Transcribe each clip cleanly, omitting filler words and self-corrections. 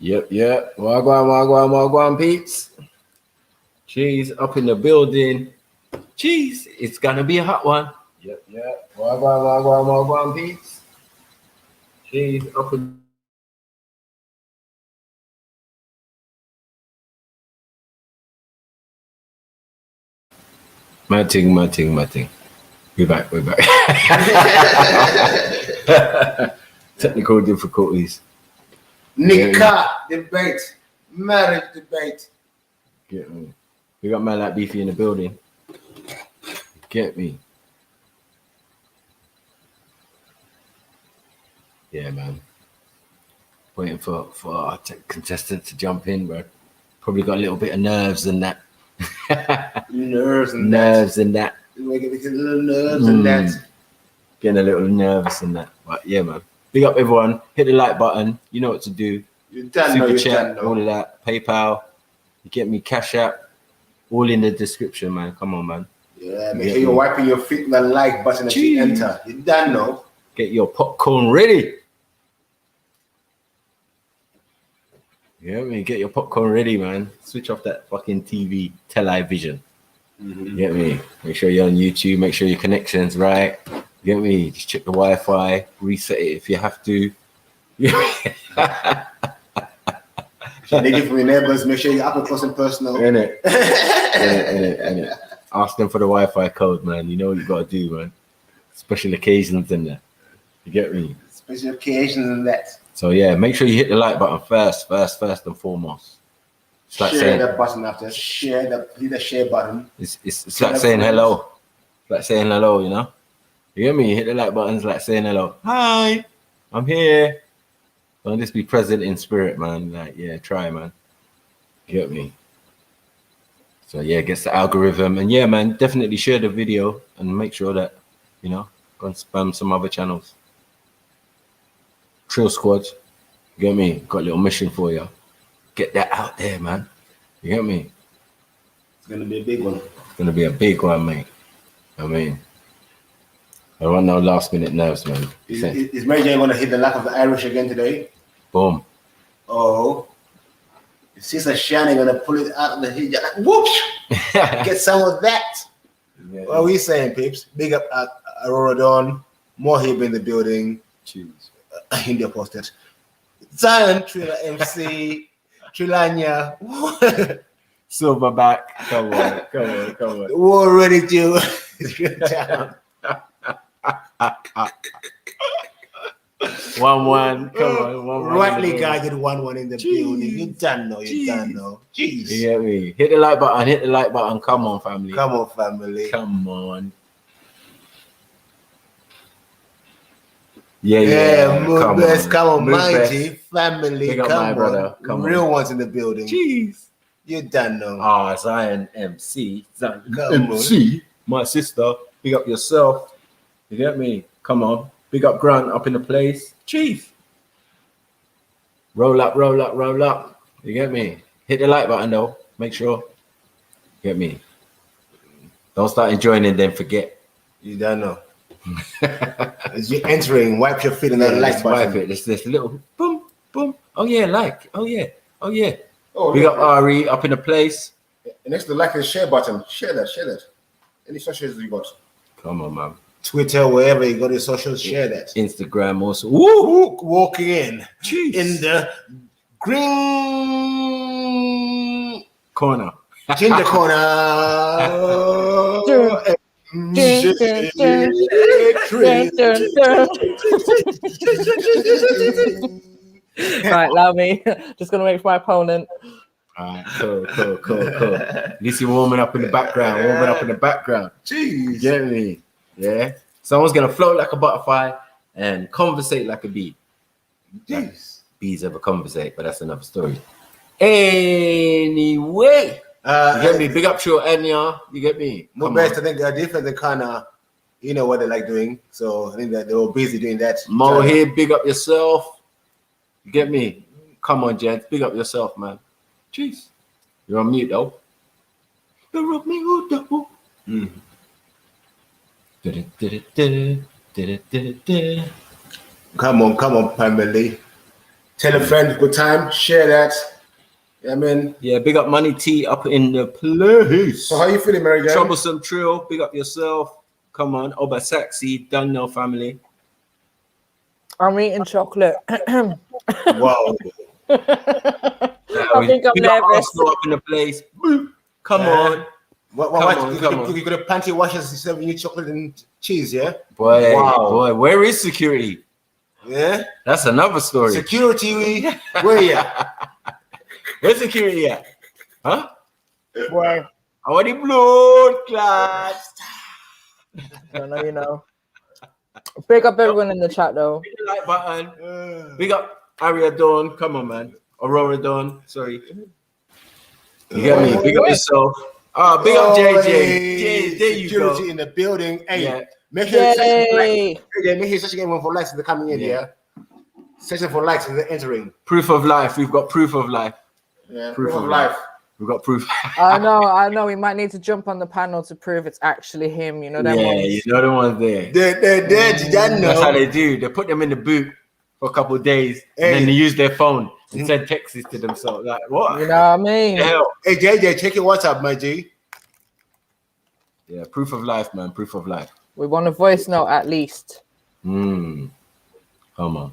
Yep. Wagwan, peeps. Cheese up in the building. Cheese, it's gonna be a hot one. Yep. Wagwan, peeps. Cheese up in. My thing. We're back. Technical difficulties. Nikah debate, marriage debate. Get me. We got man like Beefy in the building. Get me. Yeah, man. Waiting for our contestant to jump in, bro. Probably got a little bit of nerves and that. Nerves and that. We're getting a little nerves and that. Getting a little nervous and that. But yeah, man. Big up everyone. Hit the like button. You know what to do. Super chat, all of that. PayPal. You get me, Cash App. All in the description, man. Come on, man. Yeah, make sure you're wiping your feet with the like button as you enter. You done know. Get your popcorn ready. Yeah, man. Get your popcorn ready, man. Switch off that fucking TV, television. Get me? Make sure you're on YouTube. Make sure your connection's right. Get me? Just check the Wi-Fi. Reset it if you have to. Need it from your neighbors. Make sure you're up and close and personal. Innit? Ask them for the Wi-Fi code, man. You know what you gotta do, man. Special occasions in there. You get me? Special occasions and that. So yeah, make sure you hit the like button first and foremost. It's like share saying that button after. Hit the share button. It's like saying hello. It's like saying hello, you know? You get me? You hit the like button, it's like saying hello. Hi, I'm here. Don't just be present in spirit, man. Like, yeah, try, man. You get me? So yeah, gets the algorithm. And yeah, man, definitely share the video and make sure that, you know, go and spam some other channels. Trill Squad, you get me? Got a little mission for you. Get that out there, man. You get me? It's gonna be a big one. It's gonna be a big one, mate. I mean, I don't want no last minute nerves, man. Is Maryjen gonna hit the lack of the Irish again today? Boom. Oh. Sister Shannie gonna pull it out of the heat. Like, whoops! Get some of that. Yeah. What are we saying, peeps? Big up at Aurora Dawn. More Hib in the building. Choose. India posted. Zion, Triller MC, Trillania. Silverback. Come on. War ready to down. 1-1. Come on. 1-1. Rightly guided 1-1 in the building. You done know. Jeez. You get me? Hit the like button. Come on, family. Come on. Yeah. Come on, mighty family. Come on, brother. Come Real on. ones in the building. Jeez. You done know. Zion MC. My sister. Big up yourself. You get me? Come on. Big up Grant up in the place. Chief. Roll up. You get me? Hit the like button though. Make sure. Get me? Don't start enjoying it, then forget. You don't know. As you're entering, wipe your feet in that like button. Wipe it. It's this little boom. Oh yeah, like. Oh yeah. Big up Ari up in the place. Next to the like and share button. Share that. Any socials you got? Come on, man. Twitter, wherever you got your socials, share that. Instagram also. Woo! Walking in. Jeez. In the green corner. Ginger corner. Right, allow me. Just gonna wait for my opponent. Alright, cool. At least you're warming up in the background. Jeez. You get me? Yeah. Someone's gonna float like a butterfly and conversate like a bee. Jeez. Bees ever conversate, but that's another story. Anyway, you get me? Big up to Enya. You get me? More best, I think they're different. They kind of, you know what they like doing. So I think that they were busy doing that. Mo here, big up yourself. You get me? Come on, gents. Big up yourself, man. Jeez. You're on mute, though. You're on mute, though. Come on, family. Tell a friend, good time, share that. Yeah, man. Yeah, big up Money T up in the place. So how you feeling, Maryjen? Troublesome Trill, big up yourself. Come on, Oba Saxy, done no family. I'm eating chocolate. Wow. I think I'm nervous. Up in the place. Come on. What? You got a panty washers serving you chocolate and cheese, yeah? Boy, where is security? Yeah? That's another story. Security, where you? Where's security at? Huh? Boy. I want the blood class. I know you know. Big up everyone in the chat though. Hit the like button. Big up Aria Dawn. Come on, man. Aurora Dawn. Sorry. You get me? Big up yourself. Big up JJ. There you go. Security in the building. Hey, Yeah. make sure Yay. you search again for likes as they're coming in, yeah? Searching for likes as they're entering. Proof of life. We've got proof of life. Yeah, proof of life. We've got proof. I know. We might need to jump on the panel to prove it's actually him. You know that one. You know the ones there. They're dead. You don't know. That's how they do. They put them in the boot for a couple of days, and then they use their phone and send texts to themselves. Like, what? You know what I mean? Hey, JJ, check your WhatsApp, my G. Yeah, proof of life, man. Proof of life. We want a voice note at least. Come on.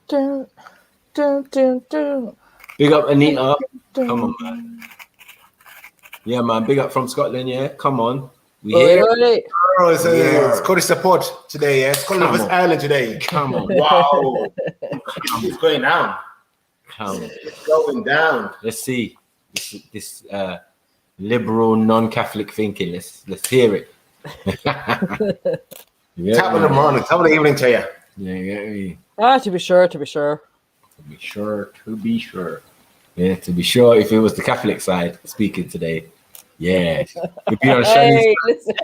Dun, dun, dun, dun. Big up Anita. Come on, man. Yeah, man. Big up from Scotland, yeah. Come on. We here. Oh, it's Scottish support today, yeah. Scotland vs. Ireland today. Come on. Wow. It's going down. Come on. It's going down. Let's see. This liberal, non-Catholic thinking. Let's hear it. Top of the morning, top of the evening to you. Yeah. To be sure. To be sure. Yeah, to be sure. If it was the Catholic side speaking today, yeah. It'd be on Hey, listen.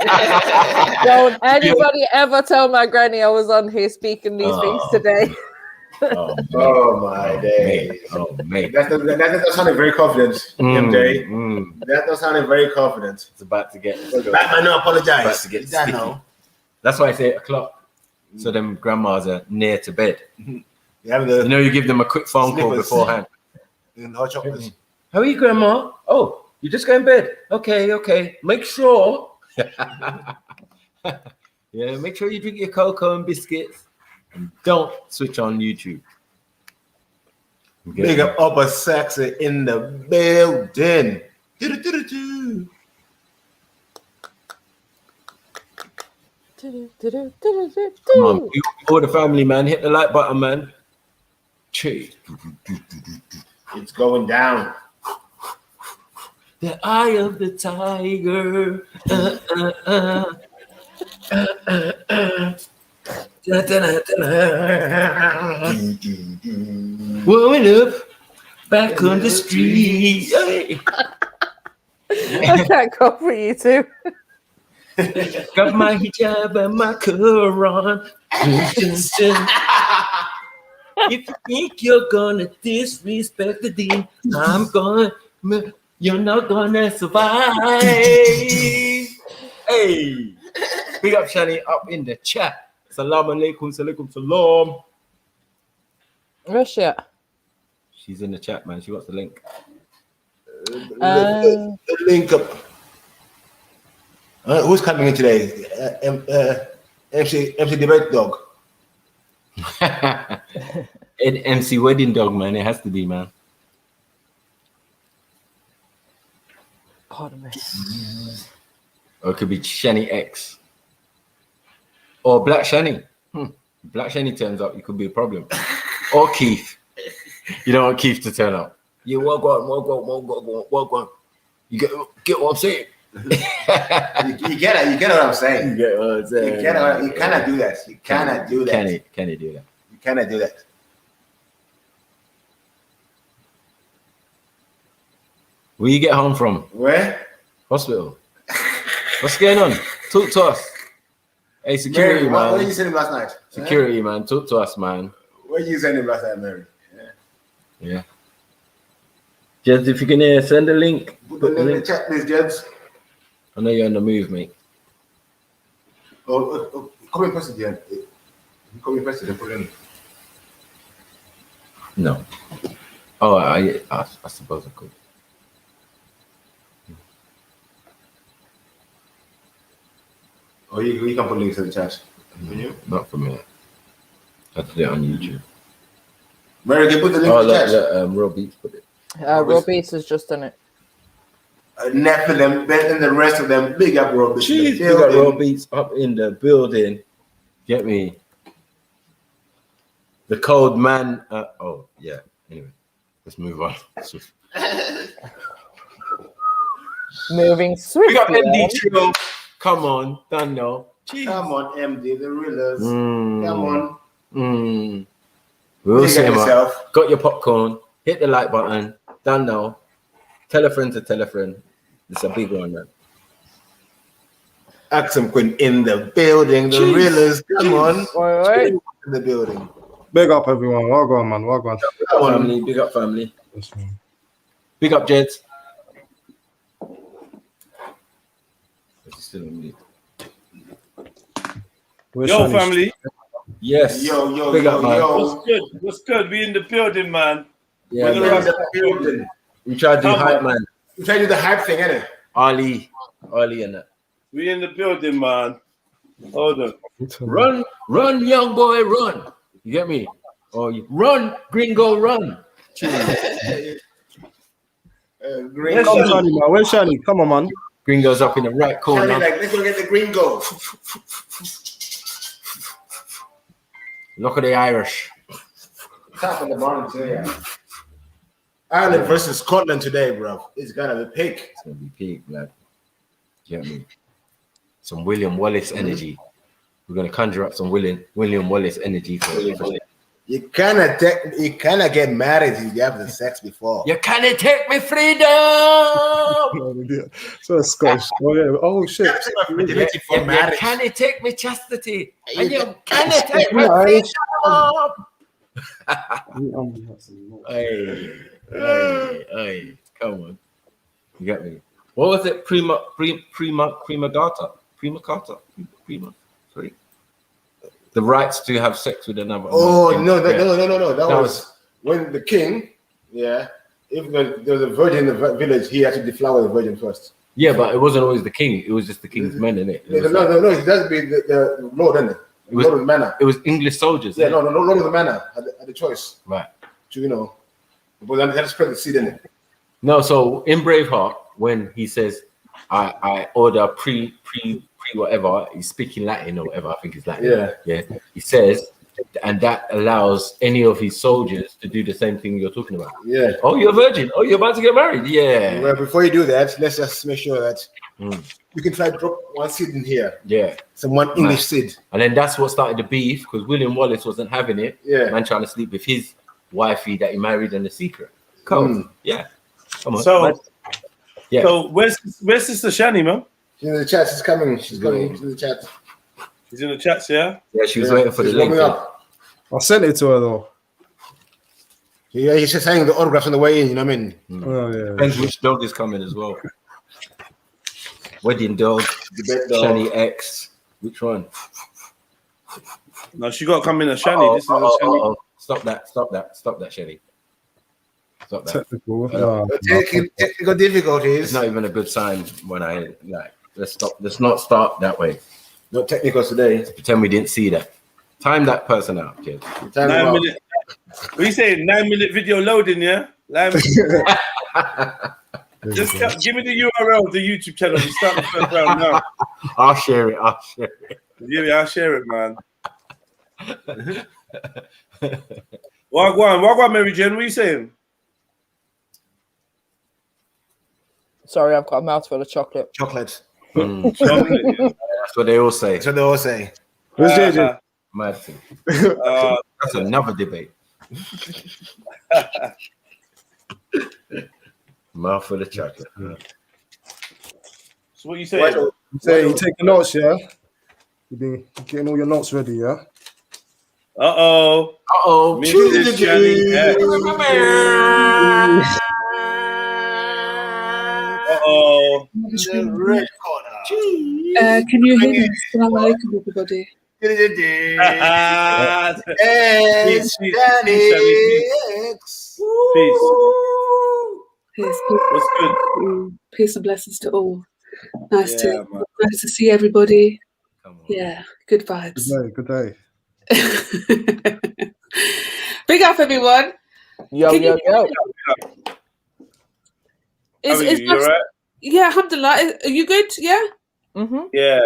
Don't anybody ever tell my granny I was on here speaking these things today. Oh my days. Mate. That's sounding very confident, MJ. That sounding very confident. It's about to get. Batman, no apologize. About to get sticky. That's why I say 8 o'clock. So them grandmas are near to bed. You know, you give them a quick phone call beforehand. And hot chocolates. How are you, Grandma? Oh, you just go in bed. Okay. Make sure. Yeah, make sure you drink your cocoa and biscuits. And don't switch on YouTube. Big up Upper Saxon in the building. Come on, all the family, man. Hit the like button, man. It's going down. The eye of the tiger. Warming up back on the street. I can't go for you too. Got my hijab and my Quran. If you think you're gonna disrespect the deen, you're not gonna survive. Hey, big up Shannie up in the chat. Salam alaikum, salam. Where's she at? She's in the chat, man. She wants the link. The link up. Who's coming in today? MC Debate Dog. MC Wedding Dog, man. It has to be, man. Pardon me. Or it could be Shannie X. Or Black Shannie. Black Shannie turns up, it could be a problem. Or Keith. You don't want Keith to turn up. Yeah, walk on. You get what I'm saying? you get what I'm saying. You get what I'm saying. You cannot do that. You cannot do that. Can he do that? You cannot do that. Where you get home from? Where? Hospital. What's going on? Talk to us. Hey, security, Mary, man. What did you send him last night? Security, man. Talk to us, man. Where did you send him last night, Mary? Yeah. Jeds, if you can send a link. Put the link in the chat, please, Jeds. I know you're on the move, mate. Oh, come in person, Jed. Come in person, put it in. No. Oh, I suppose I could. Oh, you can put links in the chat. Not for me. I did it on YouTube. Maryjen, put the link in the chat. Raw Beats put it. Raw Beats has just done it. Nephilim, Ben, and the rest of them. Big up Raw Beats. Jeez, big up Raw Beats up in the building. Get me. The cold man. Oh, yeah. Anyway, let's move on. Moving swiftly. We got MD Trill. Come on, done now. Come on, MD, the realers. Come on. We'll see him up. Got your popcorn. Hit the like button. Done now. Tell a friend to tell a friend. It's a big one, man. Axum Quinn in the building. The realers. Come on. All right. In the building. Big up everyone. Well on, man. Well on. Big up family. Big up family. Big up Jeds. Still on mute. Yo, family. Yes. Yo, big up, man. What's good? What's good? We in the building, man. Yeah, we're in the building. We try to do hype, man. We try to do the hype thing, innit? Ali and that. We in the building, man. Hold on. Run, young boy, run. You get me? Oh, you run, gringo, run. Where's Shannie, man? Where's Shannie? Come on, man. Gringo's up in the right corner. Shannie, like, let's go get the gringo. Look at the Irish. Top on the bottom too, yeah. Ireland versus Scotland today, bro. It's gonna be peak. It's gonna be peak, man. You get me? Some William Wallace energy. We're gonna conjure up some William Wallace energy for You cannot get married if you have the sex before. You cannot take me freedom. So Scottish. Oh yeah. Oh shit. You cannot take me chastity. And you cannot take me freedom. Hey, come on. You get me? What was it? Prima sorry. The rights to have sex with another. Oh no. That was when the king, if there was a virgin in the village, he had to deflower the virgin first. Yeah, but it wasn't always the king. It was just the king's men, innit? No. It does be the lord, innit? Lord of the manor. It was English soldiers. Yeah, no, lord of the manor had the choice. Right. To, but then they had to spread the seed in it. No, so in Braveheart, when he says, I order pre whatever, he's speaking Latin or whatever, I think it's Latin. Yeah. He says, and that allows any of his soldiers to do the same thing you're talking about. Yeah. Oh, you're a virgin. Oh, you're about to get married. Yeah. Well, before you do that, let's just make sure that you can try to drop one seed in here. Yeah. Some one English seed. And then that's what started the beef, because William Wallace wasn't having it. Yeah. Man trying to sleep with his wifey that he married in the secret. Come. Yeah. Come on. So, yeah. So where's Sister Shannie, man? She's in the chat. She's coming. She's coming to the chat. She's in the chats, yeah? Yeah, she was waiting for the link. I sent it to her though. Yeah, he's just saying the autographs on the way in, you know what I mean? Oh, yeah. Depends which dog is coming as well. Wedding dog, Shannie X. Which one? No, she got to come in as Shannie. This is a Shannie. Stop that, Shannie. Stop that. Technical difficulties. It's not even a good sign when I like. Let's not start that way. No technicals today. Let's pretend we didn't see that. Time that person out, kid. 9 minute. What you saying? 9-minute video loading, yeah? Just give me the URL of the YouTube channel. We start the first round now. I'll share it. Yeah, I'll share it, man. Wagwan, Maryjen, what are you saying? Sorry, I've got a mouthful of chocolate. Chocolate. Chocolate, yeah. That's what they all say. That's what they all say. Who's JJ? Mad thing. That's another debate. Mouthful of chocolate. So what you saying? You taking notes, yeah? You getting all your notes ready, yeah? Uh-oh. Mrs. Shannie X. Uh-oh. The red corner. Can you hear me? Assalamu alaikum, everybody. And Peace, Shannie X. Peace. Peace, What's good? peace and blessings to all. Nice Yeah, man. to see everybody. Come on. Yeah, good vibes. Good day. Big up, everyone. Yo, Can yo, yo. You alright? Yeah, alhamdulillah. Are you good? Yeah? Mm-hmm. Yeah.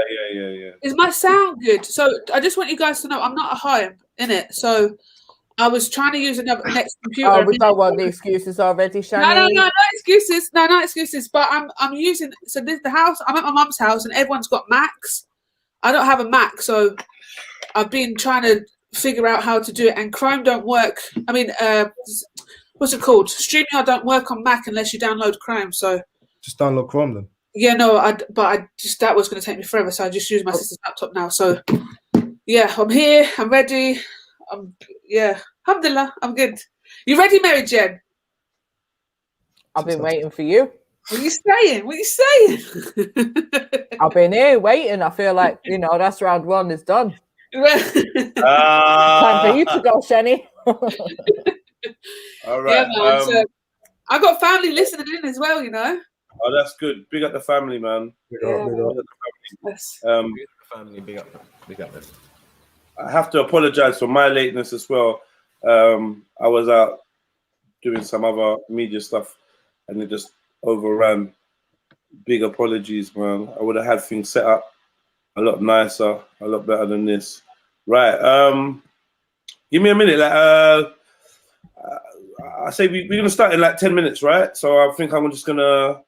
Is my sound good? So I just want you guys to know I'm not at home, innit? So I was trying to use another next computer. Oh, we don't want the excuses already, Shannie. No excuses. No excuses. But I'm using the house. I'm at my mum's house and everyone's got Macs. I don't have a Mac, so I've been trying to figure out how to do it. And Chrome don't work. I mean, what's it called? StreamYard don't work on Mac unless you download Chrome. So just download Chrome then. Yeah, no, that was going to take me forever, so I just use my sister's laptop now. So yeah, I'm here. I'm ready. Alhamdulillah, I'm good. You ready, Maryjen? I've been waiting for you. What are you saying? What are you saying? I've been here waiting. I feel like, that's round one is done. Time for you to go, Shannie. All right. Yeah, man. So I got family listening in as well, Oh, that's good. Big up the family, man. Big up. Yes. Big up. I have to apologize for my lateness as well. I was out doing some other media stuff and it just overran. Big apologies, man. I would have had things set up a lot nicer, a lot better than this. Right. Give me a minute. I say we're going to start in like 10 minutes, right? So I think I'm just going to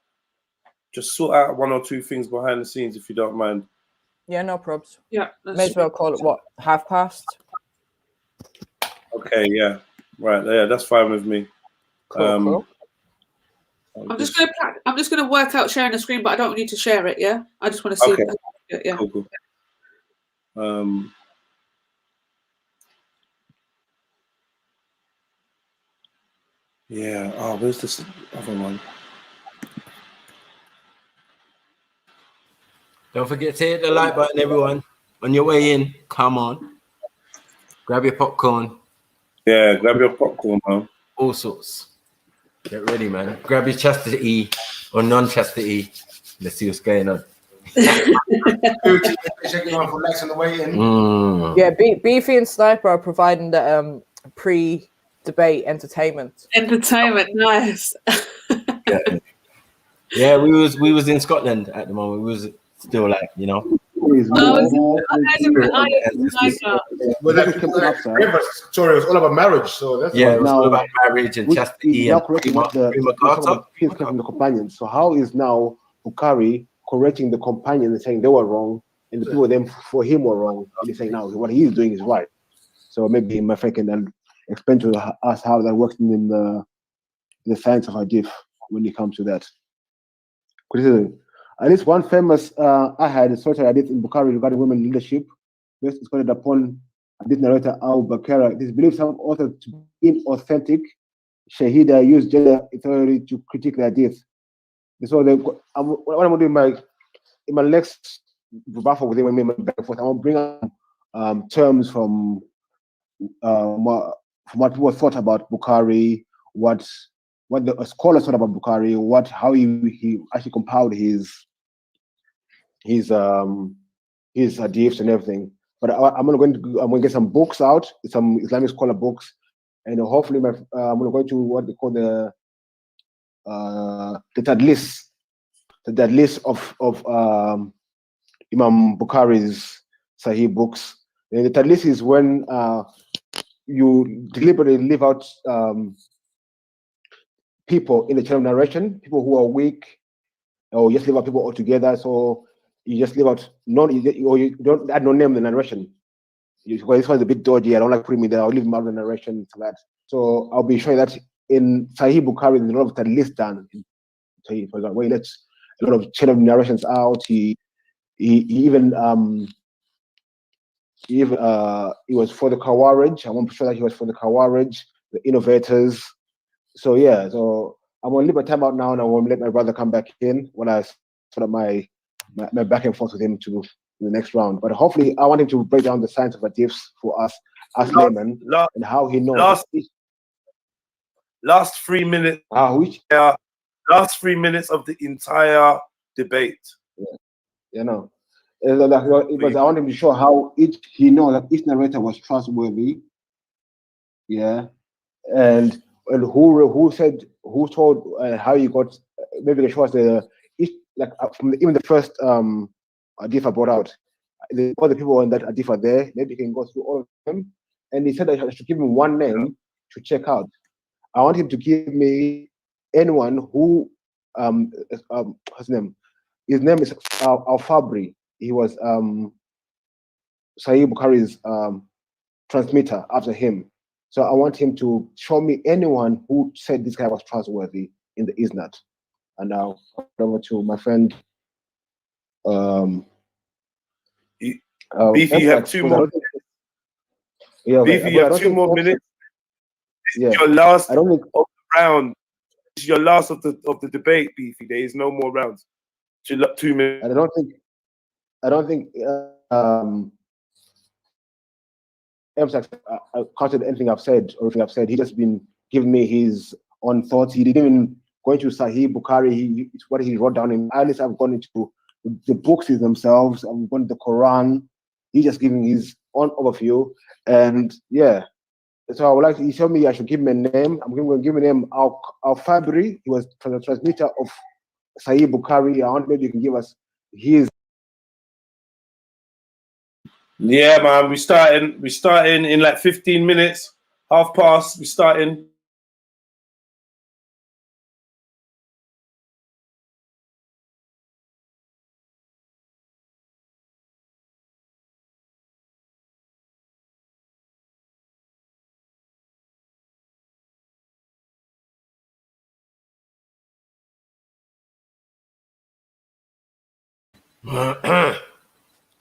sort out one or two things behind the scenes, if you don't mind. Yeah, no probs. Yeah. May as well call it, 1:30? Okay, yeah. Right, yeah, that's fine with me. Cool. I'm just gonna work out sharing the screen, but I don't need to share it. Yeah, I just want to see. Okay. Yeah. Cool. Yeah. Oh, where's this other one? Don't forget to hit the like button, everyone. On your way in, come on. Grab your popcorn. Yeah, grab your popcorn, man. All sorts. Get ready, man. Grab your chastity or non-chastity. Let's see what's going on. Checking on for likes on the way in. Yeah, Beefy and Sniper are providing the pre-debate entertainment. Entertainment, nice. Yeah, we was in Scotland at the moment. We was still like, Sorry, it was all about marriage. So that's it was all about marriage and chastity and correcting the companions. So how is now Bukhari correcting the companion and saying they were wrong, and the people then for him were wrong, and he's saying now what he is doing is right? So maybe my friend can then explain to us how that works in the science of hadith when it comes to that. At least one famous I had a sort of hadith in Bukhari regarding women leadership. This is called upon hadith narrator Al Bakara. This believed some authors to be inauthentic. Shahida used gender authority to critique the hadith. So what I'm doing in my next buffer with him, back and forth, I want to bring up terms from what people thought about Bukhari, what the scholars thought about Bukhari, how he actually compiled his hadiths and everything. But I'm gonna get some books out, some Islamic scholar books, and hopefully I'm gonna go to what they call the tadlis of Imam Bukhari's Sahih books. And the tadlis is when you deliberately leave out people in the chain of narration, people who are weak, or just leave out people altogether. So you just leave out or you don't add no name in the narration. Well, this one's a bit dodgy. I don't like putting me there. I'll leave him out of the narration for that. So I'll be showing that in Sahih Bukhari, there's a lot of tadlis done. For example, where he lets a lot of chain of narrations out. He even he was for the Khawarij. I want to show that he was for the Khawarij, the innovators. So yeah, so I'm gonna leave my time out now, and I want to let my brother come back in when I sort of my back and forth with him to in the next round. But hopefully, I want him to break down the science of adifs for us as laymen and how he knows. Last 3 minutes. Which? Last 3 minutes of the entire debate. Yeah. You know, because I want him to show how he knows that each narrator was trustworthy. Yeah, and who told how you got, maybe they show us from even the first Adif I brought out, all the people on that Adif are there. Maybe you can go through all of them. And he said that I should give him one name to check out. I want him to give me anyone who what's his name? His name is Al-Fabri. He was Sahih Bukhari's transmitter after him. So I want him to show me anyone who said this guy was trustworthy in the Isnad. And now over to my friend. Beefy, you have 2 more. Yeah, Beefy, you have 2 more minutes. This is your last of the round. This is your last of the debate, Beefy. There is no more rounds. 2 minutes. I don't think I counted anything I've said or anything I've said. He just been giving me his own thoughts. He didn't even go into Sahih Bukhari. It's what he wrote down in. At least I've gone into the books themselves. I've gone to the Quran. He's just giving his own overview. And yeah, so I would like to. He told me I should give him a name. I'm going to give him a name. Al-Fabri. He was the transmitter of Sahih Bukhari. I want maybe you can give us his. Yeah, man, we starting in like 15 minutes, past. We starting.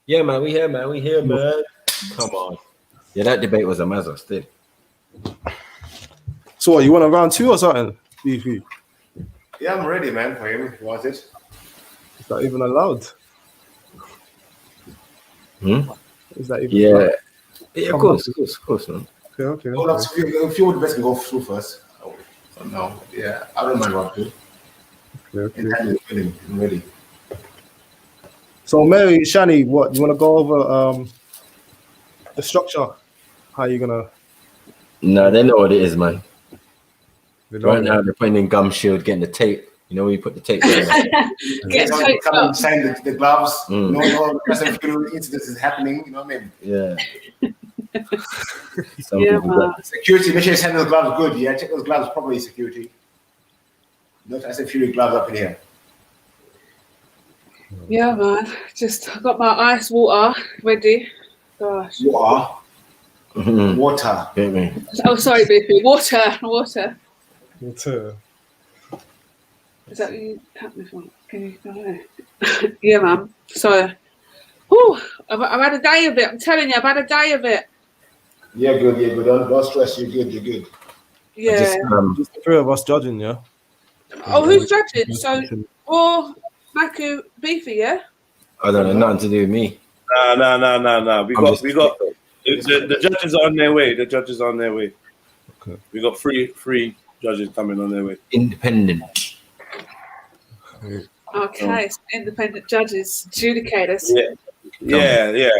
Yeah, man, we here, man. Come on. Yeah, that debate was a mazza still. So what, you want a round 2 or something? Beefy? Yeah, I'm ready, man, for him. You want it? Is that even allowed? Is that even allowed? Yeah, of course, man. Okay. Well, if you would best go through first. No, yeah, I don't mind round 2. Okay. I'm ready. So Mary, Shannie, what you want to go over the structure? How you gonna? No, they know what it is, man. Right now they're putting in gum shield, getting the tape. You know when you put the tape there? Come and sign the gloves. No present incidents is happening. You know what I mean? Yeah. Security, make sure you send those gloves good. Yeah, check those gloves properly. Security. Not I said few gloves up in here. Yeah, man. Just got my ice water ready. Gosh. Water. Oh, sorry, baby. Water. Is that what you tap me for? Can you go there? Yeah, man. So, I've had a day of it. I'm telling you, I've had a day of it. Yeah, good. Don't stress. You're good. Yeah. Just the 3 of us judging, yeah. Oh, who's judging? So, Maku, Beefy, yeah. I don't know, nothing to do with me. No. We got the judges are on their way. The judges are on their way. Okay. We got three judges coming on their way. Independent. Okay, so independent judges, adjudicators. Yeah.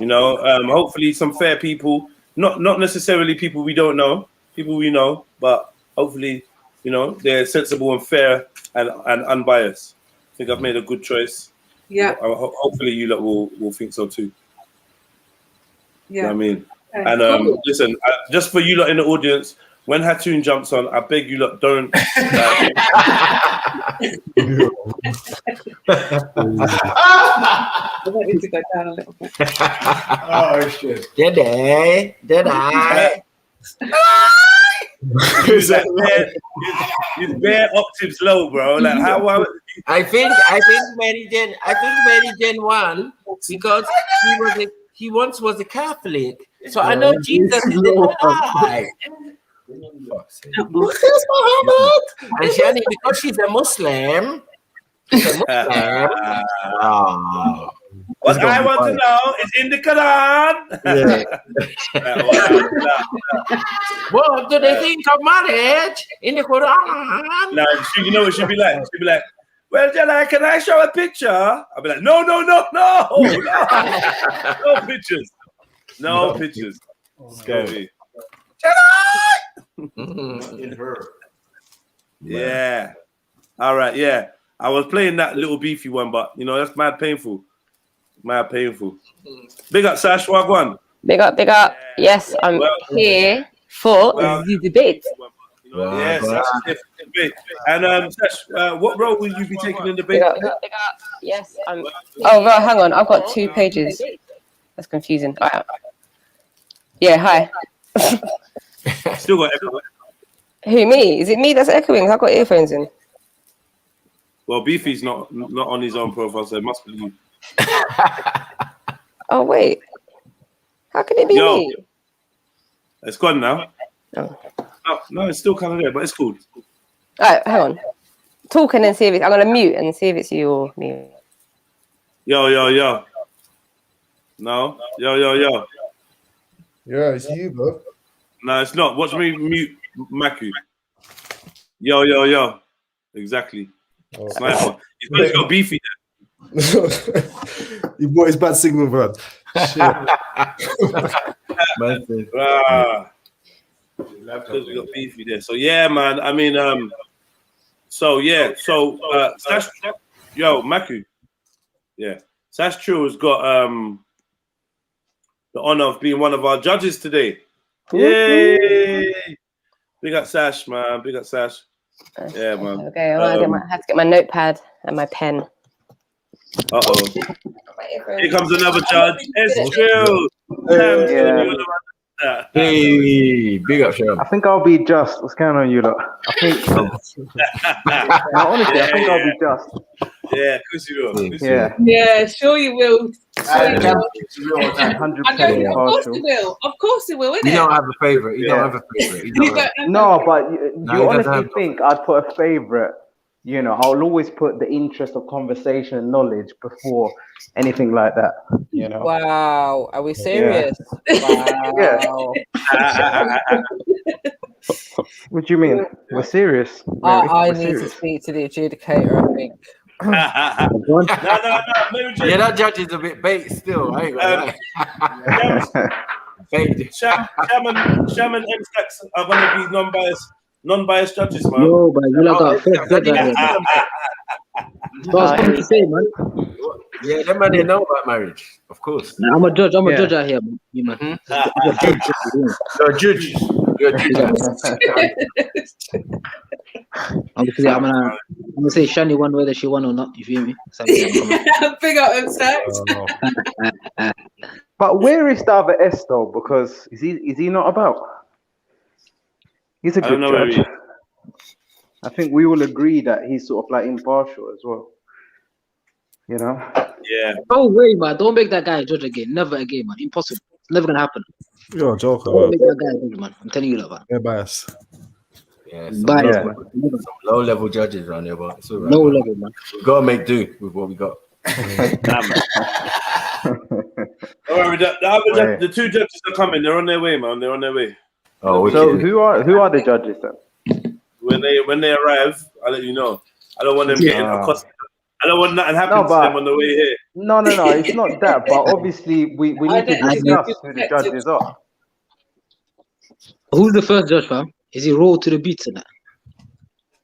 You know, hopefully some fair people, not necessarily people we don't know, people we know, but hopefully, you know, they're sensible and fair and unbiased. I think I've made a good choice. Yeah. Hopefully you lot will think so too. Yeah. You know what I mean? Okay. And Cool. listen, just for you lot in the audience, when Hattoon jumps on, I beg you lot don't. I want you to go down a little bit. Oh shit! Did I? He's bare octaves low, bro. Like how? I think Maryjen won because he once was a Catholic, so I know Jesus is the guy. And Shannie, because she's a Muslim. What I want to know is in the Quran. What do they think of marriage in the Quran? Now, you know what she'd be like? She'd be like, well, Jedi, can I show a picture? I'll be like, no, no pictures. No pictures. Scary. Jedi! In her. Yeah. All right, yeah. I was playing that little beefy one, but, you know, that's mad painful. Mad painful. Big up, Sash, Wagwan. Big up, big up. Yes, I'm here for the debate. Yes, debate. And Sash, what role will you be taking in the debate? Big up, big up, big up. Yes, I'm. Oh, right, hang on. I've got 2 pages. That's confusing. All right. Yeah, hi. Still got echo. Who, me? Is it me that's echoing? I've got earphones in. Well, Beefy's not on his own profile, so it must be you. Oh, wait. How can it be me? It's gone now. Oh. No, it's still kind of there, but it's cool. All right, hang on. Talk and then see if it's... I'm going to mute and see if it's you or me. Yo. No. Yo. Yeah, it's you, bro. No, it's not. Watch me mute Maku. Yo. Exactly. Oh. Sniper. He's got Beefy there. You brought his bad signal, bro. Shit. Because we got Beefy there. So yeah, man. I mean, Sash, Maku. Yeah. Sash Trill has got the honor of being one of our judges today. Yay! Big up Sash, man. Big up Sash. Yeah, man. Okay, I have to get my notepad and my pen. Uh-oh. Here comes another judge. It's Trill. Hey, big up, Sean. I think I'll be just. What's going on, you lot? I think. Honestly, I think I'll be just. Yeah, of course you will. Yeah, sure you will. 100% Of course it will. Of course it will, innit? You don't have a favourite. You don't have a favourite. No, but you honestly think I'd put a favourite? You know, I'll always put the interest of conversation and knowledge before anything like that. You know. Wow, are we serious? Yeah. Wow. What do you mean? We're serious. I need to speak to the adjudicator, I think. No. Yeah, that judge is a bit bait still. I ain't gonna lie. Bait. Shaman and Stacks are going to be non-biased judges, man. No, but you lot got first judge out here. So I was coming to say, man. Yeah, them man, they know about marriage, of course. Nah, I'm a judge out here, man. You're a judge. Obviously, I'm gonna say Shannie won whether she won or not. You feel me? Big up him, Stacks. But where is the other S though? Because is he not about? He's a good judge. I think we will agree that he's sort of like impartial as well. You know? Yeah. Don't worry, man. Don't make that guy a judge again. Never again, man. Impossible. It's never gonna happen. You're a joker, Don't make that guy a judge, man. I'm telling you that, man. Yeah, bias. Yeah, some low-level judges around here, but it's all right. No level, man. We gotta make do with what we got. All right, the 2 judges are coming. They're on their way, man. They're on their way. Oh, so who are the judges then? When they arrive, I'll let you know. I don't want them getting accosted. I don't want nothing happen to them on the way here. No, it's not that. But obviously, we need to discuss who the judges are. Who's the first judge, fam? Is he raw to the beats in that?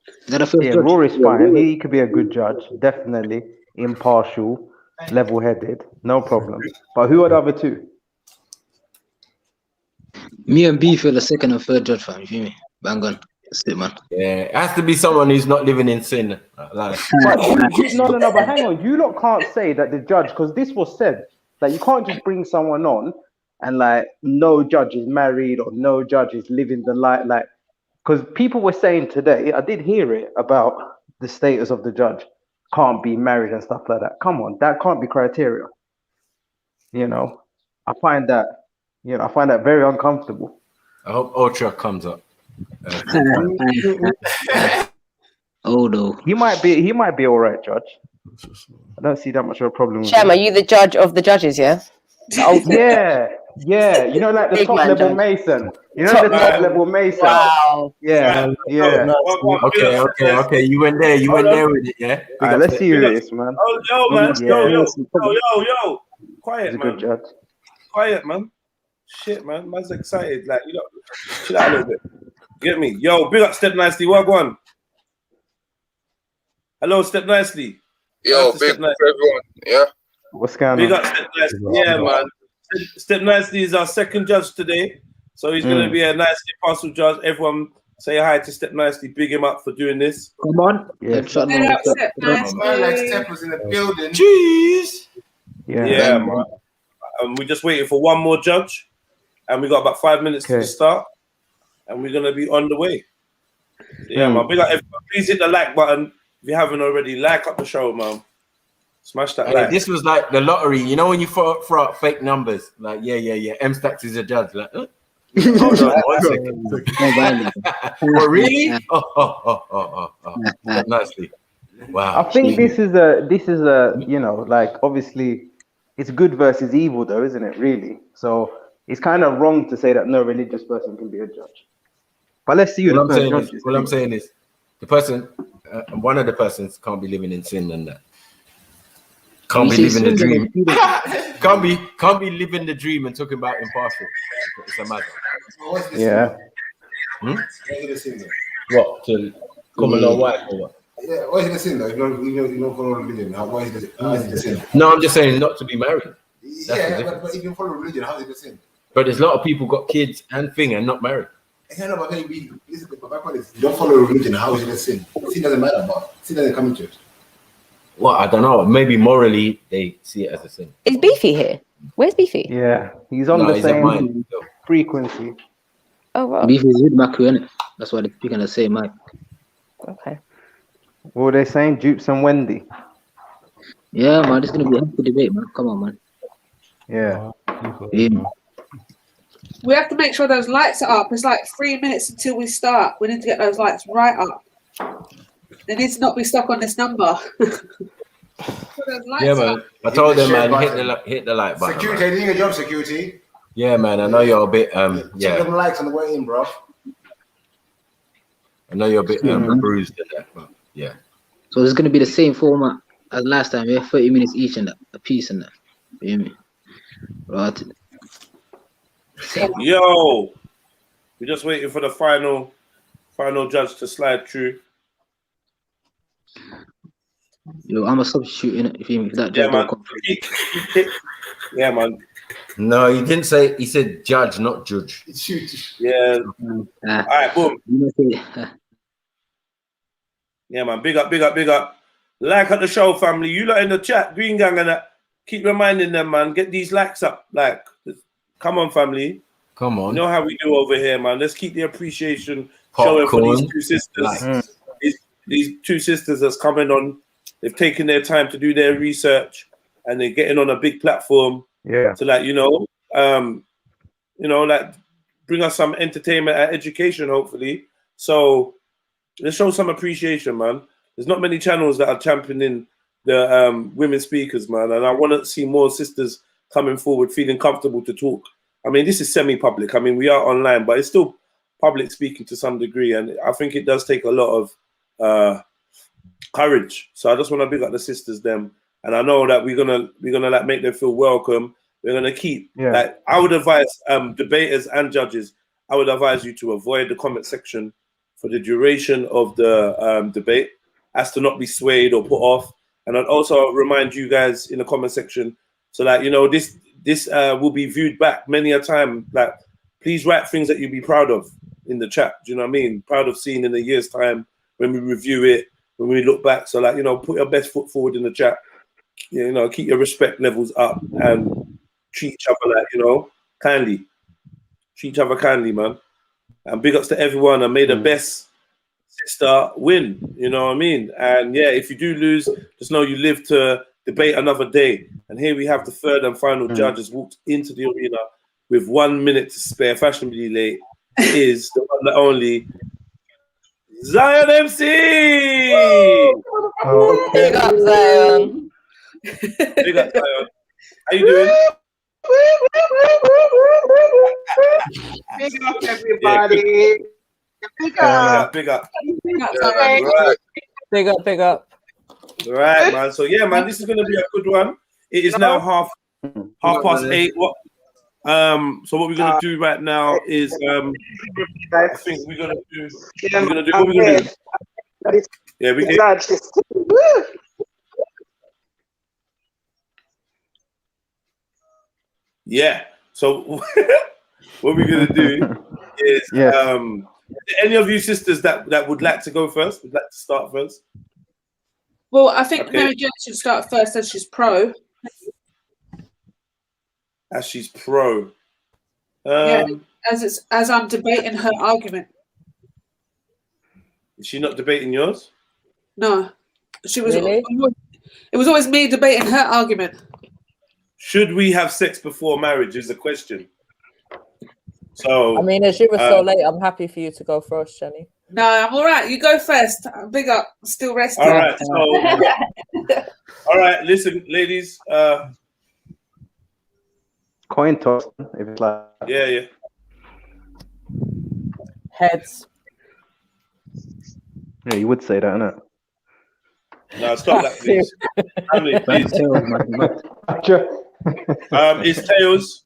Is that a first judge? Raw is fine. He could be a good judge, definitely impartial, level-headed, no problem. But who are the other 2? Me and B feel the second and third judge, fam. You feel me? Bang on. That's it, man. Yeah, it has to be someone who's not living in sin. Like. But no, but hang on. You lot can't say that the judge, because this was said, that you can't just bring someone on and like no judge is married or no judge is living the life. Like, because people were saying today, I did hear it about the status of the judge can't be married and stuff like that. Come on, that can't be criteria. You know, I find that very uncomfortable. I hope Ultra comes up. Oh no, he might be all right, Judge. I don't see that much of a problem with Sham, it. are you the judge of the judges? Yeah. Yeah. You know, like the Big top man level judge. Mason. You know the top level Mason. Wow. Yeah. Okay. You went there. You went there with it, yeah. All right, let's see who it is, man. Oh, yo, man. Yeah. Yo. Quiet, He's a man. good judge. Quiet, man. Shit, man. Man's excited. Like, you know, chill out a little bit. Get me. Yo, big up Step Nicely. What on? Hello, Step Nicely. Yo, big up everyone. Yeah. What's going on? Big up Step Nicely. Yeah, man. Step Nicely is our second judge today. So he's going to be a nice impartial judge. Everyone say hi to Step Nicely. Big him up for doing this. Come on. Yeah. Step Nicely. Like Step was in the building. Jeez. Yeah, man. We're just waiting for one more judge. And we got about 5 minutes to start. And we're going to be on the way. Yeah, man. Big up everyone. Please hit the like button if you haven't already. Like up the show, man. Smash that like. This was like the lottery. You know when you throw out fake numbers? Like, yeah. M-Stacks is a judge. Like, hold on 1 second. Oh, really? Oh. Nicely. Wow. I think this is a you know, like, obviously it's good versus evil though, isn't it, really? So it's kind of wrong to say that no religious person can be a judge. But let's see who the first judge is. What I'm saying is the person, one of the persons can't be living in sin and that. Can't be living the dream. can't be living the dream and talking about impartial. It's a matter. Yeah. What? To come along white or what? Yeah, why is it a sin though? You don't follow religion. Why is it a sin? No, I'm just saying not to be married. But if you follow religion, how is it a sin? But there's a lot of people got kids and thing and not married. Yeah, no, but maybe listen. But my point is, you don't follow religion. How is it a sin? Sin doesn't matter, but sin doesn't come into it. Well, I don't know. Maybe morally they see it as a sin. Is Beefy here? Where's Beefy? Yeah, he's on the same frequency. Oh, wow. Beefy is with Maku, innit? That's why they're speaking the same mic. Okay. What were they saying? Jupes and Wendy? Yeah, man, this is going to be a hefty debate, man. Come on, man. Yeah. We have to make sure those lights are up. It's like 3 minutes until we start. We need to get those lights right up. They need to not be stuck on this number. Yeah, man. I told them, man, hit the like button. Security, doing your job, security. Yeah, man. I know you're a bit, Check them likes on the way in, bro. I know you're a bit bruised in that, but yeah. So it's going to be the same format as last time, yeah? 30 minutes each and that, a piece and that. You hear me? Right. Yo, we're just waiting for the final judge to slide through. Yo, I'm a substitute in it. If that judge man. don't come. Yeah, man. No, he didn't say. He said judge, not judge. Yeah. All right, boom. Yeah, man. Big up. Like at the show, family. You lot in the chat, Green Gang and that. Keep reminding them, man. Get these likes up. Like, come on, family. Come on. You know how we do over here, man. Let's keep the appreciation showing for these two sisters. These two sisters that's coming on. They've taken their time to do their research, and they're getting on a big platform. Yeah. To like bring us some entertainment and education, hopefully. So let's show some appreciation, man. There's not many channels that are championing the women speakers, man, and I want to see more sisters coming forward, feeling comfortable to talk. I mean, this is semi-public. I mean, we are online, but it's still public speaking to some degree, and I think it does take a lot of courage. So I just want to big up the sisters, them, and I know that we're gonna like make them feel welcome. We're gonna keep like I would advise debaters and judges. I would advise you to avoid the comment section for the duration of the debate, as to not be swayed or put off. And I'd also remind you guys in the comment section, so that this will be viewed back many a time. Like, please write things that you'd be proud of in the chat. Do you know what I mean? Proud of seeing in a year's time when we review it, when we look back. So like, put your best foot forward in the chat. Keep your respect levels up and treat each other like, kindly. Treat each other kindly, man. And big ups to everyone, and may the best sister win. You know what I mean? And yeah, if you do lose, just know you live to debate another day. And here we have the third and final judge has walked into the arena with 1 minute to spare, fashionably late. Is the one and only Zion MC. Big up, Zion. Big up, Zion. How you doing? Big up, everybody. Big up. Big up. Right. Big up, big up. Right, man. So yeah, man, this is gonna be a good one. It is now half past 8. What? So what we're gonna do right now is I think we're gonna do. We're gonna do what we're gonna do. Yeah, we can. Yeah. So what we're gonna do is any of you sisters that would like to go first, would like to start first? Well, I think Maryjen should start first as she's pro. As she's pro. Yeah, as I'm debating her argument. Is she not debating yours? No, she was. Really? It was always me debating her argument. Should we have sex before marriage is the question. So I mean, as you were so late, I'm happy for you to go first, Shannie. No, I'm all right. You go first. Big up. Still resting. All right. So, all right. Listen, ladies. Coin toss. If it's like. Yeah. Heads. Yeah, you would say that, innit? No, stop that, please. Family, please. It's tails.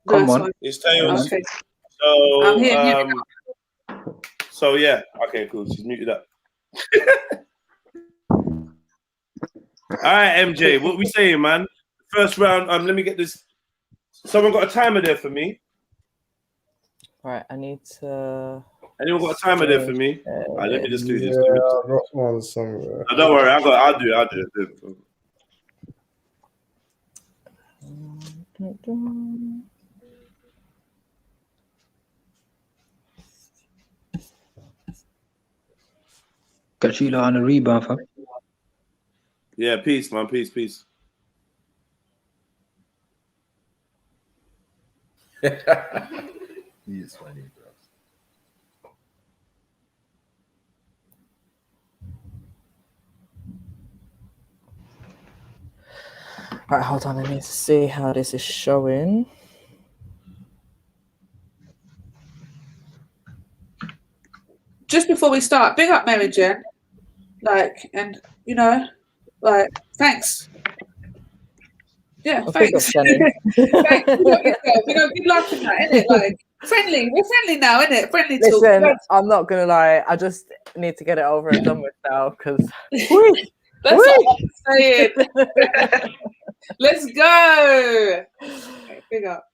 Come on. It's tails. Okay. So, I'm here. so yeah. Okay, cool. She's muted up. All right, MJ. What we saying, man? First round. Let me get this. Someone got a timer there for me. All right, I need to. Anyone got a timer there for me? All right, let me just do this. Yeah, I've got one somewhere. No, don't worry. I'll do it. Got you on a rebound, fam. Yeah, peace, man. Peace. He's funny, bro. All right, hold on. I need to see how this is showing. Just before we start, big up Maryjen. And thanks. Yeah, thanks. Thanks. Good luck in that, innit? Friendly. We're friendly now, innit? Friendly talk. Listen, I'm not gonna lie. I just need to get it over and done with now because that's what I'm saying. Let's go. Okay, big up.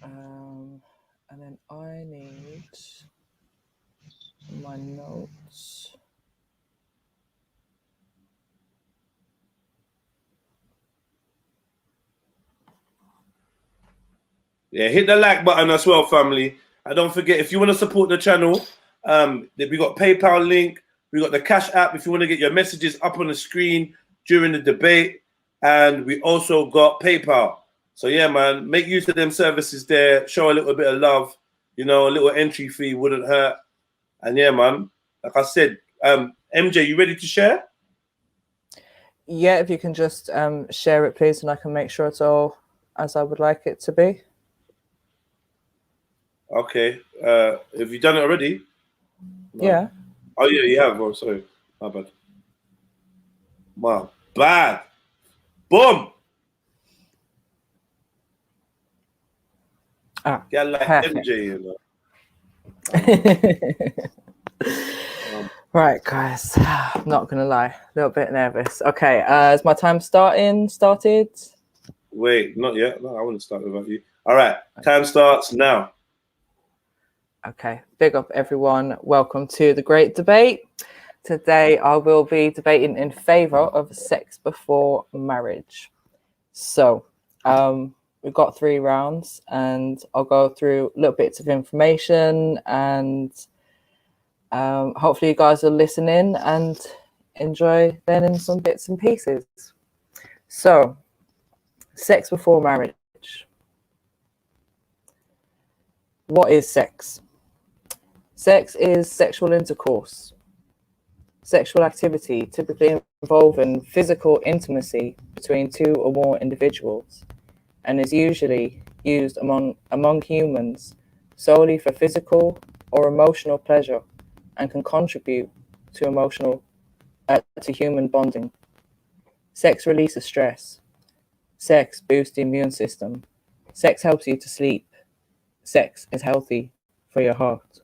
And then I need my notes. Yeah, hit the like button as well, family. And don't forget, if you want to support the channel, we got PayPal link, we got the Cash App if you want to get your messages up on the screen during the debate, and we also got PayPal. So yeah, man, make use of them services there. Show a little bit of love. A little entry fee wouldn't hurt. And yeah, man, like I said, MJ, you ready to share? Yeah, if you can just share it, please, and I can make sure it's all as I would like it to be. Okay. Have you done it already? No. Yeah. Oh, yeah, you have. Oh, sorry. My bad. My bad. Boom. Yeah, like perfect. MJ, Right, guys. I'm not going to lie. A little bit nervous. Okay. Is my time started? Wait, not yet. No, I want to start without you. All right. Time starts now. Okay, big up everyone. Welcome to the great debate. Today I will be debating in favor of sex before marriage. So we've got 3 rounds and I'll go through little bits of information and hopefully you guys will listen in and enjoy learning some bits and pieces. So, sex before marriage. What is sex? Sex is sexual intercourse. Sexual activity typically involving physical intimacy between two or more individuals and is usually used among humans solely for physical or emotional pleasure and can contribute to to human bonding. Sex releases stress. Sex boosts the immune system. Sex helps you to sleep. Sex is healthy for your heart.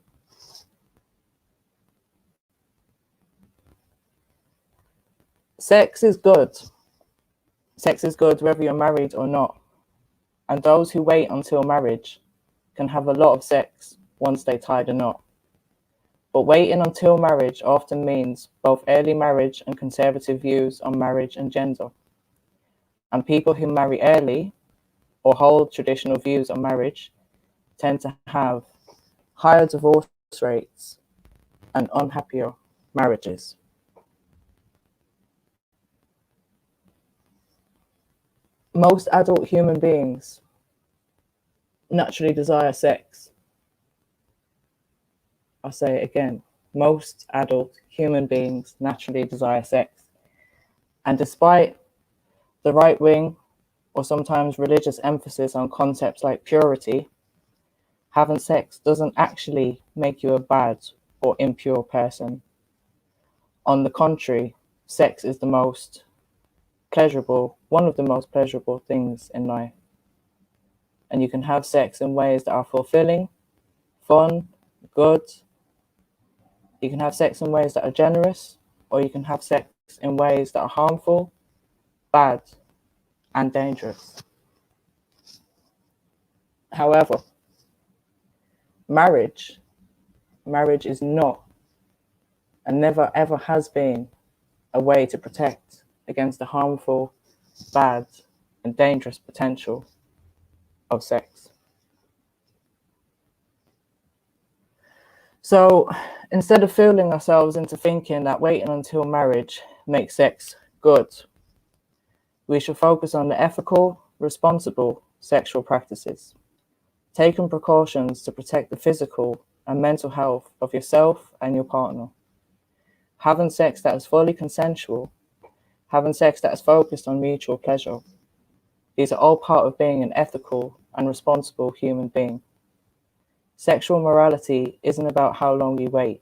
Sex is good. Sex is good whether you're married or not. And those who wait until marriage can have a lot of sex once they tie the knot. But waiting until marriage often means both early marriage and conservative views on marriage and gender. And people who marry early or hold traditional views on marriage tend to have higher divorce rates and unhappier marriages. Most adult human beings naturally desire sex. I'll say it again. Most adult human beings naturally desire sex. And despite the right wing or sometimes religious emphasis on concepts like purity, having sex doesn't actually make you a bad or impure person. On the contrary, sex is one of the most pleasurable things in life. And you can have sex in ways that are fulfilling, fun, good. You can have sex in ways that are generous, or you can have sex in ways that are harmful, bad, and dangerous. However, marriage is not and never ever has been a way to protect against the harmful, bad, and dangerous potential of sex. So instead of fooling ourselves into thinking that waiting until marriage makes sex good, we should focus on the ethical, responsible sexual practices, taking precautions to protect the physical and mental health of yourself and your partner, having sex that is fully consensual, having sex that is focused on mutual pleasure. These are all part of being an ethical and responsible human being. Sexual morality isn't about how long you wait.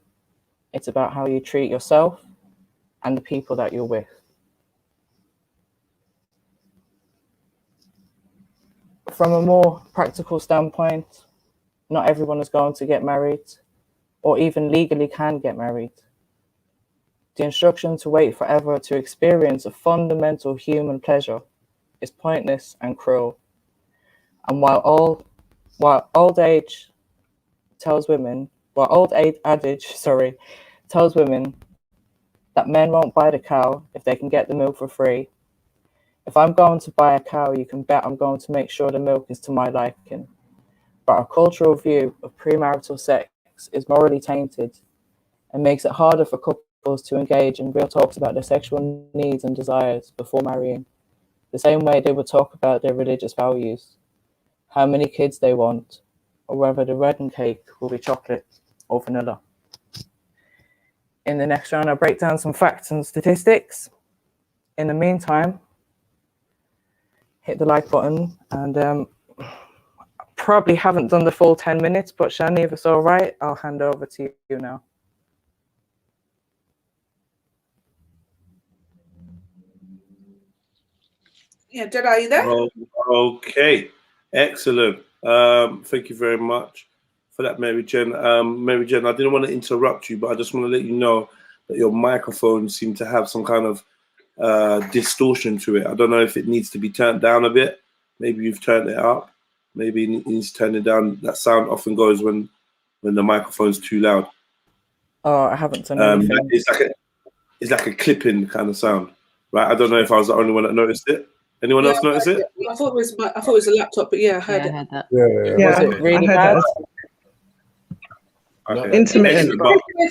It's about how you treat yourself and the people that you're with. From a more practical standpoint, not everyone is going to get married or even legally can get married. The instruction to wait forever to experience a fundamental human pleasure is pointless and cruel. And while old adage tells women that men won't buy the cow if they can get the milk for free, if I'm going to buy a cow, you can bet I'm going to make sure the milk is to my liking. But our cultural view of premarital sex is morally tainted and makes it harder for couples to engage in real talks about their sexual needs and desires before marrying, the same way they would talk about their religious values, how many kids they want, or whether the wedding cake will be chocolate or vanilla. In the next round, I'll break down some facts and statistics. In the meantime, hit the like button, and probably haven't done the full 10 minutes, but Shannie, if it's all right, I'll hand over to you now. Yeah, Jed, are you there? Oh, okay, excellent. Thank you very much for that, Maryjen. Maryjen, I didn't want to interrupt you, but I just want to let you know that your microphone seemed to have some kind of distortion to it. I don't know if it needs to be turned down a bit. Maybe you've turned it up. Maybe it needs to turn it down. That sound often goes when the microphone's too loud. Oh, I haven't done anything. It's like a clipping kind of sound, right? I don't know if I was the only one that noticed it. Anyone else notice it? I thought it was a laptop, but yeah, I heard it. I heard that. Was it really bad? Okay. Intermittent.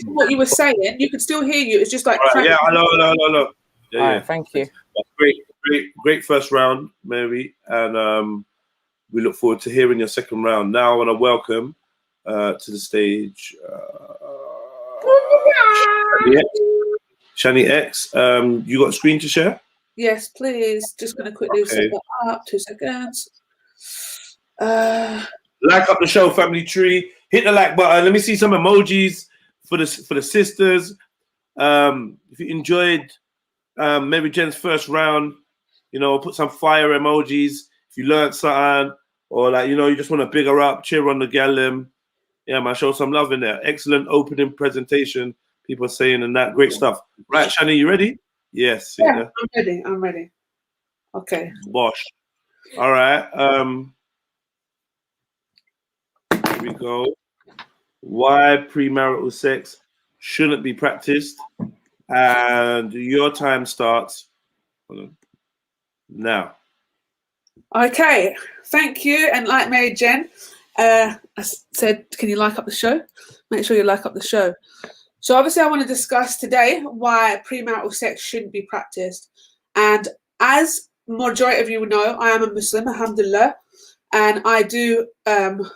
What you were saying, you could still hear you. It's just like Yeah, I know. Yeah. Thank you. Great first round, Mary, and we look forward to hearing your second round. Now I want to welcome to the stage Shannie X, you got a screen to share? Yes, please. Just going to quickly set that up. 2 seconds. Like up the show, family tree. Hit the like button. Let me see some emojis for the sisters. If you enjoyed Maryjen's first round, you know, put some fire emojis. If you learned something, or like, you know, you just want to big her up, cheer on the gal. Yeah, man, show some love in there. Excellent opening presentation. People saying and that great stuff. Right, Shannie, you ready? Yes. Yeah, I'm ready. Okay. Bosh. All right. Here we go. Why premarital sex shouldn't be practiced, and your time starts now. Okay, thank you. And like Maryjen, I said, can you like up the show? Make sure you like up the show. So obviously I want to discuss today why premarital sex shouldn't be practiced. And as majority of you know, I am a Muslim, alhamdulillah, and I do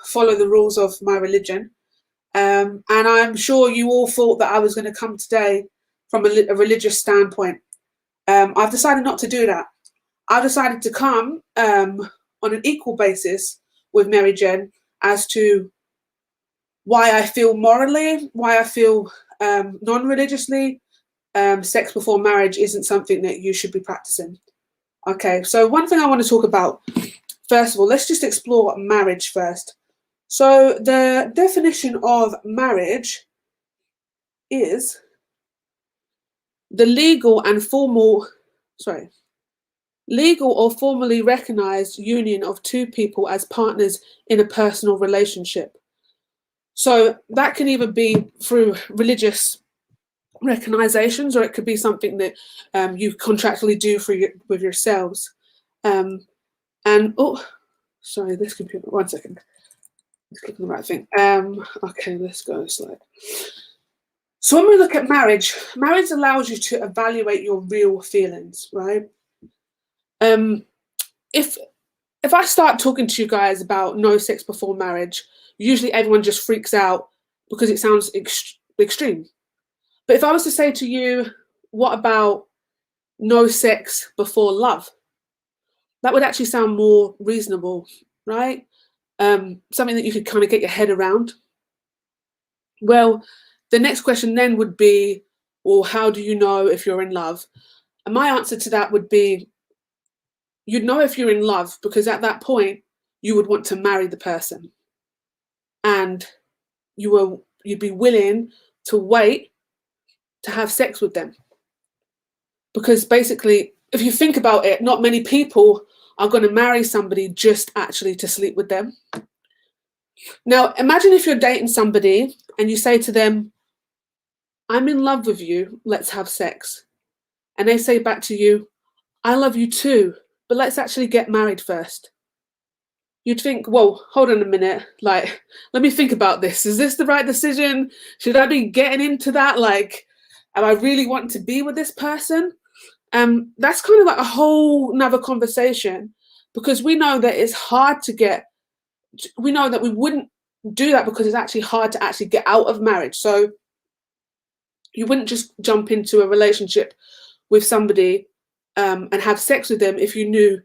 follow the rules of my religion. And I'm sure you all thought that I was going to come today from a religious standpoint. I've decided not to do that. I've decided to come on an equal basis with Maryjen as to why I feel morally, why I feel non-religiously, sex before marriage isn't something that you should be practicing. Okay, so one thing I want to talk about, first of all, let's just explore marriage first. So the definition of marriage is the legal or formally recognized union of two people as partners in a personal relationship. So that can either be through religious recognizations, or it could be something that you contractually do with yourselves. And oh, sorry, this computer. 1 second. Let's click on the right thing. Okay, let's go slide. So when we look at marriage, marriage allows you to evaluate your real feelings, right? If I start talking to you guys about no sex before marriage, usually everyone just freaks out because it sounds extreme. But if I was to say to you, what about no sex before love? That would actually sound more reasonable, right? Something that you could kind of get your head around. Well, the next question then would be, well, how do you know if you're in love? And my answer to that would be, you'd know if you're in love because at that point you would want to marry the person, and you'd be willing to wait to have sex with them. Because basically, if you think about it, not many people are going to marry somebody just actually to sleep with them. Now, imagine if you're dating somebody and you say to them, I'm in love with you, let's have sex. And they say back to you, I love you too, but let's actually get married first. You'd think, well, hold on a minute, like, let me think about this. Is this the right decision? Should I be getting into that? Like, am I really wanting to be with this person? That's kind of like a whole nother conversation, because we know that it's hard to get, we know that we wouldn't do that because it's actually hard to actually get out of marriage. So you wouldn't just jump into a relationship with somebody and have sex with them if you knew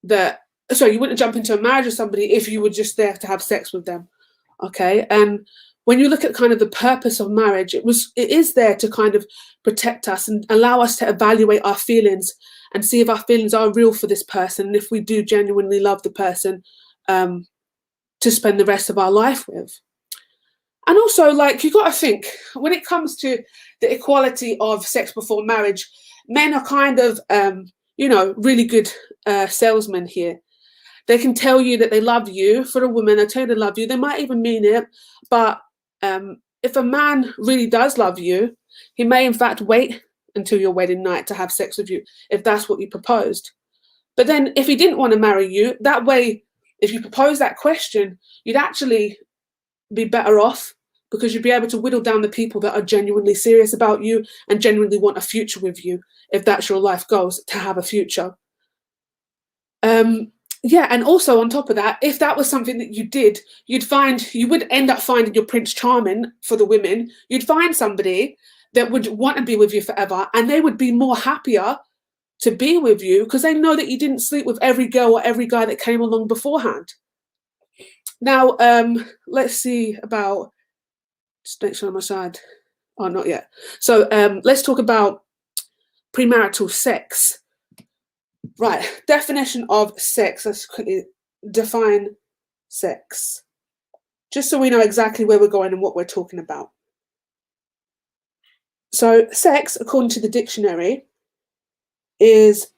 that, sorry, you wouldn't jump into a marriage with somebody if you were just there to have sex with them. Okay. And when you look at kind of the purpose of marriage, it is there to kind of protect us and allow us to evaluate our feelings and see if our feelings are real for this person, and if we do genuinely love the person to spend the rest of our life with. And also, like, you got to think, when it comes to the equality of sex before marriage, men are kind of, you know, really good salesmen here. They can tell you that they love you. For a woman, they tell you they love you. They might even mean it. But if a man really does love you, he may in fact wait until your wedding night to have sex with you, if that's what you proposed. But then if he didn't want to marry you, that way, if you propose that question, you'd actually be better off, because you'd be able to whittle down the people that are genuinely serious about you and genuinely want a future with you, if that's your life goals, to have a future. Yeah, and also on top of that, if that was something that you did, you would end up finding your Prince Charming for the women. You'd find somebody that would want to be with you forever, and they would be more happier to be with you because they know that you didn't sleep with every girl or every guy that came along beforehand. Now, let's see about, just make sure on my side. Oh, not yet. So let's talk about premarital sex. Right, definition of sex. Let's quickly define sex, just so we know exactly where we're going and what we're talking about. So sex, according to the dictionary, is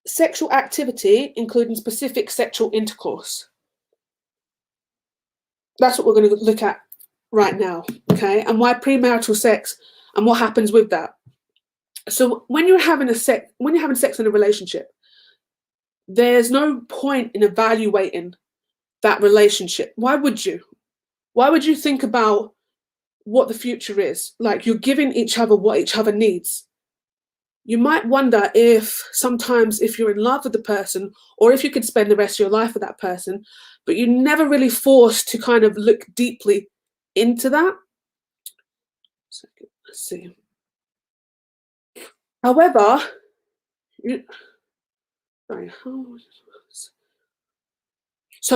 sexual activity including specific sexual intercourse. That's what we're going to look at right now, okay? And why premarital sex and what happens with that. So when you're having sex in a relationship, there's no point in evaluating that relationship. Why would you? Why would you think about what the future is? Like, you're giving each other what each other needs. You might wonder if sometimes if you're in love with the person, or if you could spend the rest of your life with that person, but you're never really forced to kind of look deeply into that. Let's see. However,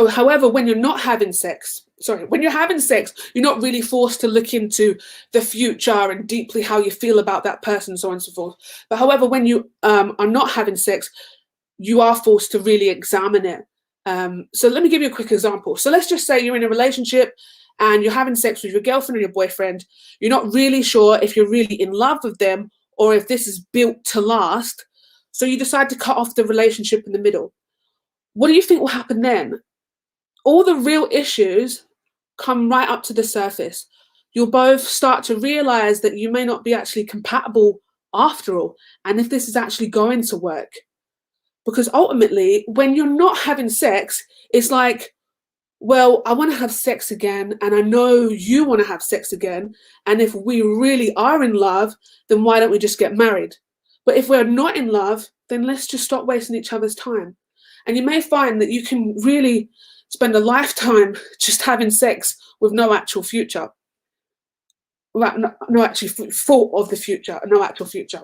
however, when you're not having sex, when you're having sex, you're not really forced to look into the future and deeply how you feel about that person, so on and so forth. But however, when you are not having sex, you are forced to really examine it. So let me give you a quick example. So let's just say you're in a relationship and you're having sex with your girlfriend or your boyfriend. You're not really sure if you're really in love with them or if this is built to last. So you decide to cut off the relationship in the middle. What do you think will happen then? All the real issues come right up to the surface. You'll both start to realize that you may not be actually compatible after all, and if this is actually going to work. Because ultimately, when you're not having sex, it's like, well, I want to have sex again, and I know you want to have sex again, and if we really are in love, then why don't we just get married? But if we're not in love, then let's just stop wasting each other's time. And you may find that you can really spend a lifetime just having sex with no actual future. No actual thought of the future, no actual future.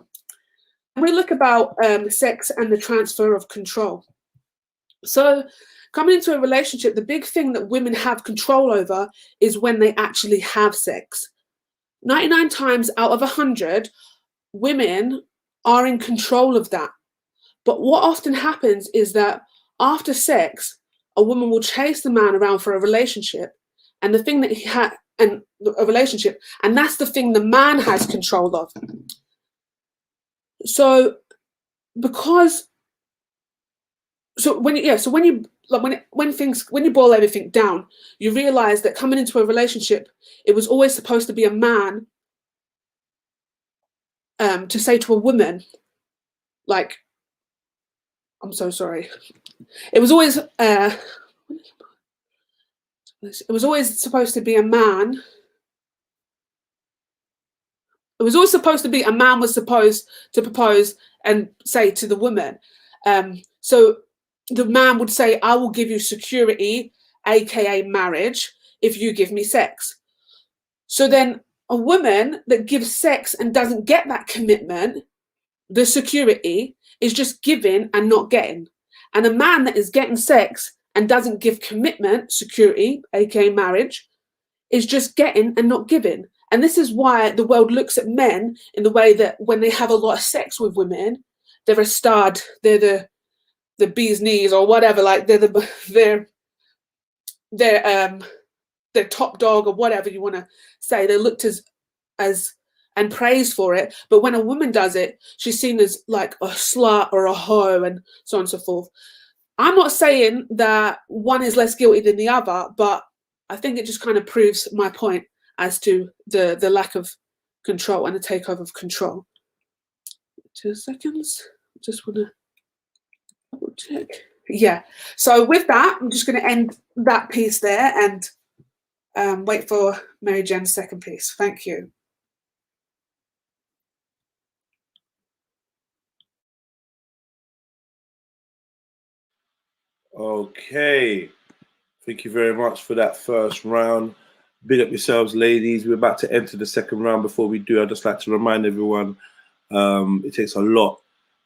And we look about sex and the transfer of control. So coming into a relationship, the big thing that women have control over is when they actually have sex. 99 times out of 100, women are in control of that. But what often happens is that after sex, a woman will chase the man around for a relationship, and the thing that he had, and a relationship, and that's the thing the man has control of. So, when you boil everything down, you realize that coming into a relationship, it was always supposed to be a man to say to a woman, like, I'm so sorry. It was always supposed to be a man. It was always supposed to be a man was supposed to propose and say to the woman. So the man would say, I will give you security, aka marriage, if you give me sex. So then a woman that gives sex and doesn't get that commitment, the security, is just giving and not getting. And a man that is getting sex and doesn't give commitment, security, aka marriage, is just getting and not giving. And this is why the world looks at men in the way that when they have a lot of sex with women, they're a stud, they're the bee's knees or whatever, like they're top dog or whatever you want to say. They're looked as and praised for it. But when a woman does it, she's seen as like a slut or a hoe and so on and so forth. I'm not saying that one is less guilty than the other, but I think it just kind of proves my point as to the lack of control and the takeover of control. 2 seconds. Just want to double check. Yeah. So with that, I'm just going to end that piece there and wait for Maryjen's second piece. Thank you. Okay. Thank you very much for that first round. big up yourselves, ladies. We're about to enter the second round. Before we do, I'd just like to remind everyone, it takes a lot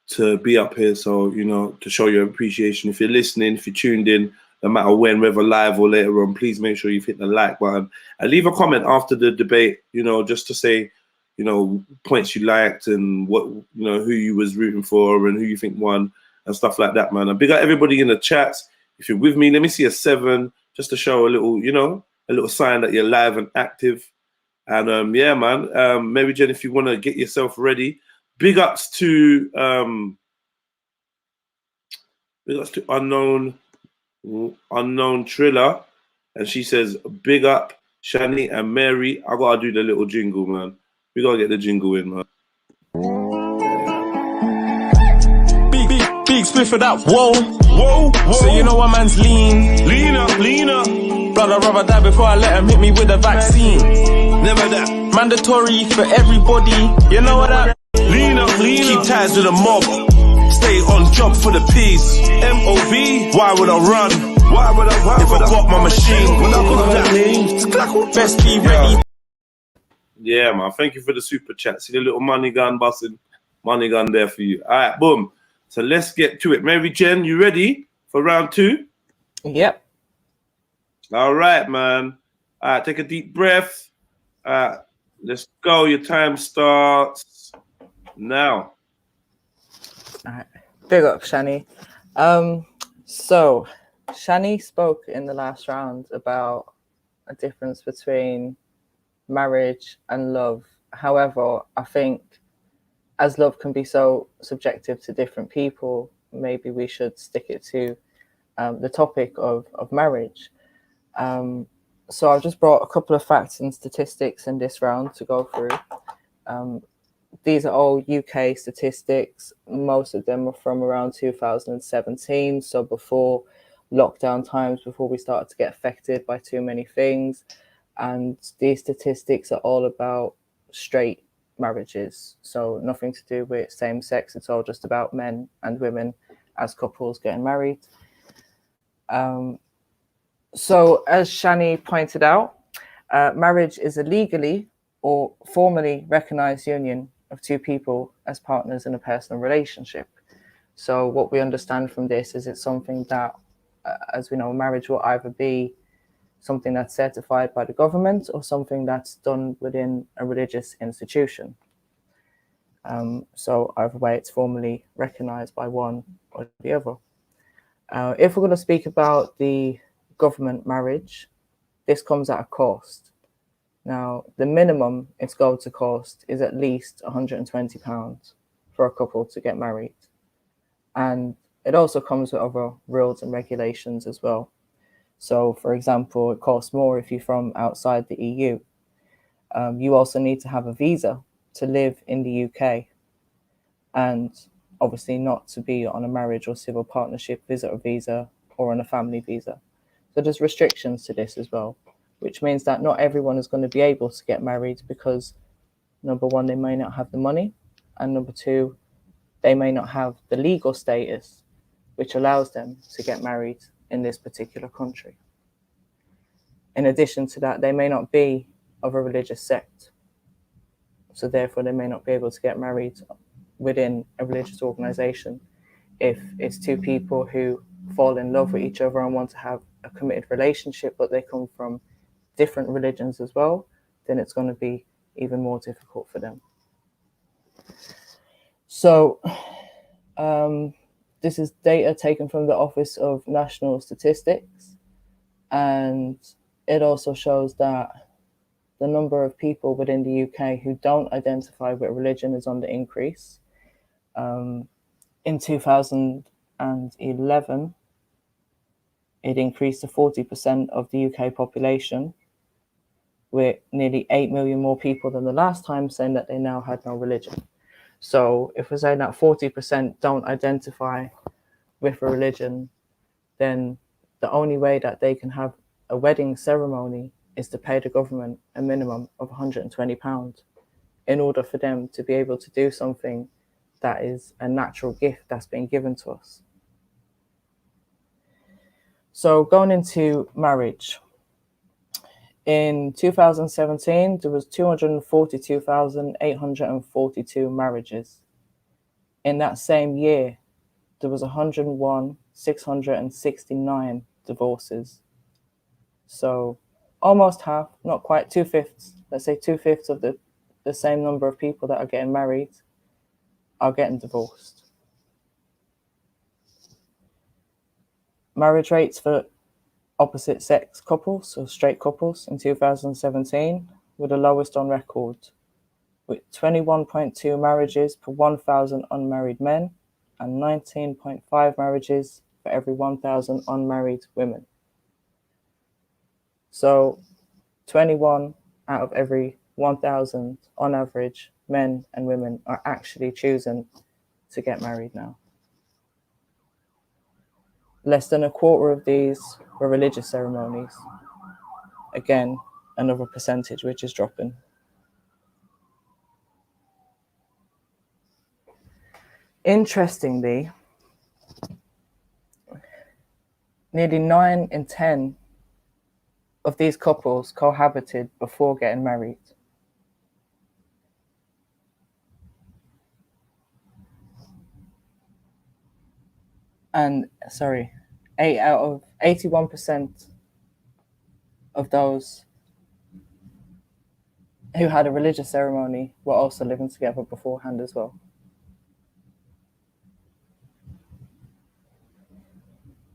to be up here. So, you know, to show your appreciation. If you're listening, if you're tuned in, no matter when, whether live or later on, please make sure you've hit the like button and leave a comment after the debate, you know, just to say, you know, points you liked and what, you know, who you was rooting for and who you think won and stuff like that, man. And big up everybody in the chats. If you're with me, let me see a 7 just to show a little, you know, a little sign that you're live and active. And yeah, man, Maryjen, if you want to get yourself ready, big ups to unknown Triller, and she says big up Shannie and Mary. I gotta do the little jingle, man. We gotta get the jingle in, man. Big spliff for that. Whoa. So you know what man's lean up. Brother, rather die before I let him hit me with a vaccine. Never that. Mandatory for everybody. You know what that? Lean up. Keep ties with the mob. Stay on job for the peace. MOB. Why would I run? If I got my machine, when I got that, best be ready. Yeah, man. Thank you for the super chat. See the little money gun busting. Money gun there for you. All right, boom. So let's get to it. Maryjen, you ready for round 2? Yep. All right, man. All right, take a deep breath. Let's go. Your time starts now. All right. Big up, Shannie. So Shannie spoke in the last round about a difference between marriage and love. However, I think as love can be so subjective to different people, maybe we should stick it to the topic of marriage. So I've just brought a couple of facts and statistics in this round to go through. These are all UK statistics. Most of them are from around 2017, so before lockdown times, before we started to get affected by too many things. And these statistics are all about straight marriages, so nothing to do with same sex. It's all just about men and women as couples getting married. So as Shannie pointed out, marriage is a legally or formally recognized union of two people as partners in a personal relationship. So what we understand from this is it's something that, as we know, marriage will either be something that's certified by the government or something that's done within a religious institution. So either way, it's formally recognized by one or the other. If we're going to speak about the government marriage, this comes at a cost. Now, the minimum it's going to cost is at least £120 for a couple to get married. And it also comes with other rules and regulations as well. So, for example, it costs more if you're from outside the EU. You also need to have a visa to live in the UK, and obviously not to be on a marriage or civil partnership visitor visa or on a family visa. So there's restrictions to this as well, which means that not everyone is going to be able to get married because, number one, they may not have the money, and number two, they may not have the legal status which allows them to get married in this particular country. In addition to that, they may not be of a religious sect, so therefore they may not be able to get married within a religious organization. If it's two people who fall in love with each other and want to have a committed relationship, but they come from different religions as well, then it's going to be even more difficult for them. So this is data taken from the Office of National Statistics, and it also shows that the number of people within the UK who don't identify with religion is on the increase. In 2011, it increased to 40% of the UK population, with nearly 8 million more people than the last time saying that they now had no religion. So if we're saying that 40% don't identify with a religion, then the only way that they can have a wedding ceremony is to pay the government a minimum of £120 in order for them to be able to do something that is a natural gift that's been given to us. So going into marriage, In 2017, there was 242,842 marriages. In that same year, there was 101,669 divorces. So almost half, not quite, 2/5, let's say 2/5 of the same number of people that are getting married are getting divorced. Marriage rates for opposite sex couples, so straight couples, in 2017 were the lowest on record, with 21.2 marriages per 1,000 unmarried men and 19.5 marriages for every 1,000 unmarried women. So 21 out of every 1,000 on average men and women are actually choosing to get married now. Less than a quarter of these were religious ceremonies. Again, another percentage which is dropping. Interestingly, nearly 9 in 10 of these couples cohabited before getting married. And 81% of those who had a religious ceremony were also living together beforehand as well.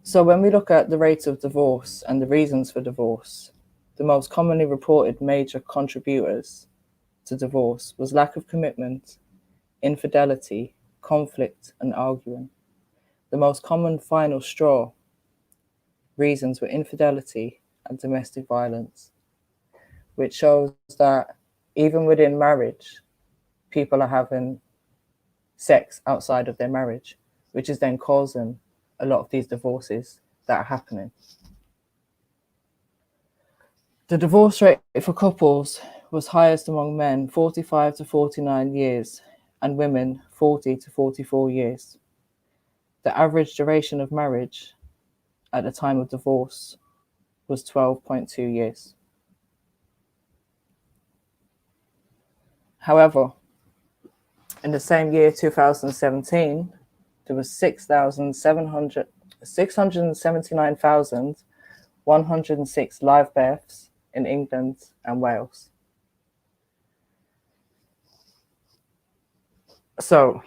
So when we look at the rates of divorce and the reasons for divorce, the most commonly reported major contributors to divorce was lack of commitment, infidelity, conflict, and arguing. The most common final straw reasons were infidelity and domestic violence, which shows that even within marriage, people are having sex outside of their marriage, which is then causing a lot of these divorces that are happening. The divorce rate for couples was highest among men, 45 to 49 years, and women, 40 to 44 years. The average duration of marriage at the time of divorce was 12.2 years. However, in the same year, 2017, there was 679,106 live births in England and Wales. So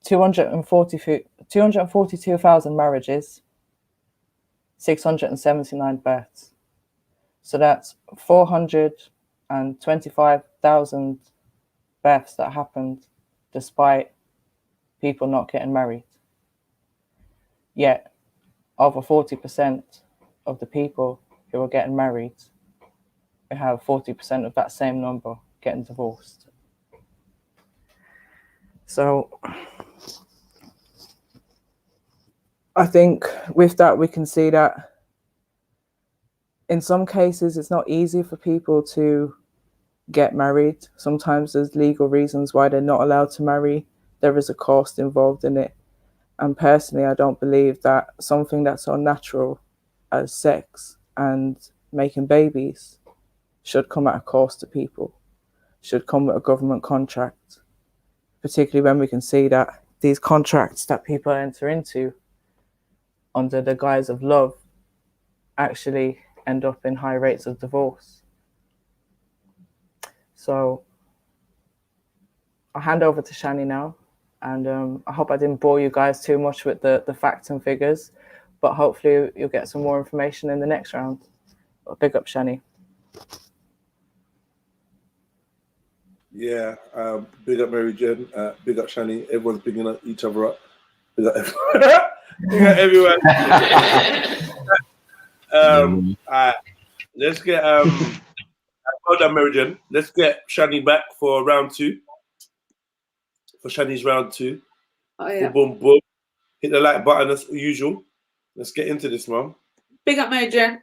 242,000 marriages, 679 births. So that's 425,000 births that happened despite people not getting married. Yet over 40% of the people who are getting married, we have 40% of that same number getting divorced. So I think with that, we can see that in some cases, it's not easy for people to get married. Sometimes there's legal reasons why they're not allowed to marry. There is a cost involved in it. And personally, I don't believe that something that's so natural as sex and making babies should come at a cost to people, should come with a government contract, particularly when we can see that these contracts that people enter into under the guise of love actually end up in high rates of divorce. So I'll hand over to Shannie now. And I hope I didn't bore you guys too much with the facts and figures, but hopefully you'll get some more information in the next round. Big up, Shannie. Yeah, big up Maryjen, big up Shannie. Everyone's bigging up each other up. Big up everyone. Let's get well done, Maryjen. Let's get Shannie back for round 2. For Shannie's round 2. Oh yeah. Boom, boom, boom. Hit the like button as usual. Let's get into this, man. Big up, Maryjen.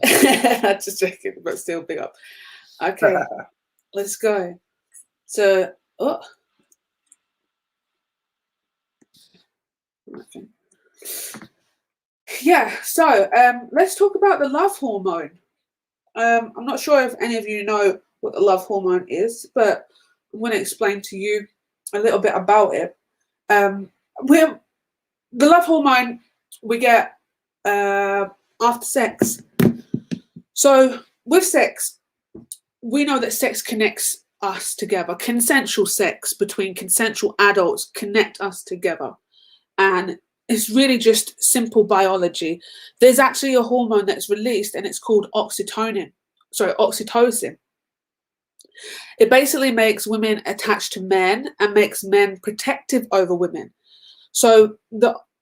Just joking, but still big up. Okay, let's go. So, okay. Yeah. So, let's talk about the love hormone. I'm not sure if any of you know what the love hormone is, but I'm going to explain to you a little bit about it. The love hormone we get after sex. So with sex, we know that sex connects us together. Consensual sex between consensual adults connect us together. And it's really just simple biology. There's actually a hormone that's released and it's called oxytocin. It basically makes women attached to men and makes men protective over women. So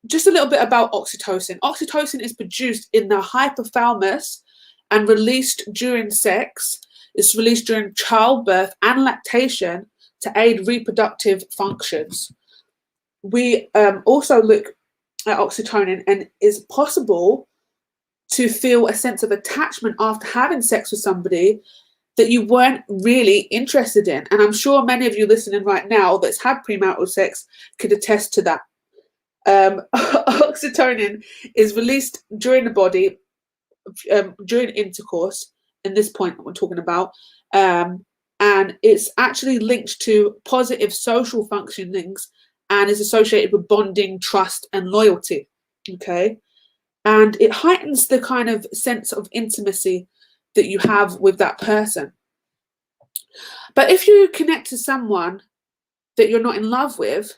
just a little bit about oxytocin. Oxytocin is produced in the hypothalamus and released during sex. It's released during childbirth and lactation to aid reproductive functions. We also look at oxytocin, and it's possible to feel a sense of attachment after having sex with somebody that you weren't really interested in. And I'm sure many of you listening right now that's had premarital sex could attest to that. Oxytocin is released during the body, during intercourse, in this point that we're talking about, and it's actually linked to positive social functionings and is associated with bonding, trust, and loyalty. Okay, and it heightens the kind of sense of intimacy that you have with that person. But if you connect to someone that you're not in love with,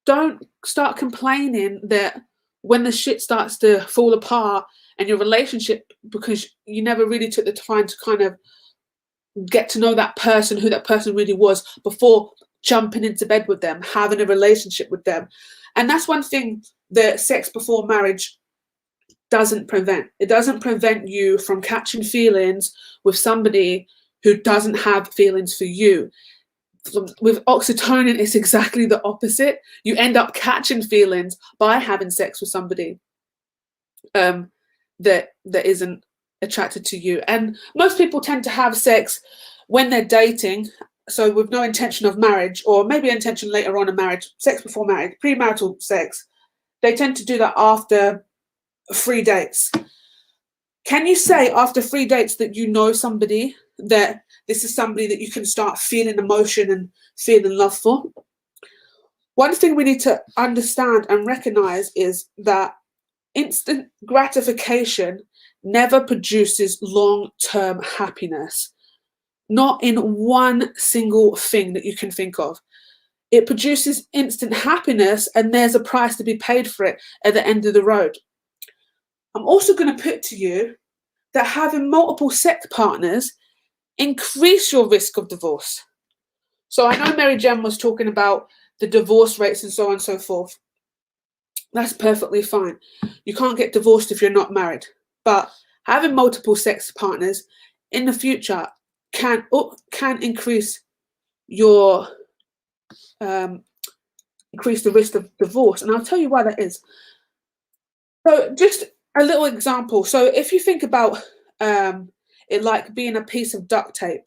don't start complaining that when the shit starts to fall apart and your relationship, because you never really took the time to kind of get to know that person, who that person really was, before jumping into bed with them, having a relationship with them. And that's one thing that sex before marriage doesn't prevent. It doesn't prevent you from catching feelings with somebody who doesn't have feelings for you. With oxytocin, it's exactly the opposite. You end up catching feelings by having sex with somebody that isn't attracted to you. And most people tend to have sex when they're dating, so with no intention of marriage, or maybe intention later on in marriage, sex before marriage, premarital sex. They tend to do that after 3 dates. Can you say after 3 dates that you know somebody, that this is somebody that you can start feeling emotion and feeling love for? One thing we need to understand and recognize is that instant gratification never produces long-term happiness. Not in one single thing that you can think of. It produces instant happiness, and there's a price to be paid for it at the end of the road. I'm also going to put to you that having multiple sex partners increase your risk of divorce. So I know Maryjen was talking about the divorce rates and so on and so forth. That's perfectly fine. You can't get divorced if you're not married. But having multiple sex partners in the future can increase your increase the risk of divorce. And I'll tell you why that is. So just a little example. So if you think about it like being a piece of duct tape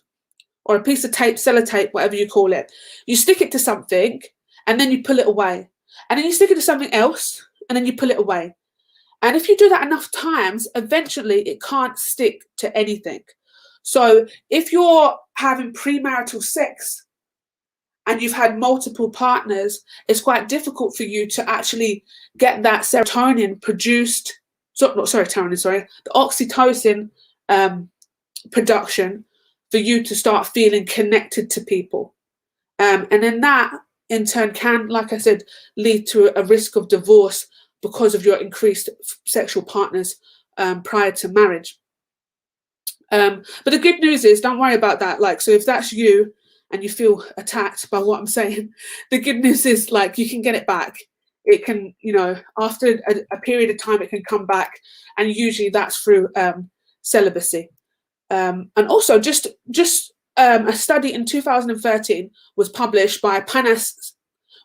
or a piece of tape, sellotape, whatever you call it, you stick it to something and then you pull it away. And then you stick it to something else and then you pull it away. And if you do that enough times, eventually it can't stick to anything. So if you're having premarital sex and you've had multiple partners, it's quite difficult for you to actually get that serotonin produced, the oxytocin production for you to start feeling connected to people. And then that in turn can, like I said, lead to a risk of divorce because of your increased sexual partners prior to marriage. But the good news is, don't worry about that. Like, so if that's you and you feel attacked by what I'm saying, the good news is, like, you can get it back. It can, you know, after a period of time, it can come back, and usually that's through celibacy. And also, just a study in 2013 was published by Panas,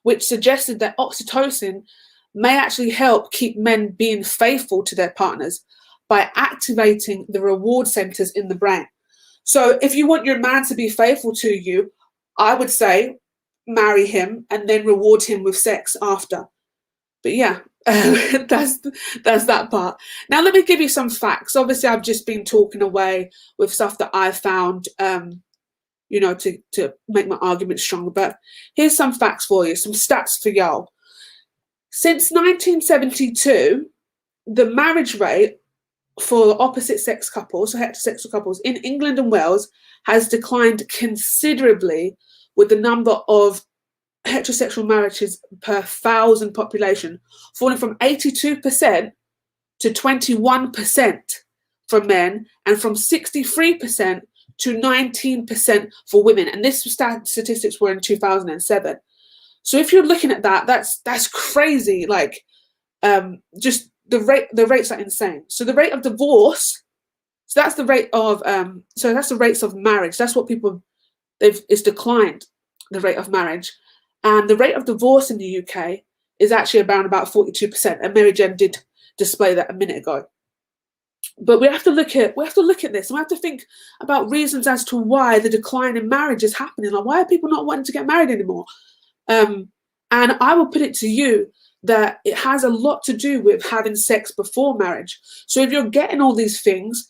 which suggested that oxytocin may actually help keep men being faithful to their partners by activating the reward centers in the brain. So if you want your man to be faithful to you, I would say marry him and then reward him with sex after. But yeah, That's that part. Now let me give you some facts. Obviously, I've just been talking away with stuff that I found, you know, to make my argument stronger. But here's some facts for you, some stats for y'all. Since 1972, the marriage rate for opposite sex couples, so heterosexual couples in England and Wales, has declined considerably, with the number of heterosexual marriages per 1,000 population falling from 82% to 21% for men, and from 63% to 19% for women. And this statistics were in 2007. So if you're looking at that, that's crazy. Like, just the rates are insane. So the rate of divorce, so that's the rate of so that's the rates of marriage. That's what people it's declined, the rate of marriage. And the rate of divorce in the UK is actually around about 42%. And Maryjen did display that a minute ago. But we have to look at this, and we have to think about reasons as to why the decline in marriage is happening. Like, why are people not wanting to get married anymore? And I will put it to you that it has a lot to do with having sex before marriage. So if you're getting all these things,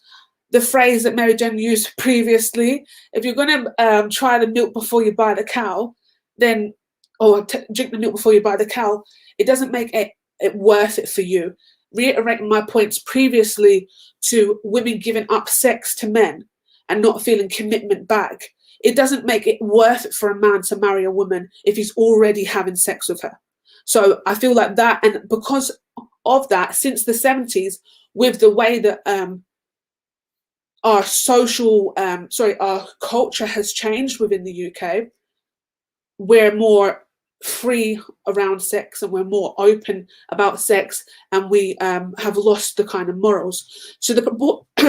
the phrase that Maryjen used previously, if you're going to try the milk before you buy the cow, then or drink the milk before you buy the cow, it doesn't make it worth it for you. Reiterating my points previously to women giving up sex to men and not feeling commitment back, it doesn't make it worth it for a man to marry a woman if he's already having sex with her. So I feel like that, and because of that, since the 70s, with the way that our culture has changed within the UK, we're more free around sex and we're more open about sex, and we have lost the kind of morals. So the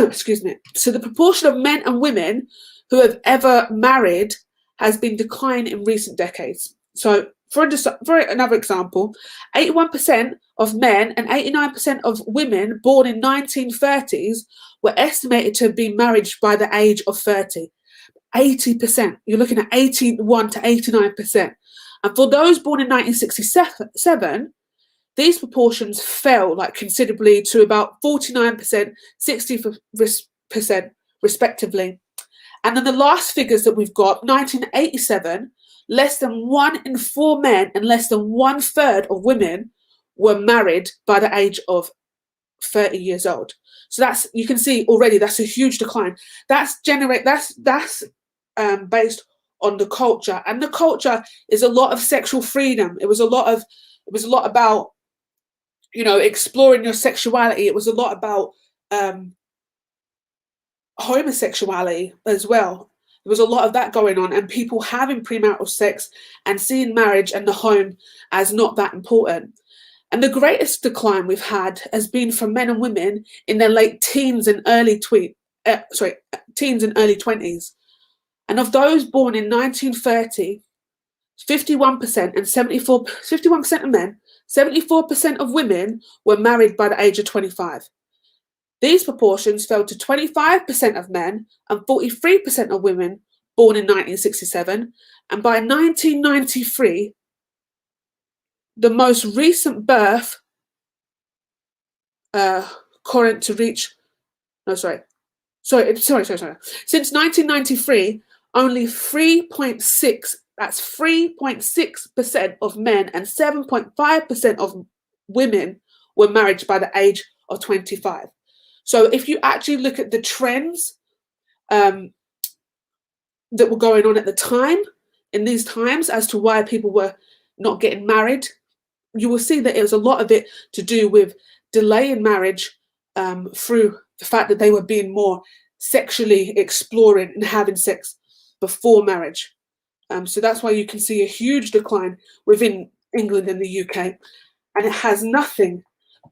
excuse me. So the proportion of men and women who have ever married has been declining in recent decades. So for another example, 81% of men and 89% of women born in 1930s were estimated to have been married by the age of 30. 80%. You're looking at 81 to 89%. And for those born in 1967, these proportions fell like considerably to about 49%, 60% respectively. And then the last figures that we've got, 1987, less than 1 in 4 men and less than 1/3 of women were married by the age of 30 years old. So that's, you can see already, that's a huge decline. That's based on the culture, and the culture is a lot of sexual freedom. It was a lot about, you know, exploring your sexuality. It was a lot about homosexuality as well. There was a lot of that going on, and people having premarital sex and seeing marriage and the home as not that important. And the greatest decline we've had has been for men and women in their late teens and early 20s. And of those born in 1930, 51% and 51% of men, 74% of women were married by the age of 25. These proportions fell to 25% of men and 43% of women born in 1967. And by 1993, the most recent birth current to reach, Since 1993, only 3.6% of men and 7.5% of women were married by the age of 25. So if you actually look at the trends that were going on at the time, in these times, as to why people were not getting married, you will see that it was a lot of it to do with delay in marriage through the fact that they were being more sexually exploring and having sex before marriage. So that's why you can see a huge decline within England and the UK, and it has nothing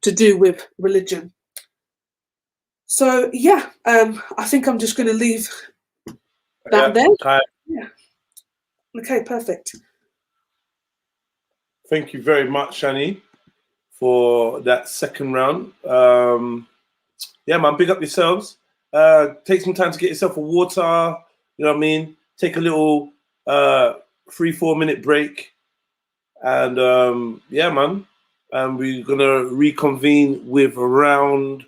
to do with religion. So yeah, I think I'm just going to leave that there. Yeah. Okay, perfect. Thank you very much, Shannie, for that second round. Yeah, man, big up yourselves. Take some time to get yourself a water, you know what I mean? Take a little 3-4 minute break. And yeah, man, and we're gonna reconvene with round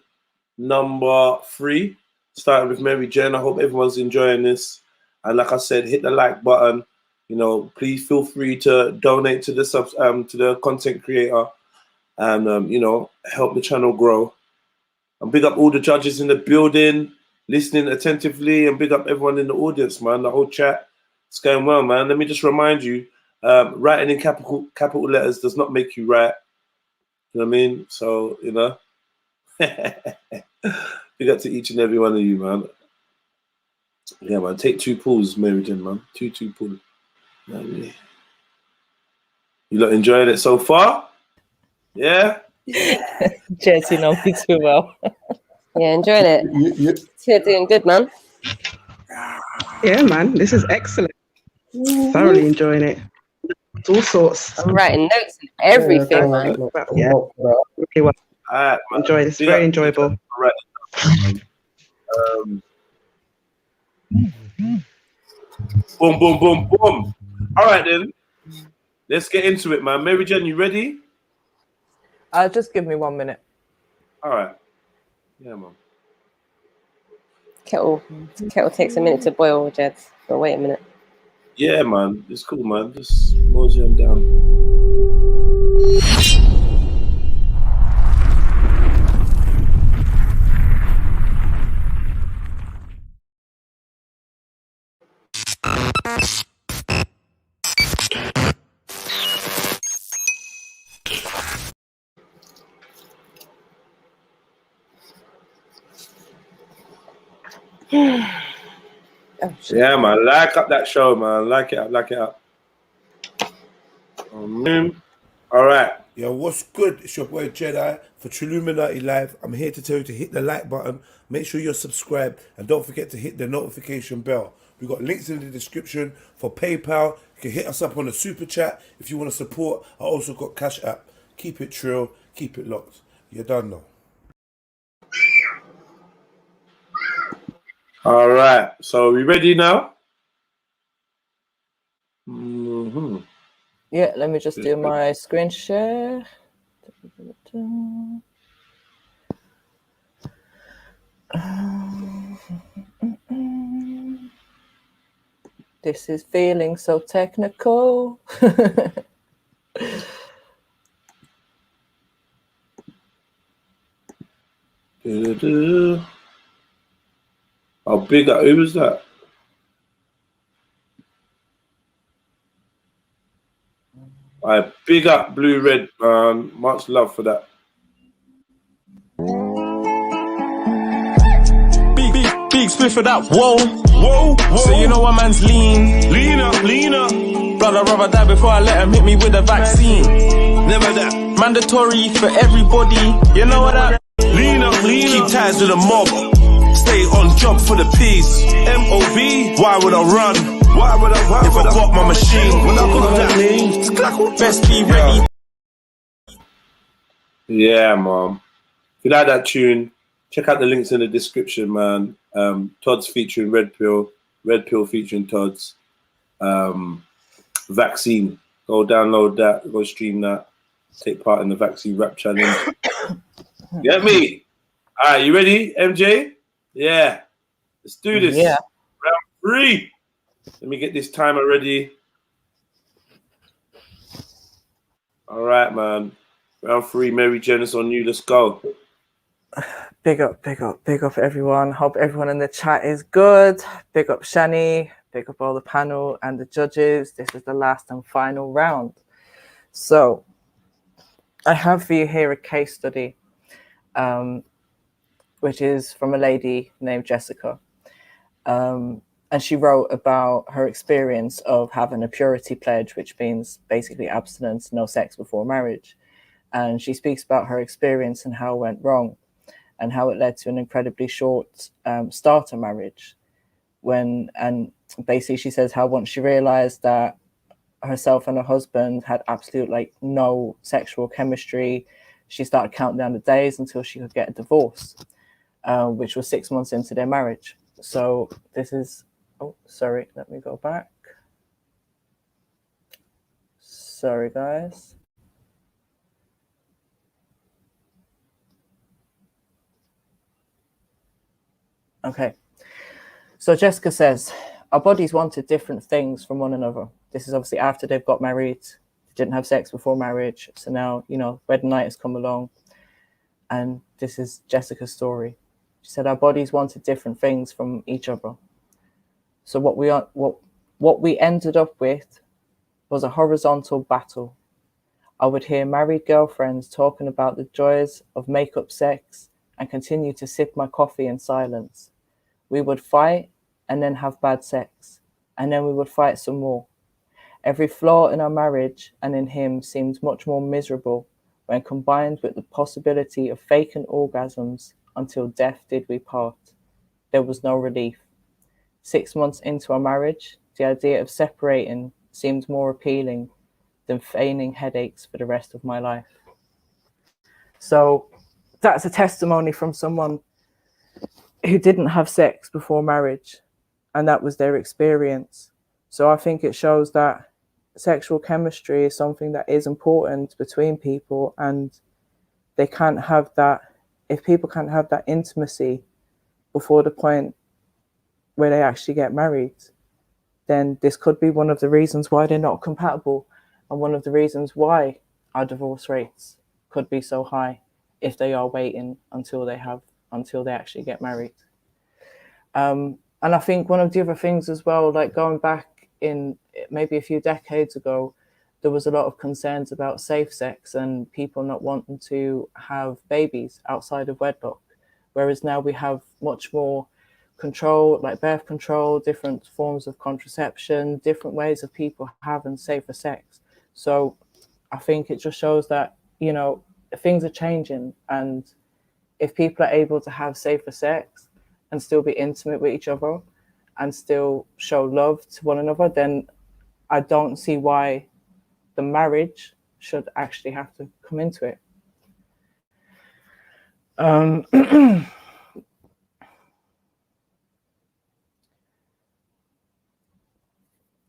number 3, starting with Maryjen. I hope everyone's enjoying this, and like I said, hit the like button. You know, please feel free to donate to the to the content creator, and you know, help the channel grow. And big up all the judges in the building, listening attentively, and big up everyone in the audience, man. The whole chat, it's going well, man. Let me just remind you, writing in capital letters does not make you right. You know what I mean? So, you know, big up to each and every one of you, man. Yeah, man. Take 2 pulls, Maryjen, man. 2 pulls. You know what I mean? You lot enjoying it so far? Yeah? Jez, you know me too well. Yeah, enjoying it. You're doing good, man. Yeah, man. This is excellent. Thoroughly enjoying it. It's all sorts. I'm writing notes and everything, man. Yeah. Okay, well, right, enjoy this. Very enjoyable. Boom, boom, boom, boom. All right, then. Let's get into it, man. Maryjen, you ready? Just give me 1 minute. All right. Yeah, man. Kettle takes a minute to boil, Jeds. But wait a minute. Yeah, man. It's cool, man. Just mosey on down. Yeah, man. Like up that show, man. Like it up, like it up. All right. Yo, what's good? It's your boy Jedi for TRILLUMINATI Live. I'm here to tell you to hit the like button. Make sure you're subscribed and don't forget to hit the notification bell. We've got links in the description for PayPal. You can hit us up on the super chat if you want to support. I also got Cash App. Keep it trill, keep it locked. You're done now. All right. So we ready now? Yeah, let me just do my screen share. This is feeling so technical. Oh, big up. Who was that? I big up Blue Red, man. Much love for that. Big spliff for that. Whoa. So you know what man's lean up. Blood, I'd rather die before I let him hit me with a vaccine. Never that. Mandatory for everybody. You know what I lean up. Keep ties with the mob. Stay on job for the peace. MOB. Why would I run? If I got my machine, when I got that, best be ready. Yeah, man. If you like that tune, check out the links in the description, man. Todd's featuring Red Pill featuring Todd's. Vaccine. Go download that, go stream that, take part in the vaccine rap challenge. Get me? All right, you ready, MJ? Yeah. Let's do this. Yeah. Round 3. Let me get this timer ready. All right, man. Round 3, Maryjen, is on you. Let's go. Big up everyone. Hope everyone in the chat is good. Big up Shannie. Big up all the panel and the judges. This is the last and final round. So I have for you here a case study, which is from a lady named Jessica. And she wrote about her experience of having a purity pledge, which means basically abstinence, no sex before marriage. And she speaks about her experience and how it went wrong and how it led to an incredibly short starter marriage. And basically she says how once she realized that herself and her husband had absolute no sexual chemistry, she started counting down the days until she could get a divorce, which was 6 months into their marriage. So this is, oh, sorry, let me go back. Sorry, guys. Okay. So Jessica says, our bodies wanted different things from one another. This is obviously after they've got married, they didn't have sex before marriage. So now, you know, wedding night has come along. And this is Jessica's story. She said, our bodies wanted different things from each other. So what we ended up with was a horizontal battle. I would hear married girlfriends talking about the joys of make-up sex and continue to sip my coffee in silence. We would fight and then have bad sex, and then we would fight some more. Every flaw in our marriage and in him seemed much more miserable when combined with the possibility of faking orgasms until death did we part. There was no relief. 6 months into our marriage, the idea of separating seemed more appealing than feigning headaches for the rest of my life. So that's a testimony from someone who didn't have sex before marriage, and that was their experience. So I think it shows that sexual chemistry is something that is important between people, and they can't have that, if people can't have that intimacy before the point where they actually get married, then this could be one of the reasons why they're not compatible, and one of the reasons why our divorce rates could be so high if they are waiting until they actually get married. And I think one of the other things as well, like going back in maybe a few decades ago, there was a lot of concerns about safe sex and people not wanting to have babies outside of wedlock. Whereas now we have much more control, like birth control, different forms of contraception, different ways of people having safer sex. So I think it just shows that, you know, things are changing, and if people are able to have safer sex and still be intimate with each other and still show love to one another, then I don't see why the marriage should actually have to come into it.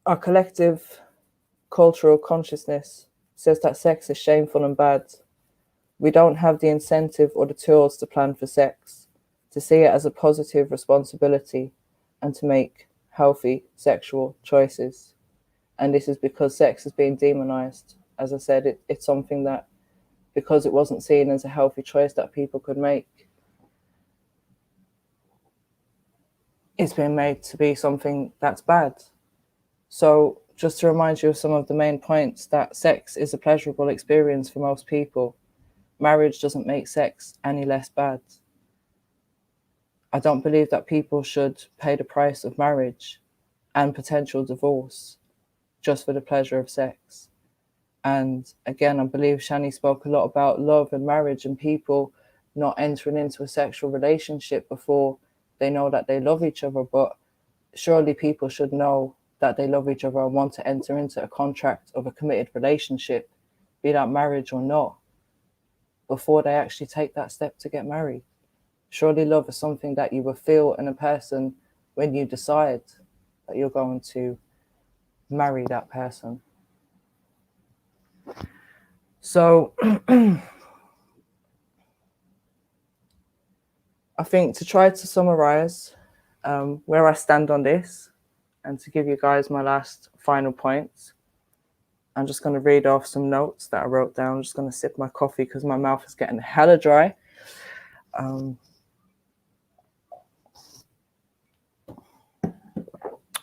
Our collective cultural consciousness says that sex is shameful and bad. We don't have the incentive or the tools to plan for sex, to see it as a positive responsibility, and to make healthy sexual choices. And this is because sex is being demonized. As I said, it's something that, because it wasn't seen as a healthy choice that people could make, it's been made to be something that's bad. So just to remind you of some of the main points, that sex is a pleasurable experience for most people. Marriage doesn't make sex any less bad. I don't believe that people should pay the price of marriage and potential divorce just for the pleasure of sex. And again, I believe Shannie spoke a lot about love and marriage and people not entering into a sexual relationship before they know that they love each other. But surely people should know that they love each other and want to enter into a contract of a committed relationship, be that marriage or not, before they actually take that step to get married. Surely love is something that you will feel in a person when you decide that you're going to marry that person. So I think to try to summarize where I stand on this, and to give you guys my last final points, I'm just going to read off some notes that I wrote down. I'm just going to sip my coffee because my mouth is getting hella dry.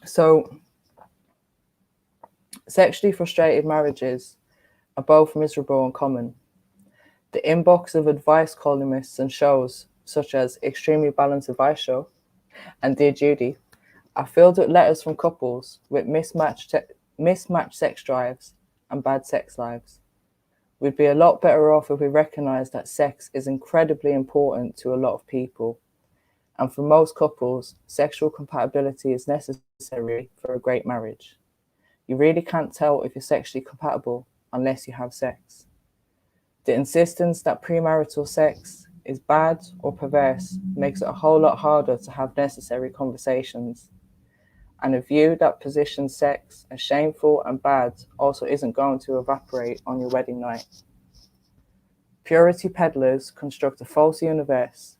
So sexually frustrated marriages are both miserable and common. The inbox of advice columnists and shows such as Extremely Balanced Advice Show and Dear Judy are filled with letters from couples with mismatched sex drives and bad sex lives. We'd be a lot better off if we recognize that sex is incredibly important to a lot of people. And for most couples, sexual compatibility is necessary for a great marriage. You really can't tell if you're sexually compatible unless you have sex. The insistence that premarital sex is bad or perverse makes it a whole lot harder to have necessary conversations. And a view that positions sex as shameful and bad also isn't going to evaporate on your wedding night. Purity peddlers construct a false universe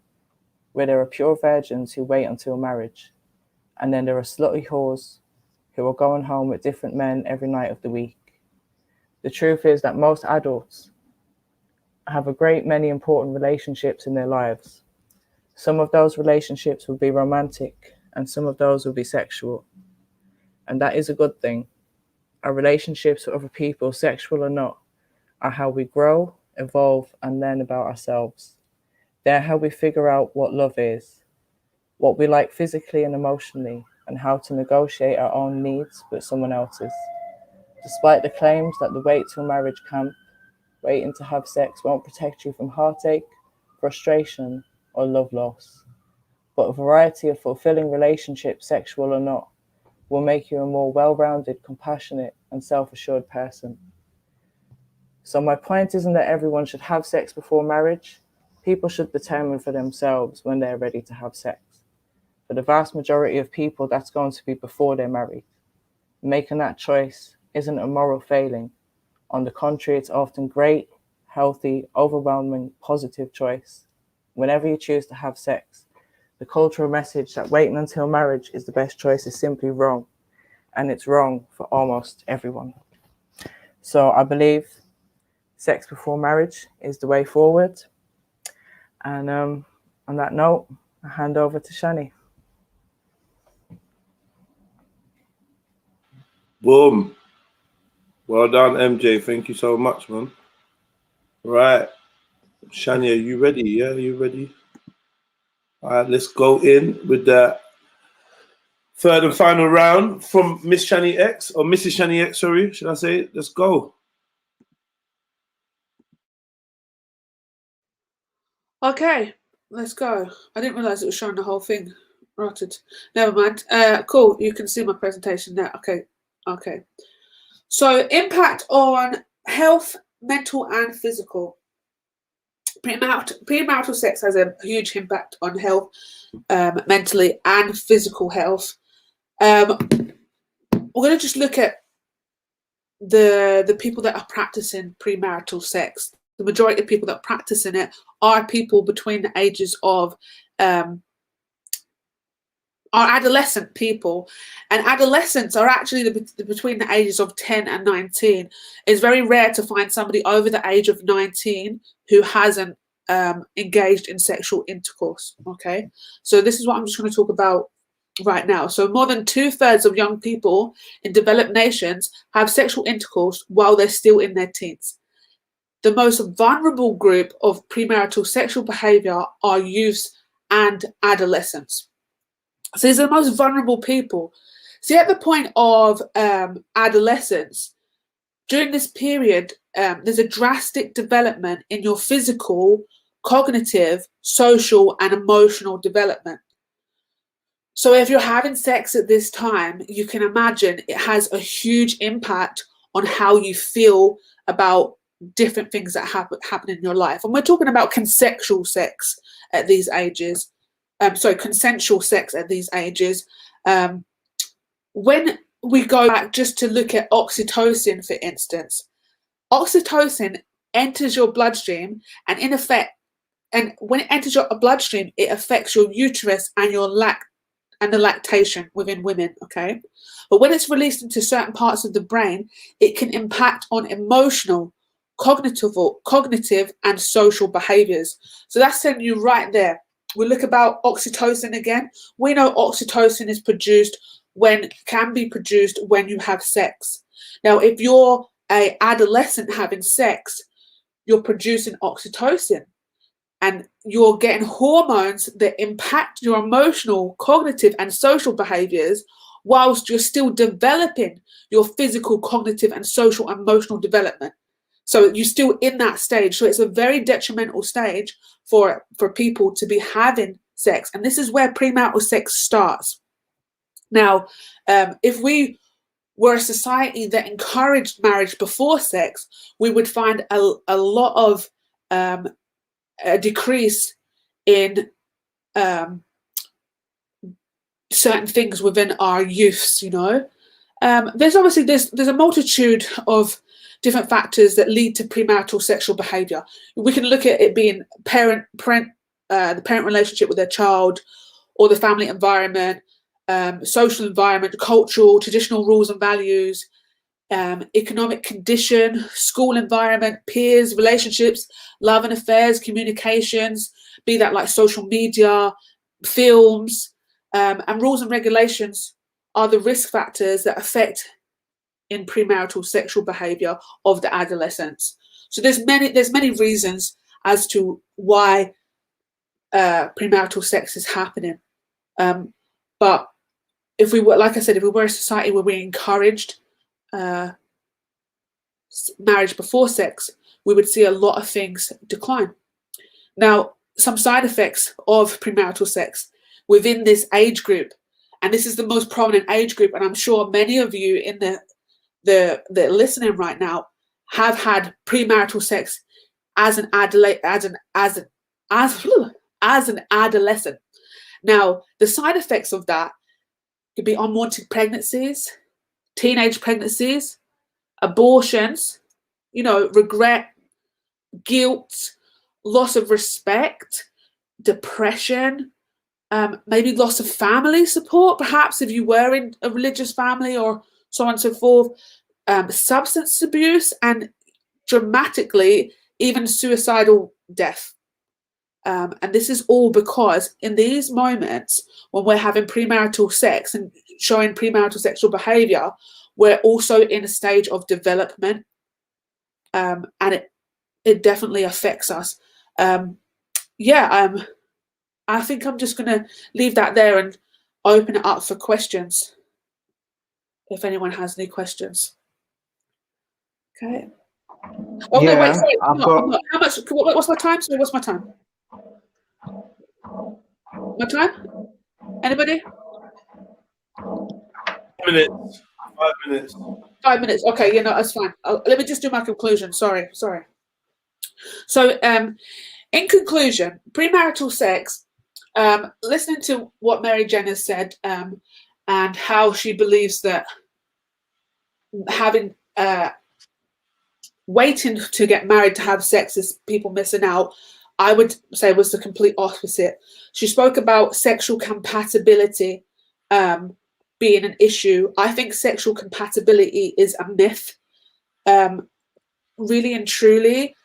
where there are pure virgins who wait until marriage, and then there are slutty whores who are going home with different men every night of the week. The truth is that most adults have a great many important relationships in their lives. Some of those relationships will be romantic, and some of those will be sexual. And that is a good thing. Our relationships with other people, sexual or not, are how we grow, evolve, and learn about ourselves. They're how we figure out what love is, what we like physically and emotionally, and how to negotiate our own needs with someone else's. Despite the claims that the wait till marriage camp, waiting to have sex won't protect you from heartache, frustration, or love loss. But a variety of fulfilling relationships, sexual or not, will make you a more well-rounded, compassionate, and self-assured person. So my point isn't that everyone should have sex before marriage. People should determine for themselves when they're ready to have sex. For the vast majority of people, that's going to be before they're married. Making that choice isn't a moral failing. On the contrary, it's often great, healthy, overwhelming, positive choice. Whenever you choose to have sex, the cultural message that waiting until marriage is the best choice is simply wrong. And it's wrong for almost everyone. So I believe sex before marriage is the way forward. And on that note, I hand over to Shannie. Boom. Well done, MJ. Thank you so much, man. Right. Shannie, are you ready? Yeah, are you ready? All right, let's go in with the third and final round from Miss Shannie X, or Mrs. Shannie X, sorry, should I say? Let's go. Okay, let's go. I didn't realise it was showing the whole thing. Rotted. Never mind. Cool. You can see my presentation now. Okay. So, impact on health, mental and physical. Premarital sex has a huge impact on health, mentally and physical health. We're going to just look at the people that are practicing premarital sex. The majority of people that are practicing it are people between the ages of are adolescent people, and adolescents are actually between the ages of 10 and 19. It's very rare to find somebody over the age of 19 who hasn't engaged in sexual intercourse. Okay, so this is what I'm just going to talk about right now. So more than 2/3 of young people in developed nations have sexual intercourse while they're still in their teens. The most vulnerable group of premarital sexual behavior are youths and adolescents. So these are the most vulnerable people. See, at the point of adolescence, during this period, there's a drastic development in your physical, cognitive, social, and emotional development. So if you're having sex at this time, you can imagine it has a huge impact on how you feel about different things that happen in your life. And we're talking about consensual sex at these ages. Consensual sex at these ages. When we go back just to look at oxytocin, for instance, oxytocin enters your bloodstream, and in effect, and when it enters your bloodstream, it affects your uterus and the lactation within women. Okay, but when it's released into certain parts of the brain, it can impact on emotional, cognitive, and social behaviors. So that's telling you right there. We look about oxytocin again. We know oxytocin is can be produced when you have sex. Now, if you're an adolescent having sex, you're producing oxytocin, and you're getting hormones that impact your emotional, cognitive, and social behaviors whilst you're still developing your physical, cognitive, and social, emotional development. So you're still in that stage. So it's a very detrimental stage for people to be having sex. And this is where premarital sex starts. Now, if we were a society that encouraged marriage before sex, we would find a lot of a decrease in certain things within our youths, There's obviously there's a multitude of different factors that lead to premarital sexual behavior. We can look at it being the parent relationship with their child, or the family environment, social environment, cultural, traditional rules and values, economic condition, school environment, peers, relationships, love and affairs, communications, be that like social media, films, and rules and regulations are the risk factors that affect in premarital sexual behavior of the adolescents. So there's many reasons as to why premarital sex is happening. But if we were, like I said, if we were a society where we encouraged marriage before sex, we would see a lot of things decline. Now, some side effects of premarital sex within this age group, and this is the most prominent age group, and I'm sure many of you in the listening right now have had premarital sex as an adolescent. Now, the side effects of that could be unwanted pregnancies, teenage pregnancies, abortions, regret, guilt, loss of respect, depression, maybe loss of family support, perhaps if you were in a religious family or so on and so forth, substance abuse, and dramatically even suicidal death. And this is all because in these moments when we're having premarital sex and showing premarital sexual behavior, we're also in a stage of development, and it definitely affects us. I think I'm just going to leave that there and open it up for questions, if anyone has any questions. Okay. Oh, yeah, no, wait, sorry. I've got... How much? What's my time? Sorry, what's my time? My time? Anybody? 5 minutes. 5 minutes. 5 minutes. Okay, that's fine. Let me just do my conclusion. Sorry. So, in conclusion, premarital sex, listening to what Maryjen has said, and how she believes that having waiting to get married to have sex is people missing out, I would say was the complete opposite. She spoke about sexual compatibility being an issue. I think sexual compatibility is a myth. Really and truly,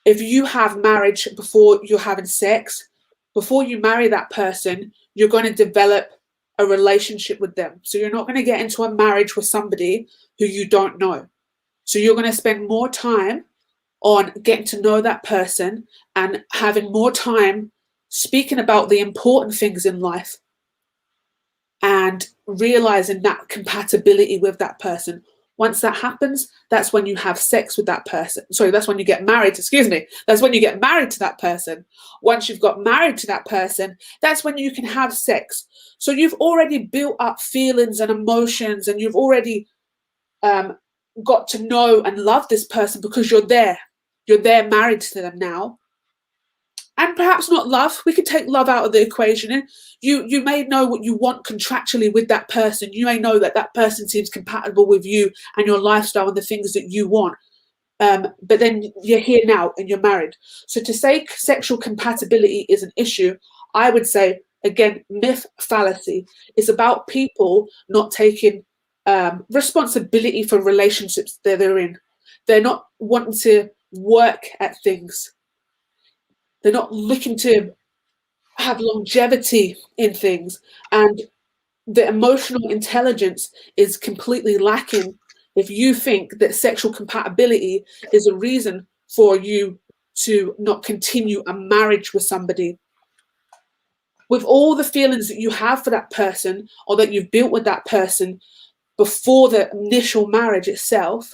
if you have marriage before you're having sex, before you marry that person, you're going to develop a relationship with them. So you're not going to get into a marriage with somebody who you don't know. So you're going to spend more time on getting to know that person and having more time speaking about the important things in life and realizing that compatibility with that person. Once that happens, that's when you have sex with that person. Sorry, that's when you get married, That's when you get married to that person. Once you've got married to that person, that's when you can have sex. So you've already built up feelings and emotions, and you've already got to know and love this person because you're there. You're there married to them now. And perhaps not love. We could take love out of the equation. You may know what you want contractually with that person. You may know that that person seems compatible with you and your lifestyle and the things that you want. But then you're here now and you're married. So to say sexual compatibility is an issue, I would say, again, myth, fallacy. It's about people not taking responsibility for relationships that they're in. They're not wanting to work at things. They're not looking to have longevity in things. And the emotional intelligence is completely lacking if you think that sexual compatibility is a reason for you to not continue a marriage with somebody. With all the feelings that you have for that person or that you've built with that person before the initial marriage itself,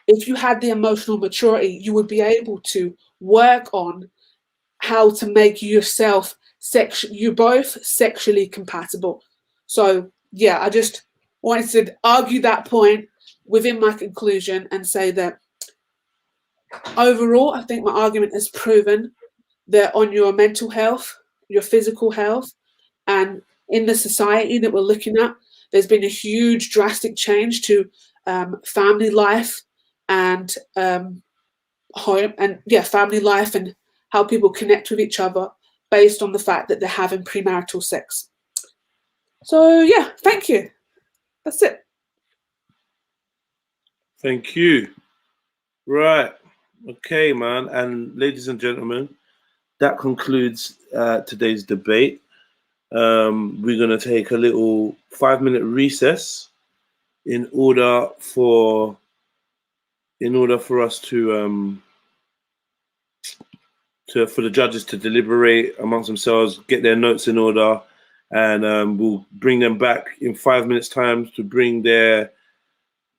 if you had the emotional maturity, you would be able to work on how to make yourself you both sexually compatible. So yeah, I just wanted to argue that point within my conclusion and say that overall, I think my argument has proven that on your mental health, your physical health, and in the society that we're looking at, there's been a huge drastic change to family life and home and family life and how people connect with each other based on the fact that they're having premarital sex. So yeah, thank you. That's it. Thank you. Right. Okay, man. And ladies and gentlemen, that concludes today's debate. We're going to take a little 5-minute recess in order for us to for the judges to deliberate amongst themselves, get their notes in order, and we'll bring them back in 5 minutes' time to bring their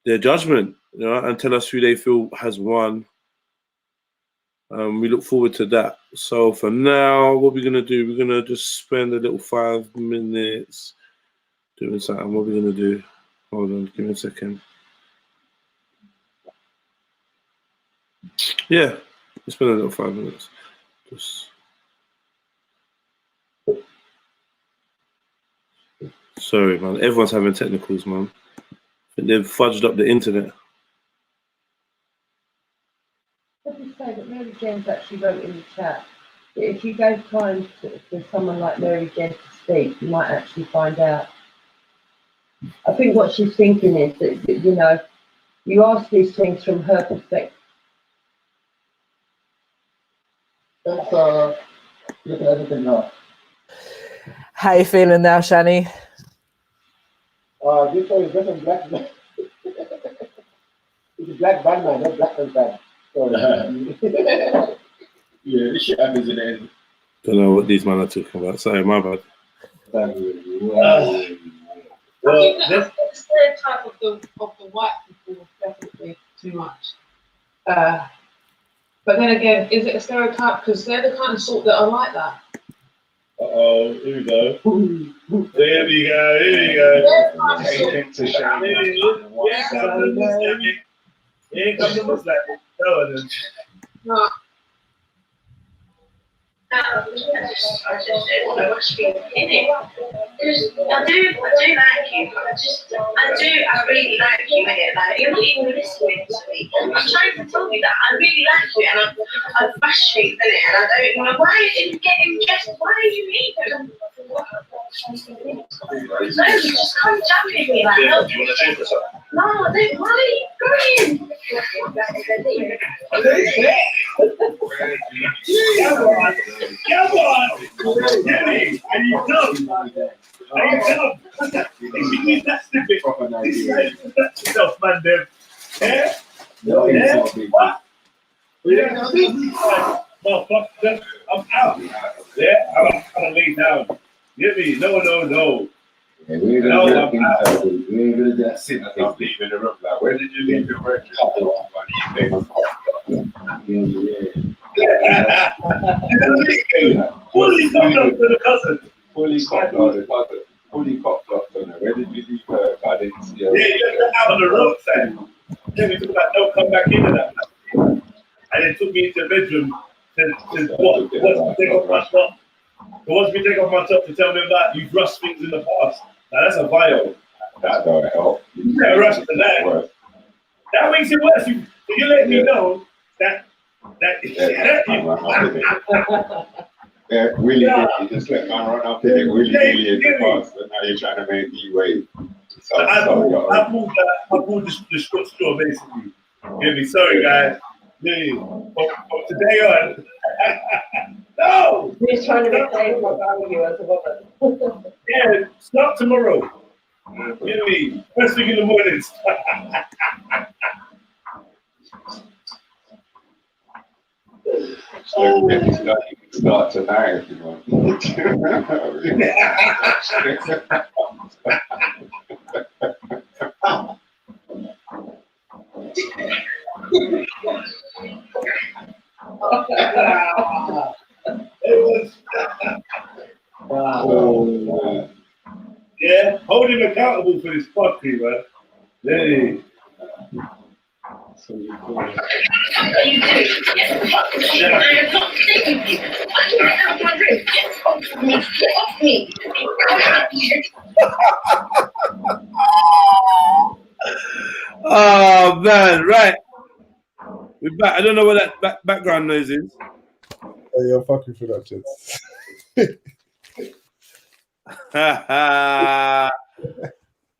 judgment, and tell us who they feel has won. We look forward to that. So for now, what we're gonna do, we're gonna just spend a little 5 minutes doing something. What we're gonna do? Hold on, give me a second. Yeah, let's spend a little 5 minutes. Just sorry, man. Everyone's having technicals, man. They've fudged up the internet. Let me say that Maryjen actually wrote in the chat that if you gave time for someone like Maryjen to speak, you might actually find out. I think what she's thinking is that, you ask these things from her perspective. That's look at everything now. How you feeling now, Shannie? This one is just a black man. It's a black Batman, not black and bad. Yeah, this shit happens in the end. Don't know what these men are talking about. Sorry, my bad. I think the stereotype of the white people is definitely too much. But then again, is it a stereotype? Because they're the kind of sort that are like that. Uh-oh, here we go. There we go, here we go. Here comes the Muslim. No. I do like you. I really like you. Like, you're not even listening to me. I'm trying to tell you that I really like you, and I'm frustrated in it, and I don't know why are you getting dressed. Why are you leaving? No, you just come jump in me like, no. Do you want to change this up? No, why are you going? Come on! Jenny, are you dumb? Are you dumb? That's the bit. This is that's yourself, man, them. Yeah? Yeah? What? Motherfucker, I'm out. Yeah? I'm gonna lay down. Get me? No. Yeah, we ain't gonna we ain't gonna just sit and leave in the room. Like, where did you leave the work? Fully copped up to the cousin. Fully copped up to the cousin. Fully copped up to her. Where did you leave her? I didn't see her. Yeah, you left her out on the roadside. Then we took that, don't come back into that. And they took me into the bedroom to take off my top. They want me to take off my top to tell me about you've rushed things in the past. Now that's a viol. That don't help. You can't rush to that. That makes it worse. You let me know that yeah, Willie, you just let man run up there. Willie in the past, and now you're trying to make me wait. So, I pulled the short straw basically. Get me? Sorry, guys. Yeah. From today on. No! He's trying to replace my value as a woman. Yeah, start tomorrow. Get me? First thing in the morning. So you can start tonight if you want. Yeah, hold him accountable for this fuckery, man. Hey. Oh man, right. We're back. I don't know what that background noise is. You're fucking for that shit.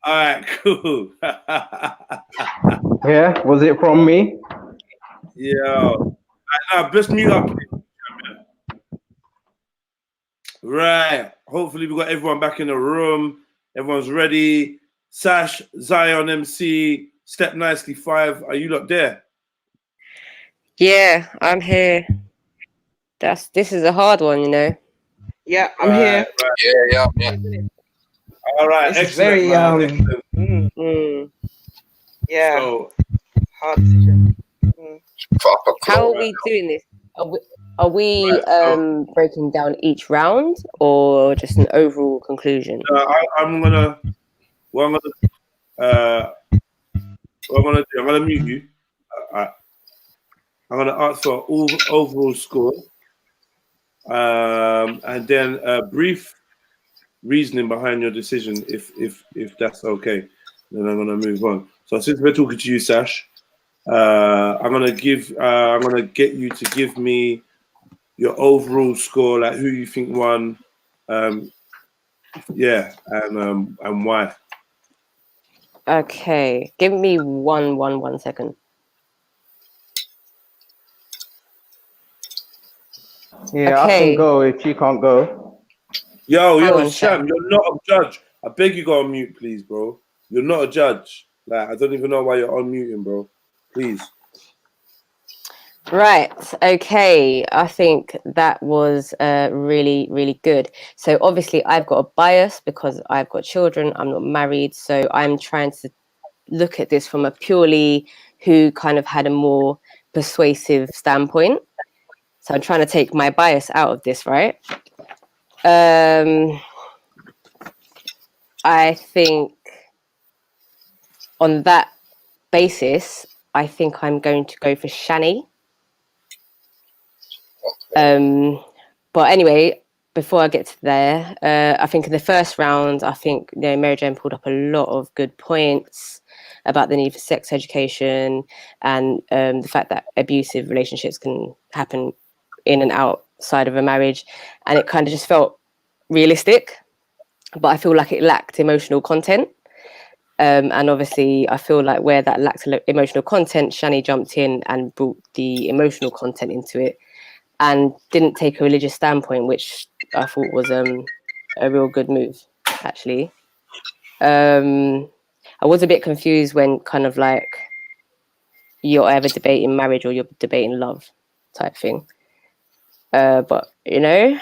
All right, cool. Yeah, was it from me? Yo. Now, just mute up, please. Right. Hopefully, we got everyone back in the room. Everyone's ready. Sash, Zion MC, Step Nicely 5. Are you lot there? Yeah, I'm here. This is a hard one, you know. Yeah, I'm here. Right. Yeah. All right, This is excellent, very man. Excellent. yeah. So, Hard decision. How are we doing this? Are we breaking down each round or just an overall conclusion? I'm gonna mute you. I'm gonna ask for overall score, and then a brief reasoning behind your decision, if that's okay. Then I'm gonna move on. So since we're talking to you, Sash, I'm gonna get you to give me your overall score, like who you think won, and why. Okay, give me one second. Yeah, I can go if you can't go. Yo, Sham, you're not a judge. I beg you go on mute, please, bro. You're not a judge. Like, I don't even know why you're unmuting, bro. Please. Right. Okay. I think that was really, really good. So obviously I've got a bias because I've got children. I'm not married. So I'm trying to look at this from a purely who kind of had a more persuasive standpoint. So I'm trying to take my bias out of this, right? I think on that basis, I think I'm going to go for Shannie. But anyway, before I get to there, I think in the first round, I think Maryjen pulled up a lot of good points about the need for sex education and the fact that abusive relationships can happen in and outside of a marriage, and it kind of just felt realistic, but I feel like it lacked emotional content. And obviously, I feel like where that lacked emotional content, Shannie jumped in and brought the emotional content into it and didn't take a religious standpoint, which I thought was a real good move, actually. I was a bit confused when kind of like you're either debating marriage or you're debating love type thing. But, you know,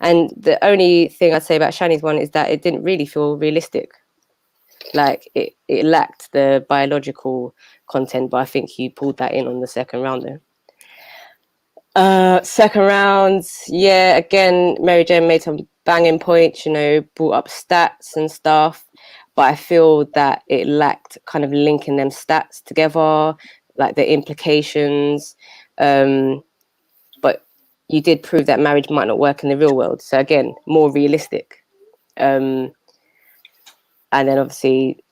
and the only thing I'd say about Shannie's one is that it didn't really feel realistic. Like it lacked the biological content, but I think he pulled that in on the second round though. Second round, yeah, again, Maryjen made some banging points, you know, brought up stats and stuff, but I feel that it lacked kind of linking them stats together, like the implications. But you did prove that marriage might not work in the real world. So again, more realistic. And then obviously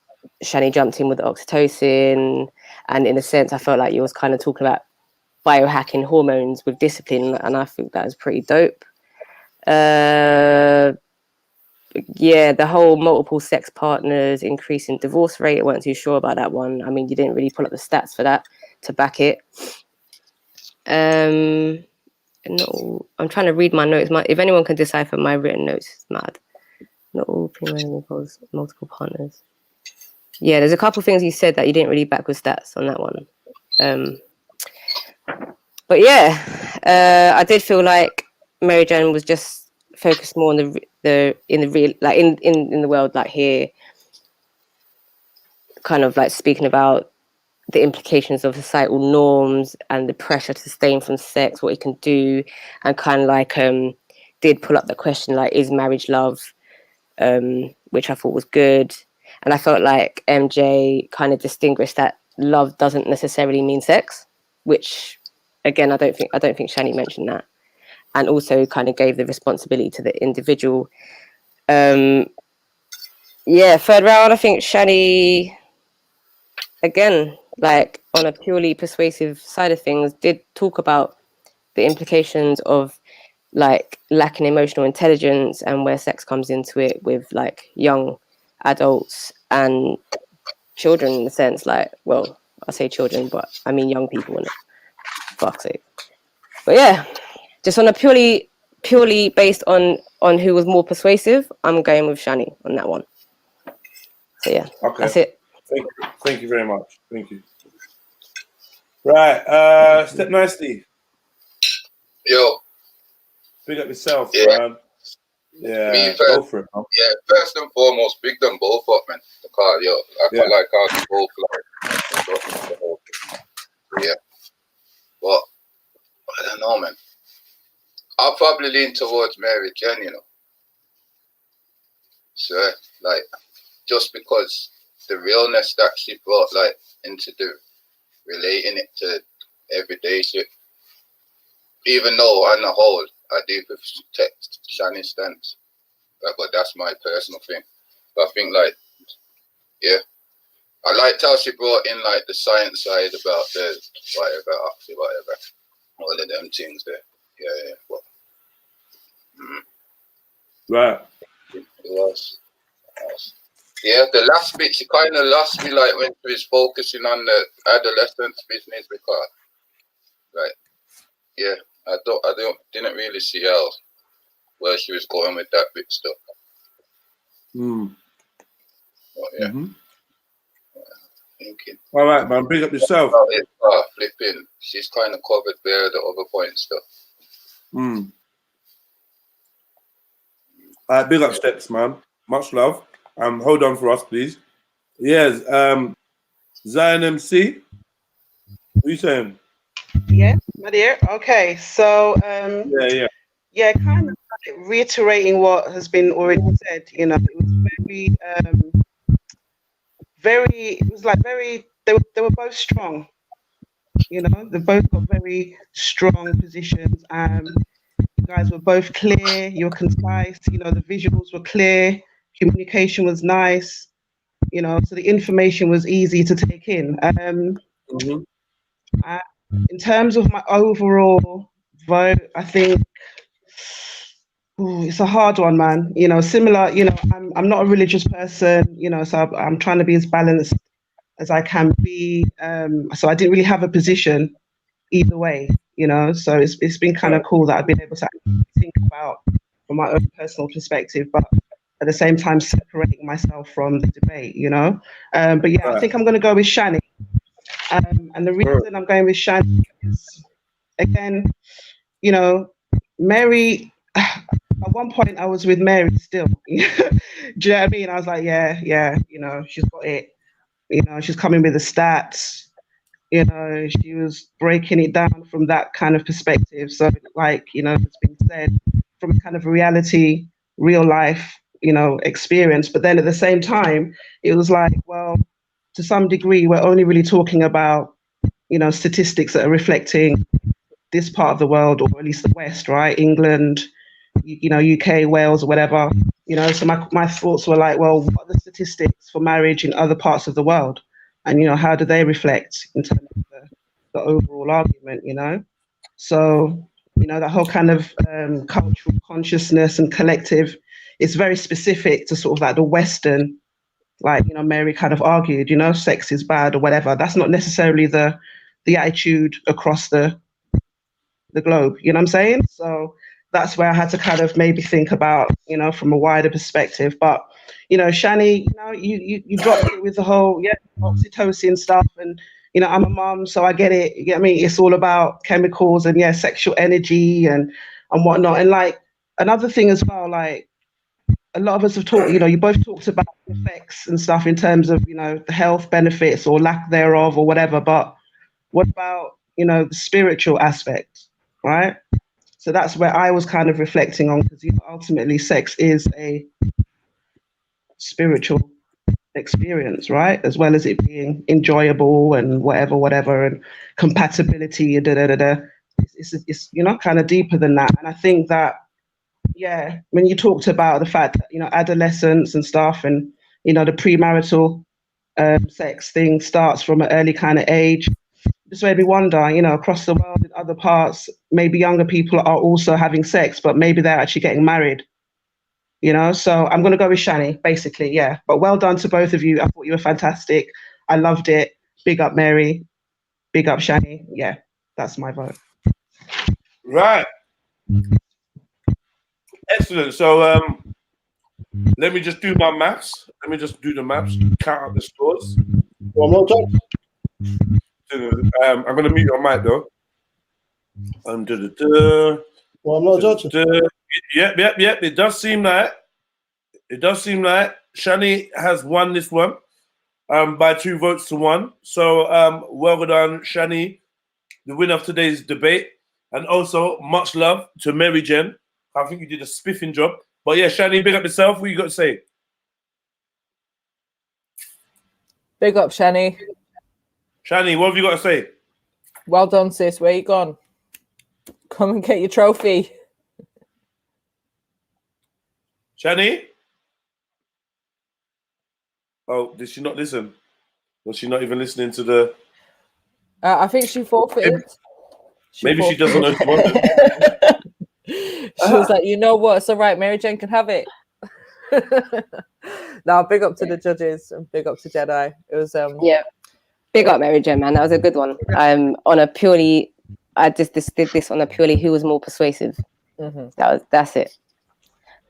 Shannie jumped in with the oxytocin, and in a sense, I felt like you was kind of talking about biohacking hormones with discipline, and I think that was pretty dope. Yeah, the whole multiple sex partners increasing divorce rate, I wasn't too sure about that one. I mean, you didn't really pull up the stats for that to back it. No, I'm trying to read my notes. If anyone can decipher my written notes, it's mad. Not all premarital multiple partners. Yeah, there's a couple of things you said that you didn't really back with stats on that one. But yeah, I did feel like Maryjen was just focused more on the real, like in the world, like here, kind of like speaking about the implications of societal norms and the pressure to abstain from sex, what it can do, and kind of like did pull up the question like, is marriage love? Which I thought was good. And I felt like MJ kind of distinguished that love doesn't necessarily mean sex, which again I don't think Shannie mentioned that, and also kind of gave the responsibility to the individual. Yeah, third round, I think Shannie again like on a purely persuasive side of things, did talk about the implications of like lacking emotional intelligence and where sex comes into it with like young adults and children in a sense. Like, well, I say children, but I mean young people in it. Fuck's sake. But yeah, just on a purely based on who was more persuasive, I'm going with Shannie on that one. So yeah, Okay. that's it. Thank you very much. Thank you. Right, Step Nicely. Yo. Big up yourself, Yeah. man. Yeah, Me first, go for it, man. Yeah, first and foremost, big them both up, man. Because, yo, I like how they both like. Yeah. But, I don't know, man. I'll probably lean towards Maryjen, you know. So, like, just because the realness that she brought, like, into the relating it to everyday shit. Even though, on the whole, I do protect Shannie's stance. But that's my personal thing. But I think, like, yeah. I liked how she brought in, like, the science side about the whatever. All of them things there. Yeah. But, Right. It was. Yeah, the last bit, she kind of lost me, like, when she was focusing on the adolescence business because, like, yeah, I didn't really see how where she was going with that bit stuff. But, yeah. Thinking. All right, man. Big up yourself. Flipping. She's kind of covered there the other point stuff. All right, big up Steps, man. Much love. Hold on for us, please. Yes. Zion MC. What are you saying? Yes, my dear. Okay, so yeah, kind of like reiterating what has been already said. You know, it was very. It was like very. They were both strong. You know, they both got very strong positions. You guys were both clear. You were concise. You know, the visuals were clear. Communication was nice. You know, so the information was easy to take in. In terms of my overall vote, I think it's a hard one, man. You know, similar. You know, I'm not a religious person. You know, so I'm trying to be as balanced as I can be. So I didn't really have a position either way. You know, so it's been kind of cool that I've been able to think about from my own personal perspective, but at the same time separating myself from the debate. You know, but yeah, I think I'm going to go with Shannie. And the reason I'm going with Shannie is, again, you know, Mary, at one point I was with Mary still. Do you know what I mean? I was like, yeah, you know, she's got it. You know, she's coming with the stats. You know, she was breaking it down from that kind of perspective. So, like, you know, it's been said from kind of reality, real life, you know, experience. But then at the same time, it was like, well, to some degree, we're only really talking about, you know, statistics that are reflecting this part of the world, or at least the West, right? England, you know, UK, Wales, or whatever. You know, so my thoughts were like, well, what are the statistics for marriage in other parts of the world? And, you know, how do they reflect in terms of the overall argument, you know? So, you know, that whole kind of cultural consciousness and collective, it's very specific to sort of like the Western, like, you know, Mary kind of argued, you know, sex is bad or whatever. That's not necessarily the attitude across the globe, you know what I'm saying? So that's where I had to kind of maybe think about, you know, from a wider perspective. But, you know, Shannie, you know, you dropped it with the whole, oxytocin stuff. And, you know, I'm a mom, so I get it. You get me? It's all about chemicals and, sexual energy and whatnot. And, like, another thing as well, like, a lot of us have talked, you know, you both talked about effects and stuff in terms of, you know, the health benefits or lack thereof or whatever. But what about, you know, the spiritual aspect, right? So that's where I was kind of reflecting on, because, you know, ultimately sex is a spiritual experience, right? As well as it being enjoyable and whatever, and compatibility, It's you know, kind of deeper than that. And I think that, when you talked about the fact that, you know, adolescence and stuff and, you know, the premarital sex thing starts from an early kind of age. Just made me wonder, you know, across the world in other parts, maybe younger people are also having sex, but maybe they're actually getting married. You know, so I'm going to go with Shannie, basically, yeah. But well done to both of you. I thought you were fantastic. I loved it. Big up, Mary. Big up, Shannie. Yeah, that's my vote. Right. Excellent. So let me just do my maths. Let me just do the maths. Count up the scores. One more time. I'm going to mute your mic though. Well, I'm not judging. Yep. It does seem like Shannie has won this one by 2 votes to 1. So well done, Shannie, the winner of today's debate. And also much love to Maryjen. I think you did a spiffing job. But yeah, Shannie, big up yourself. What you got to say? Big up, Shannie. Shannie, what have you got to say? Well done, sis. Where you gone? Come and get your trophy. Shannie? Oh, did she not listen? Was she not even listening to the... I think she forfeited. Maybe she doesn't know she wanted. She was like, you know what? It's all right. Maryjen can have it. Now, big up to the judges and big up to Jedi. It was yeah. Big up Maryjen, man. That was a good one. On a purely, I just did this on a purely who was more persuasive. That's it.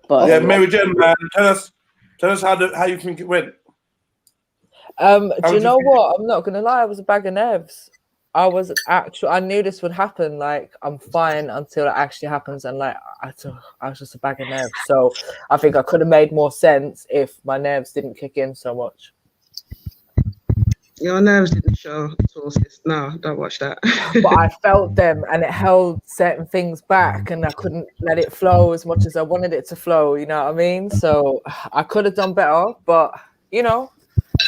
But yeah, Maryjen, man, tell us how you think it went. Do you know what? I'm not gonna lie. I was a bag of nerves. I knew this would happen. Like, I'm fine until it actually happens, and like I was just a bag of nerves. So I think I could have made more sense if my nerves didn't kick in so much. Your nerves didn't show at all, sis. No, don't watch that. But I felt them, and it held certain things back, and I couldn't let it flow as much as I wanted it to flow. You know what I mean? So I could have done better, but you know,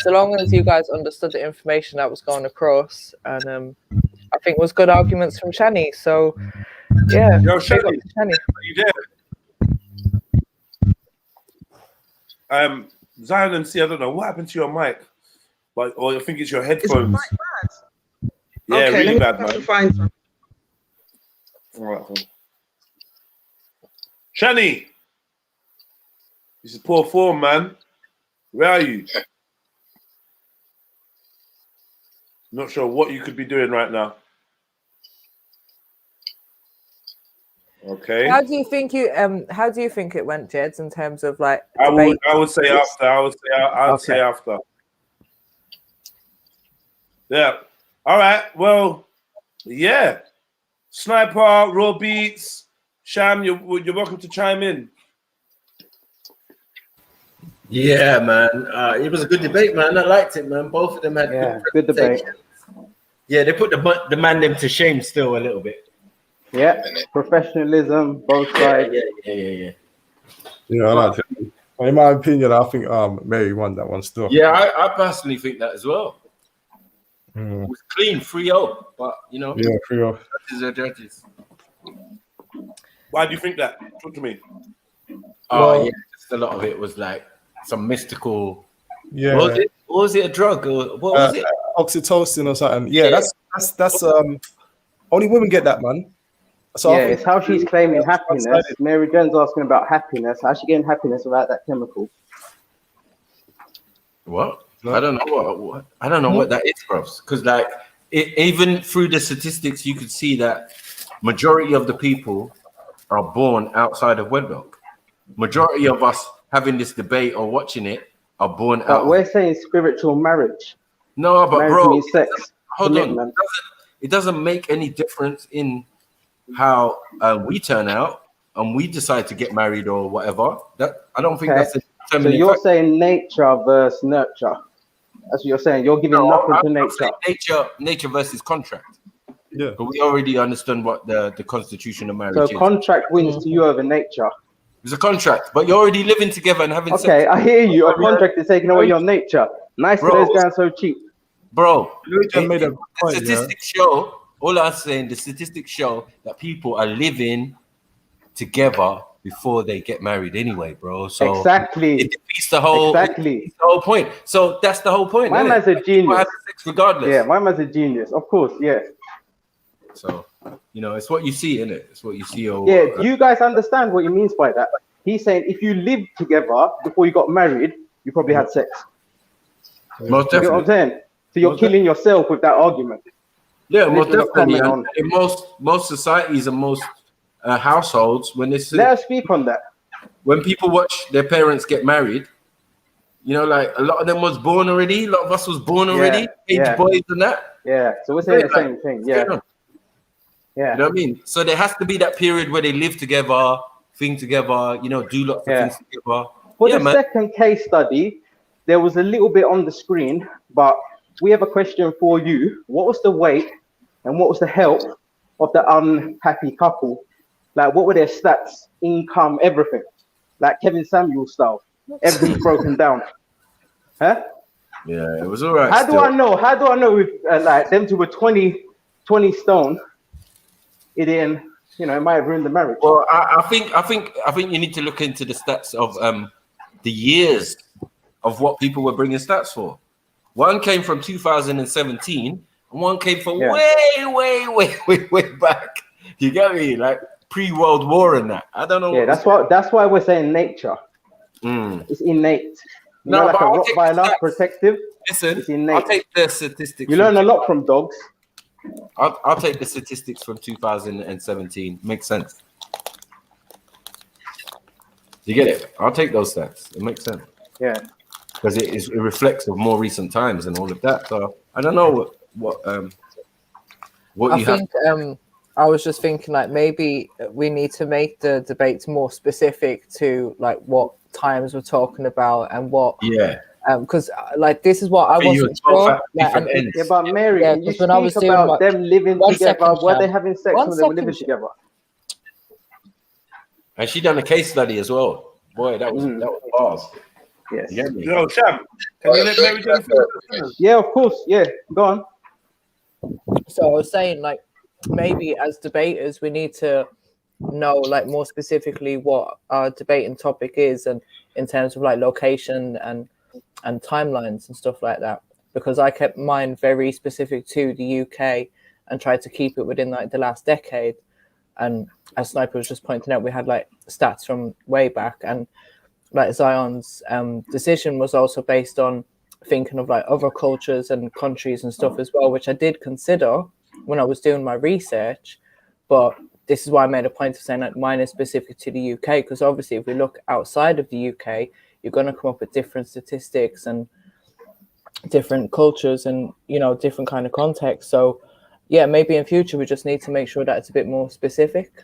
so long as you guys understood the information that was going across, and I think it was good arguments from Shannie. So yeah, yo, Shannie, Shannie. Are you there? Zion and C, I don't know what happened to your mic. Or I think it's your headphones. It's quite bad. Yeah, okay, really let bad, me man. find some. All right, cool. Shannie, this is poor form, man. Where are you? Not sure what you could be doing right now. Okay. How do you think it went, Jeds, in terms of like? I would say after. I would say after. Yeah. All right. Well, yeah. Sniper, Raw Beats, Sham, you're welcome to chime in. Yeah, man. It was a good debate, man. I liked it, man. Both of them had good debate. Yeah, they put the man them to shame still a little bit. Yeah, professionalism, both sides. Yeah. Yeah, I liked it. In my opinion, I think Mary won that one still. Yeah, I personally think that as well. Mm. It was clean, 3-0, but you know, yeah, 3-0. Judges are judges. Why do you think that? Talk to me. Oh, yeah, just a lot of it was like some mystical. Yeah. What was it a drug or what was it? Oxytocin or something. Yeah, that's only women get that, man. So yeah, it's how she's claiming happiness. Maryjen's asking about happiness. How's she getting happiness without that chemical? What? I don't know what that is, bros. Because like even through the statistics, you could see that majority of the people are born outside of wedlock. Majority of us having this debate or watching it are born out. We're saying spiritual marriage. No, but marriage bro, means sex. Hold on. It doesn't make any difference in how we turn out and we decide to get married or whatever. That I don't think that's a determining So you're factor. saying nature versus nurture. That's what you're saying. You're giving nothing to nature. Nature versus contract. Yeah. But we already understand what the constitution of marriage So is. contract wins to you over nature. It's a contract, but you're already living together and having sex. Okay, I hear you. A contract is taking away your nature. Nice to those guys so cheap. Bro, the statistics show, all I'm saying, the statistics show that people are living together before they get married anyway, bro. So Exactly. it defeats the whole point. So that's the whole point. My man's a genius. Have sex regardless. Yeah, my man's a genius. Of course, yeah. So, you know, it's what you see, innit? It's what you see. Yeah, do you guys understand what he means by that? He's saying if you lived together before you got married, you probably had sex. Most You get what I'm saying? So you're killing yourself with that argument. Yeah, And most this was a definitely. comment And in most societies and most households, when this let us speak on that. When people watch their parents get married, you know, like a lot of them was born already. A lot of us was born already, boys and that. Yeah, so we're saying the same thing. Yeah. Yeah. You know what I mean? So there has to be that period where they live together, thing together, you know, do lots of things together. For the second case study, there was a little bit on the screen, but we have a question for you. What was the weight and what was the health of the unhappy couple? Like, what were their stats, income, everything? Like Kevin Samuel style, everything's broken down. Huh? Yeah, it was all right. How do I know? How do I know if like them two were 20 stone? It didn't, you know, it might have ruined the marriage. Well, I think you need to look into the stats of the years of what people were bringing stats for. One came from 2017, and one came from way back. You get me? Like pre-World War and that. I don't know. Yeah, that's why we're saying nature. It's innate. You know, like a Rottweiler, protective. Listen, it's innate. I'll take the statistics. You learn a lot from dogs. I'll take the statistics from 2017. Makes sense. You get it? I'll take those stats. It makes sense. Yeah. Because it reflects of more recent times and all of that. So I don't know what you have. I was just thinking like maybe we need to make the debates more specific to like what times we're talking about and what. Yeah. Because like this is what I wasn't sure. Yeah, but Mary, you speak about them living together. Were they having sex when they were living together? And she done a case study as well. Boy, that was bars. Yes. You get me? Yo, Sham, can you let Maryjen finish? Yeah, of course. Yeah, go on. So I was saying like maybe as debaters we need to know like more specifically what our debating topic is and in terms of like location and timelines and stuff like that, because I kept mine very specific to the UK and tried to keep it within like the last decade. And as Sniper was just pointing out, we had like stats from way back, and like Zion's decision was also based on thinking of like other cultures and countries and stuff as well, which I did consider when I was doing my research. But this is why I made a point of saying that mine is specific to the UK, because obviously if we look outside of the UK, you're going to come up with different statistics and different cultures and, you know, different kind of context. So yeah, maybe in future we just need to make sure that it's a bit more specific.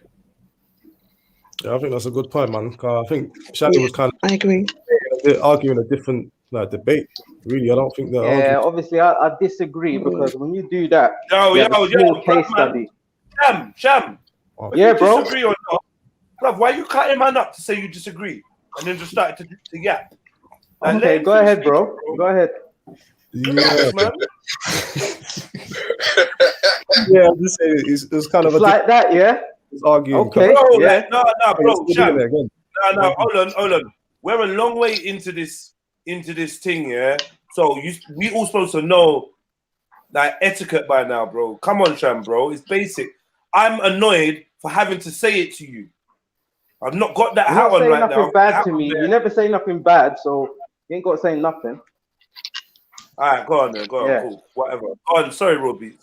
Yeah, I think that's a good point, man. I think Shannie was kind of, I agree, arguing a different debate. Really, I don't think that. Yeah, obviously I disagree, because when you do that, case study. Sham. Yeah, bro. Disagree or not, bruv, why are you cutting man up to say you disagree and then just started to yap? Okay, go ahead, bro. Go ahead. Yeah, man. Yeah, I'm just saying it's kind of like that, yeah. It's arguing. Okay, bro, yeah. No, bro. Sham. No, Hold on. We're a long way into this thing, yeah. So we all supposed to know like etiquette by now, bro. Come on, Sham, bro. It's basic. I'm annoyed for having to say it to you. I've not got that hat on right now. Nothing bad to me. You never say nothing bad, so you ain't got to say nothing. All right, go on then. Go on, cool. Whatever. Go on. Sorry, Robbie.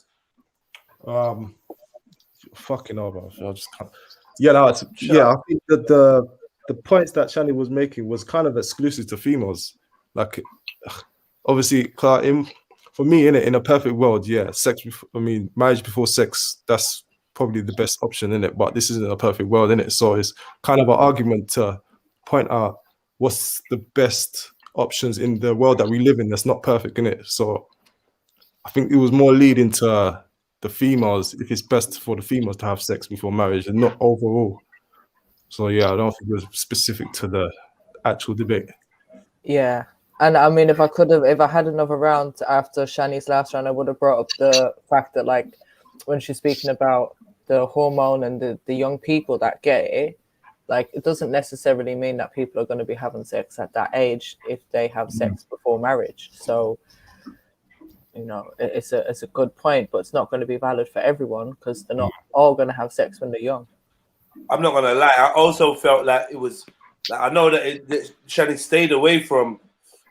Fucking over. I just can't. Yeah, no, I think that the points that Shannie was making was kind of exclusive to females. Like, obviously, for me, in a perfect world, yeah, marriage before sex, that's probably the best option in it. But this isn't a perfect world in it, so it's kind of an argument to point out what's the best options in the world that we live in that's not perfect in it. So I think it was more leading to the females, if it's best for the females to have sex before marriage and not overall. So yeah, I don't think it was specific to the actual debate. Yeah. And I mean, if I had another round after Shannie's last round, I would have brought up the fact that like when she's speaking about the hormone and the young people that get it, Like, it doesn't necessarily mean that people are going to be having sex at that age if they have sex before marriage. So, you know, it's a good point, but it's not going to be valid for everyone because they're not all going to have sex when they're young. I'm not gonna lie. I also felt like it was. Like, I know that Shannie stayed away from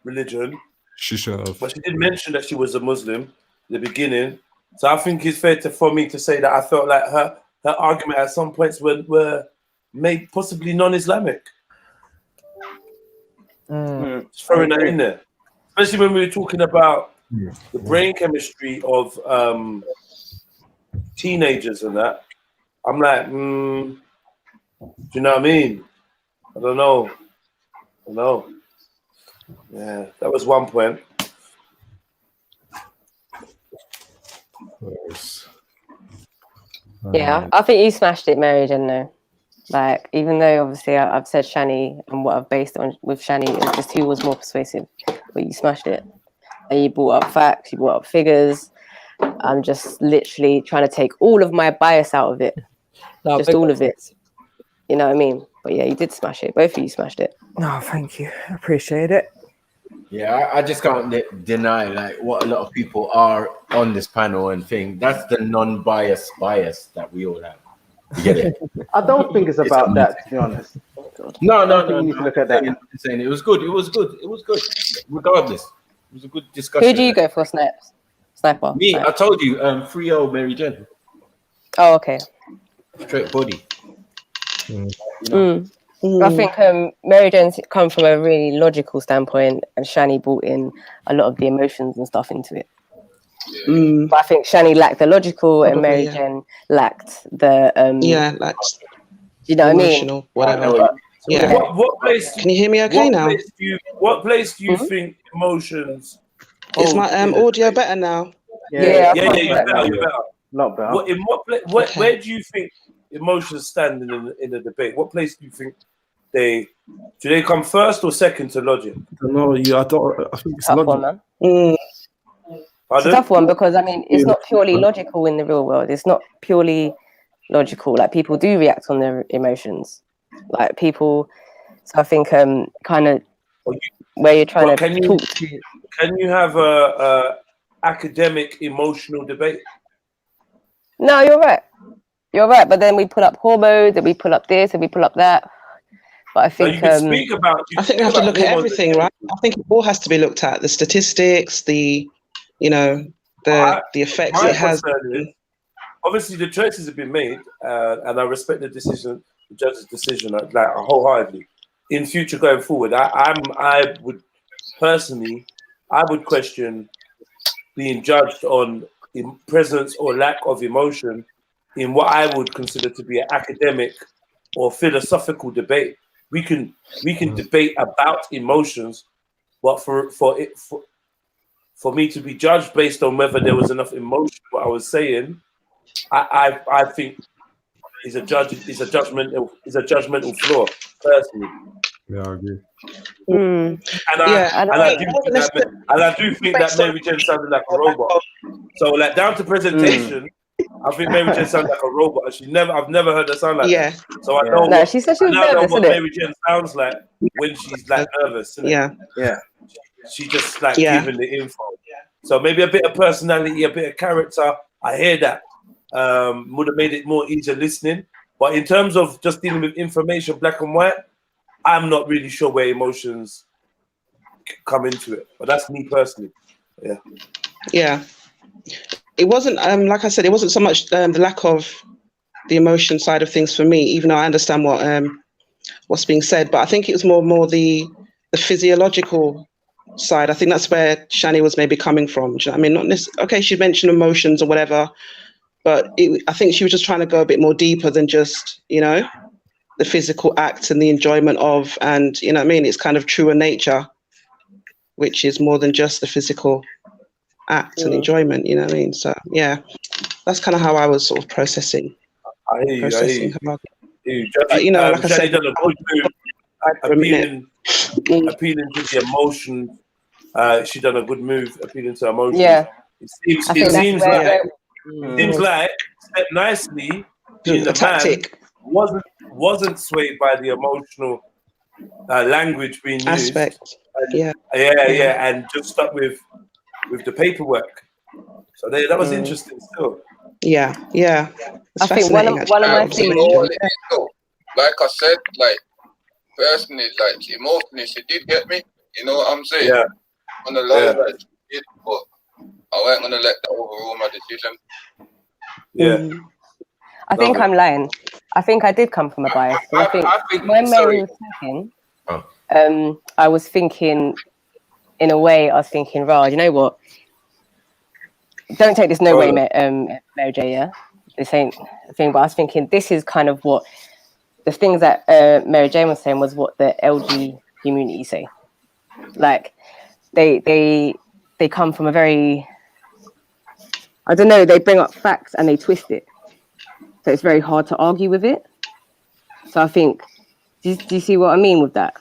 religion. She should have. But she did mention that she was a Muslim in the beginning. So I think it's fair for me to say that I felt like her argument at some points were made possibly non-Islamic. Just throwing that in there. Especially when we were talking about the brain chemistry of teenagers and that. I'm like, do you know what I mean? I don't know. Yeah, that was one point. Yeah, I think you smashed it, Maryjen, though. Like, even though obviously I've said Shannie and what I've based on with Shannie is just who was more persuasive, but you smashed it. And you brought up facts, you brought up figures. I'm just literally trying to take all of my bias out of it. No, just all of it. You know what I mean? But yeah, you did smash it. Both of you smashed it. No, thank you. I appreciate it. Yeah, I just can't deny like what a lot of people are on this panel and thing. That's the non-bias bias that we all have. You get it? I don't think it's about that, to be honest. No. You need to look at that. I'm saying it was good. It was good. Regardless, it was a good discussion. Who do you go for, Sniper? Me, I told you, 3-0 Maryjen. Oh, okay. Straight body. I think Maryjen's come from a really logical standpoint, and Shannie brought in a lot of the emotions and stuff into it. But I think Shannie lacked the logical, and Maryjen lacked the you know emotional, what I mean? whatever. Yeah. What place? Can you hear me okay now? What place do you think emotions? Is my audio better now? Yeah, you're better. Not better. Where do you think emotions stand in a debate? What place do you think do they come first or second to logic? No, I think it's tough logic. one, man. It's a tough one because I mean it's not purely logical in the real world. It's not purely logical. Like, people do react on their emotions. Like, people. So I think kind of where you're trying to talk to. Can you have a academic emotional debate? No, you're right. You're right. But then we pull up hormones, and we pull up this, and we pull up that. But I think I think we have to look at everything, right? I think it all has to be looked at. The statistics, the effects it has. Obviously, the choices have been made, and I respect the judge's decision, like wholeheartedly. In future, going forward, I would personally, question being judged on presence or lack of emotion in what I would consider to be an academic or philosophical debate. We can debate about emotions, but for me to be judged based on whether there was enough emotion, what I was saying, I think is a judgmental flaw, personally. Yeah, I agree. I do think that Maryjen sounded like a robot. So, like, down to presentation, I think Maryjen sounds like a robot. I've never heard her sound like that. So I know. No, she said she was nervous, what innit? Maryjen sounds like when she's like nervous. Innit? Yeah. She just like giving the info. So maybe a bit of personality, a bit of character. I hear that. Would have made it more easier listening. But in terms of just dealing with information, black and white, I'm not really sure where emotions come into it. But that's me personally. Yeah. Yeah. It wasn't, like I said, it wasn't so much the lack of the emotion side of things for me, even though I understand what's being said. But I think it was more the physiological side. I think that's where Shannie was maybe coming from. Do you know what I mean? Not necessarily, okay, she mentioned emotions or whatever, but I think she was just trying to go a bit more deeper than just, the physical act and the enjoyment of, and, you know what I mean? It's kind of truer nature, which is more than just the physical act and enjoyment, you know what I mean? So yeah, that's kind of how I was sort of processing. I hear you. But, like I said, done a good move, appealing to the emotion. She done a good move, appealing to emotion. Yeah, it seems like step nicely in the tactic. wasn't swayed by the emotional language being used. Aspect. Yeah. Yeah, and just stuck with the paperwork. So that was interesting still. Yeah. It's I think one of my You know what it is though? Like I said, like personally, like emotionally, she did get me. You know what I'm saying? Yeah. On the low, like she did, but I wasn't gonna let that overrule my decision. Yeah. I think I'm lying. I think I did come from a bias. I think when Mary was talking, I was thinking, in a way, I was thinking, Raj, you know what? Don't take this no way, Mary J, yeah? This ain't a thing, but I was thinking this is kind of what the things that Mary Jane was saying was what the LG community say. Like they come from a very, I don't know, they bring up facts and they twist it. So it's very hard to argue with it. So I think, do you see what I mean with that?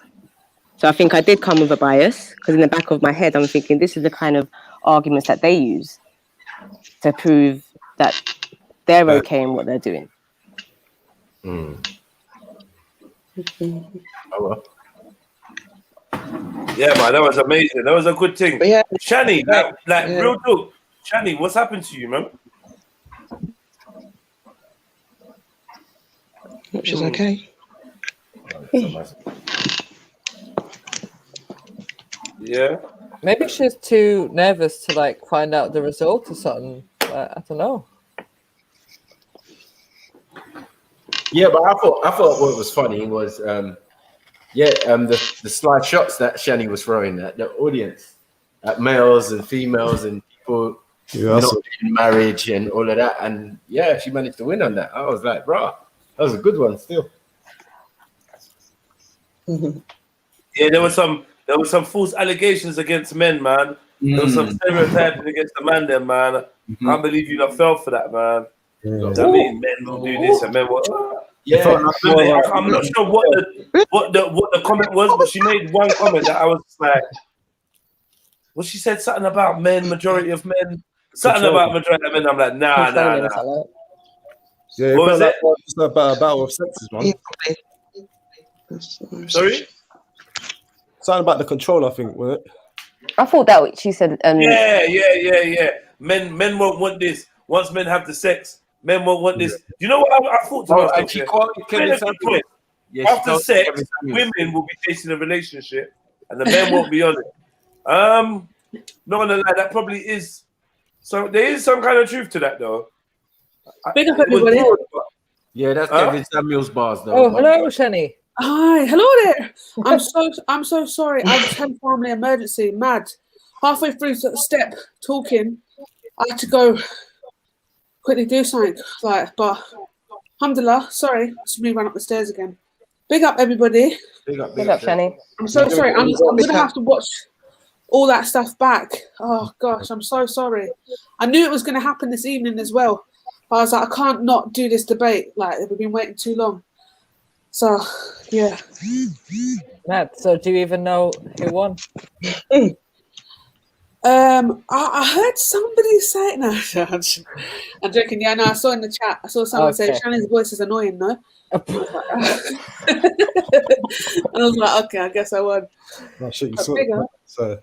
So I think I did come with a bias because in the back of my head, I'm thinking this is the kind of arguments that they use to prove that they're okay in what they're doing. Oh, well. Yeah, man, that was amazing. That was a good thing. Yeah. Shannie, like real talk. Shannie, what's happened to you, man? Which is okay. Yeah. Maybe she's too nervous to like find out the result or something. I don't know. Yeah, but I thought what was funny was the slide shots that Shannie was throwing at the audience, at males and females and people not in marriage and all of that, and yeah, she managed to win on that. I was like, bro, that was a good one still. Yeah, there was some false allegations against men, man. There was some stereotyping against the man, then, man. Can't believe you not fell for that, man. I mean, men will do this and men will. Yeah, I'm not sure what the comment was, but she made one comment that I was like, well, she said something about men, majority of men, something about majority of men. I'm like, nah. Yeah, what was it? It's about a battle of sexes, man. Sorry? Something about the control, I think, was it? I thought that she said. Yeah. Men won't want this. Once men have the sex, men won't want this. You know what I thought to myself? And she quoted Kevin Samuels. Yeah, after sex, women will be chasing a relationship, and the men won't be on it. Not gonna lie, that probably is. So there is some kind of truth to that, though. Big up everybody. Yeah, that's Kevin Samuels' bars, though. Oh, hello, Shannie. Hi, hello there. I'm so sorry. I just had a family emergency. Mad. Halfway through the step talking, I had to go quickly do something. But alhamdulillah, sorry, somebody ran up the stairs again. Big up everybody. Big up, Shannie. I'm so sorry. I'm gonna have to watch all that stuff back. Oh gosh, I'm so sorry. I knew it was gonna happen this evening as well. But I was like, I can't not do this debate. Like we've been waiting too long. So yeah. Matt, so do you even know who won? I heard somebody say no. I'm joking. Yeah, no, I saw in the chat. I saw someone say Shannon's voice is annoying, no? And I was like, okay, I guess I won. Oh, shit, you saw it. So.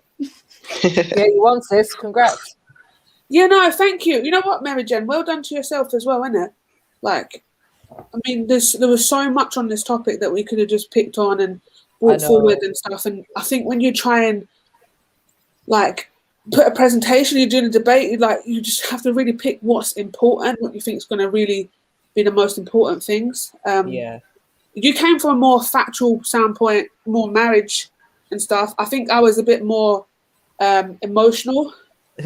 Yeah, you won, sis. Congrats. Yeah, no, thank you. You know what, Maryjen? Well done to yourself as well, innit? Like, I mean, there was so much on this topic that we could have just picked on and brought forward and stuff. And I think when you try and like put a presentation, you're doing a debate, you just have to really pick what's important, what you think is going to really be the most important things. You came from a more factual standpoint, more marriage and stuff. I think I was a bit more emotional.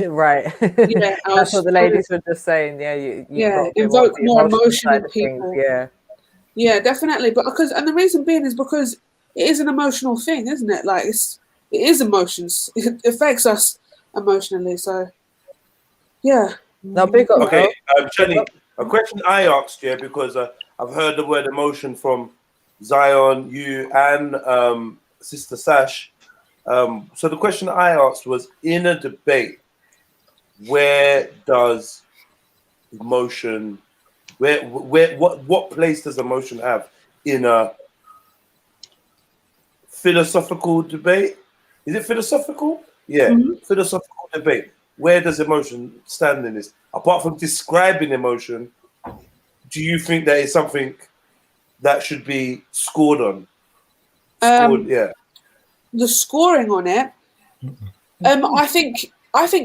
Right. Yeah, that's what the ladies were just saying. Yeah, you invoke more emotion in people. Things. Yeah, definitely. But and the reason being is because it is an emotional thing, isn't it? Like it is emotions. It affects us emotionally. So yeah. Now big up. Okay, Shannie, a question I asked because I've heard the word emotion from Zion, you, and Sister Sash. So the question I asked was, in a debate, where does emotion What place does emotion have in a philosophical debate? Is it philosophical? Yeah, philosophical debate. Where does emotion stand in this? Apart from describing emotion, do you think that is something that should be scored on? Yeah. The scoring on it, I think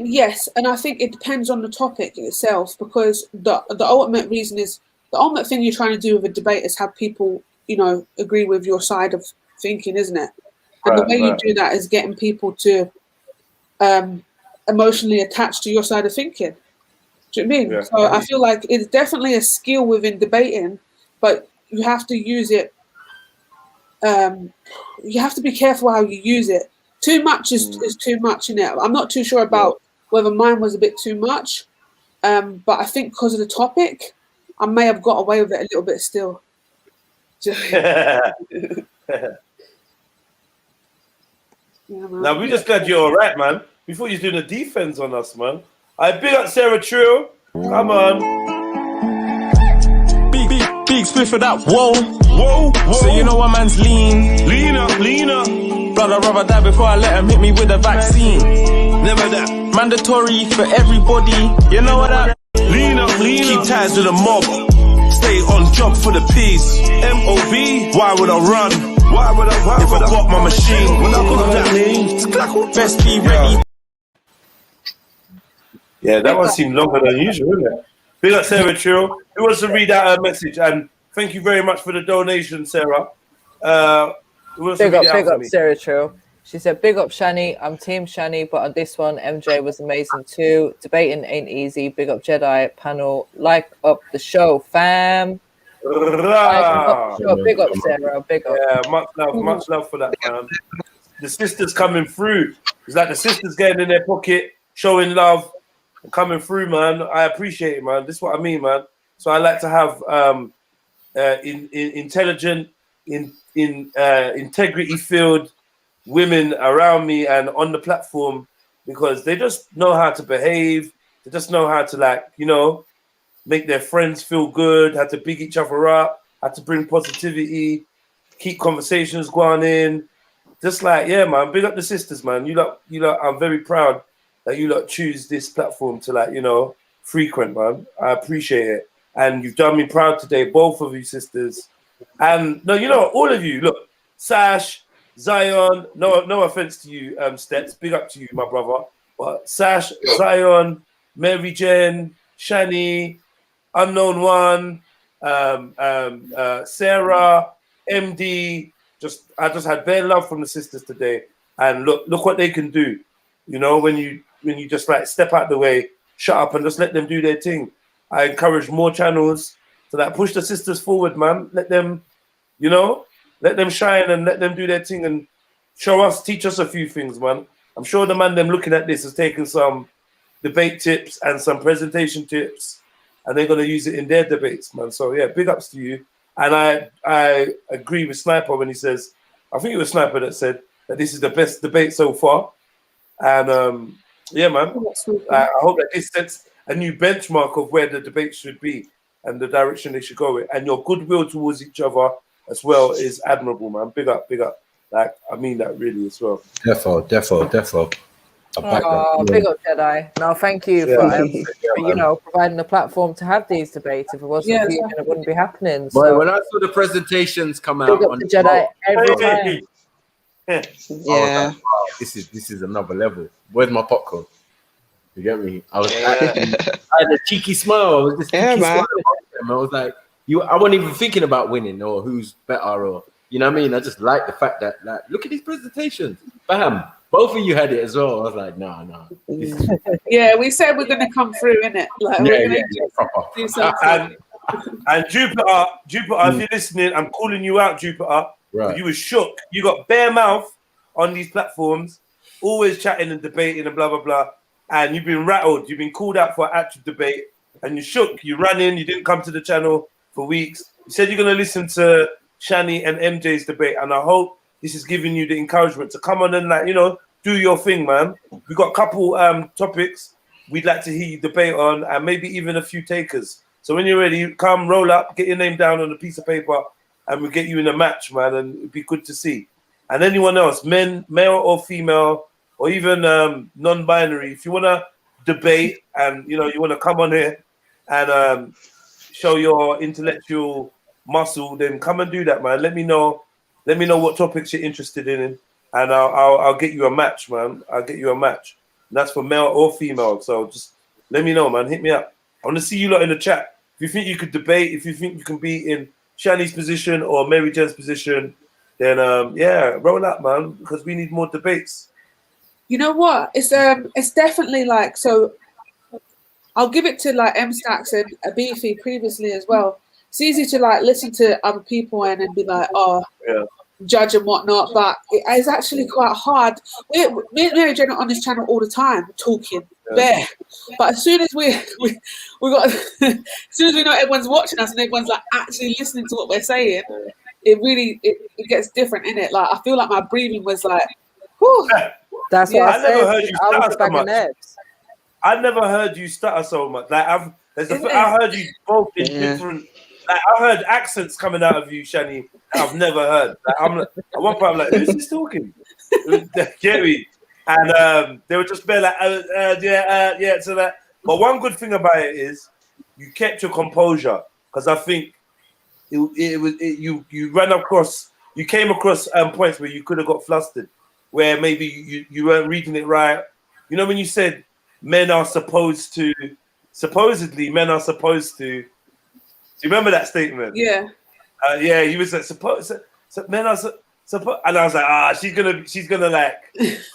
yes, and I think it depends on the topic itself, because the ultimate reason is the ultimate thing you're trying to do with a debate is have people, you know, agree with your side of thinking, isn't it? And the way you do that is getting people to emotionally attach to your side of thinking. Do you know what I mean? Yeah. So I feel like it's definitely a skill within debating, but you have to use it. You have to be careful how you use it. Too much is too much in it. I'm not too sure about whether mine was a bit too much, but I think because of the topic, I may have got away with it a little bit still. Yeah, now we just glad you're all right, man. Before you're doing a defense on us, man. I big up Sarah Trill. Come on. Big spliff for that. Whoa. So you know what man's lean up. Blood, I'd rather die before I let him hit me with a vaccine. Never that. Mandatory for everybody. You know what I lean up. Keep ties with the mob. Stay on job for the peace. MOB. Why would I run? Why would I if I got my machine? What that mean? Best be ready. Yeah, that one seemed longer than usual, isn't it? Big up Sarah Trill. Who wants to read out her message? And thank you very much for the donation, Sarah. Big up Sarah Trill. She said, big up Shannie. I'm team Shannie, but on this one, MJ was amazing too. Debating ain't easy. Big up Jedi panel. Like up the show, fam. Big up Sarah. Big up. Yeah, much love for that, man. The sisters coming through. It's like the sisters getting in their pocket, showing love, and coming through, man. I appreciate it, man. This is what I mean, man. So I like to have intelligent, integrity-filled women around me and on the platform, because they just know how to behave. They just know how to, like, you know, make their friends feel good, how to big each other up, how to bring positivity, keep conversations going in. Just like, yeah, man, big up the sisters, man. You lot, I'm very proud that you lot choose this platform to, like, you know, frequent, man. I appreciate it. And you've done me proud today, both of you sisters. And no, you know, all of you, look, Sash, Zion, no offense to you, Steps, big up to you, my brother. But Sash, Zion, Maryjen, Shannie, Unknown One, Sarah, MD, I just had bare love from the sisters today. And look what they can do. You know, when you just like step out the way, shut up and just let them do their thing. I encourage more channels to like push the sisters forward, man. Let them, you know, let them shine and let them do their thing and teach us a few things, man. I'm sure the man them looking at this has taken some debate tips and some presentation tips, and they're gonna use it in their debates, man. So yeah, big ups to you. And I agree with Sniper when he says, I think it was Sniper that said that this is the best debate so far. And yeah, man, I hope that this sets a new benchmark of where the debate should be and the direction they should go with. And your goodwill towards each other as well is admirable, man. Big up, big up. Like, I mean that really as well. Defo. Big up Jedi. No, thank you for you know, providing the platform to have these debates. If it wasn't for you, then it wouldn't be happening. But So when I saw the presentations come out big up on to Jedi every time. I was like, wow, this is another level. Where's my popcorn? You get me? I had a cheeky smile. I was just cheeky smile. I was like, I wasn't even thinking about winning or who's better or, you know what I mean? I just like the fact that, like, look at these presentations. Bam. Both of you had it as well. I was like, no. Yeah, we said we're going to come through, innit? Like, we're going to do something. And Jupiter, if you're listening, I'm calling you out, Jupiter. Right. You were shook. You got bare mouth on these platforms, always chatting and debating and blah, blah, blah. And you've been rattled. You've been called out for an actual debate. And you shook. You ran in. You didn't come to the channel for weeks. You said you're going to listen to Shannie and MJ's debate. And I hope this is giving you the encouragement to come on and, like, you know, do your thing, man. We've got a couple topics we'd like to hear you debate on, and maybe even a few takers. So when you're ready, come roll up, get your name down on a piece of paper, and we'll get you in a match, man, and it'd be good to see. And anyone else, male or female, or even non-binary, if you want to debate and you want to come on here and show your intellectual muscle, then come and do that, man. Let me know what topics you're interested in, and I'll get you a match, man. I'll get you a match. And that's for male or female. So just let me know, man. Hit me up. I want to see you lot in the chat. If you think you could debate, if you think you can be in Shannie's position or Maryjen's position, then yeah, roll up, man, because we need more debates. You know what? It's definitely like, so I'll give it to like M Stacks and Beefy previously as well. It's easy to like listen to other people and then be like, oh, yeah, judge and whatnot, but it is actually quite hard. Me and Maryjen are on this channel all the time talking there, but as soon as we got as soon as we know everyone's watching us and everyone's like actually listening to what we're saying, it really it gets different, innit? Like I feel like my breathing was like, whew. That's what I never heard you stutter so much. nerves. I never heard you stutter so much. Like I heard you both in different. Like I heard accents coming out of you, Shannie, that I've never heard. Like, at one point I'm like, who's this talking? Get me? And they were just bare like, yeah. So that. But one good thing about it is you kept your composure, because I think you came across points where you could have got flustered, where maybe you weren't reading it right. You know when you said supposedly men are supposed to. Do you remember that statement? Yeah. Yeah, he was like, men are supposed, and I was like, she's gonna like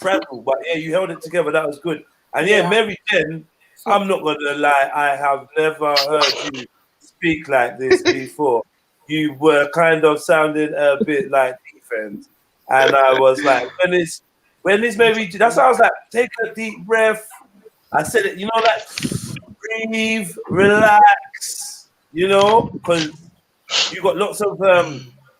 travel, but yeah, you held it together. That was good. And yeah, Maryjen, I'm not gonna lie, I have never heard you speak like this before. You were kind of sounding a bit like defense, and I was like, when is Maryjen? That's why I was like, take a deep breath. I said it, like breathe, relax. Because you got lots of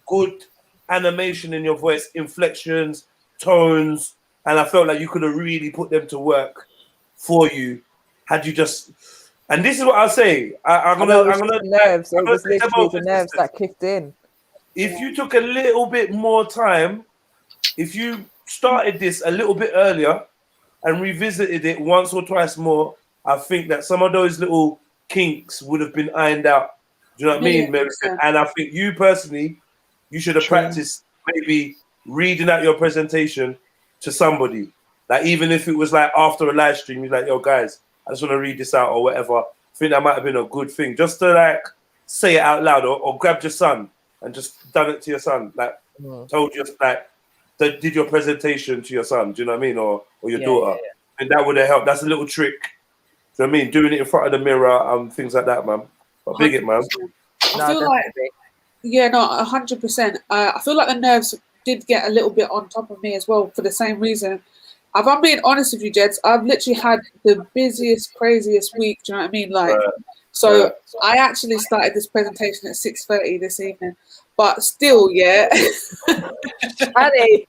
good animation in your voice, inflections, tones, and I felt like you could have really put them to work for you had you just. And this is what I'll say. I'm gonna. Nerves. It was literally the nerves that kicked in. If you took a little bit more time, if you started this a little bit earlier and revisited it once or twice more, I think that some of those little kinks would have been ironed out. Do you know what I mean, Maryjen? And I think you personally, you should have practiced maybe reading out your presentation to somebody. Like even if it was like after a live stream, you're like, yo guys, I just want to read this out or whatever. I think that might have been a good thing. Just to like say it out loud or grab your son and just done it to your son. Like told you like did your presentation to your son, do you know what I mean? Or your daughter. Yeah. And that would have helped. That's a little trick. Do you know what I mean? Doing it in front of the mirror, things like that, man. But big it, man. I feel like, 100%. I feel like the nerves did get a little bit on top of me as well for the same reason. If I'm being honest with you, Jeds, I've literally had the busiest, craziest week. Do you know what I mean? Like, I actually started this presentation at 6:30 this evening, but still, yeah. Shannie.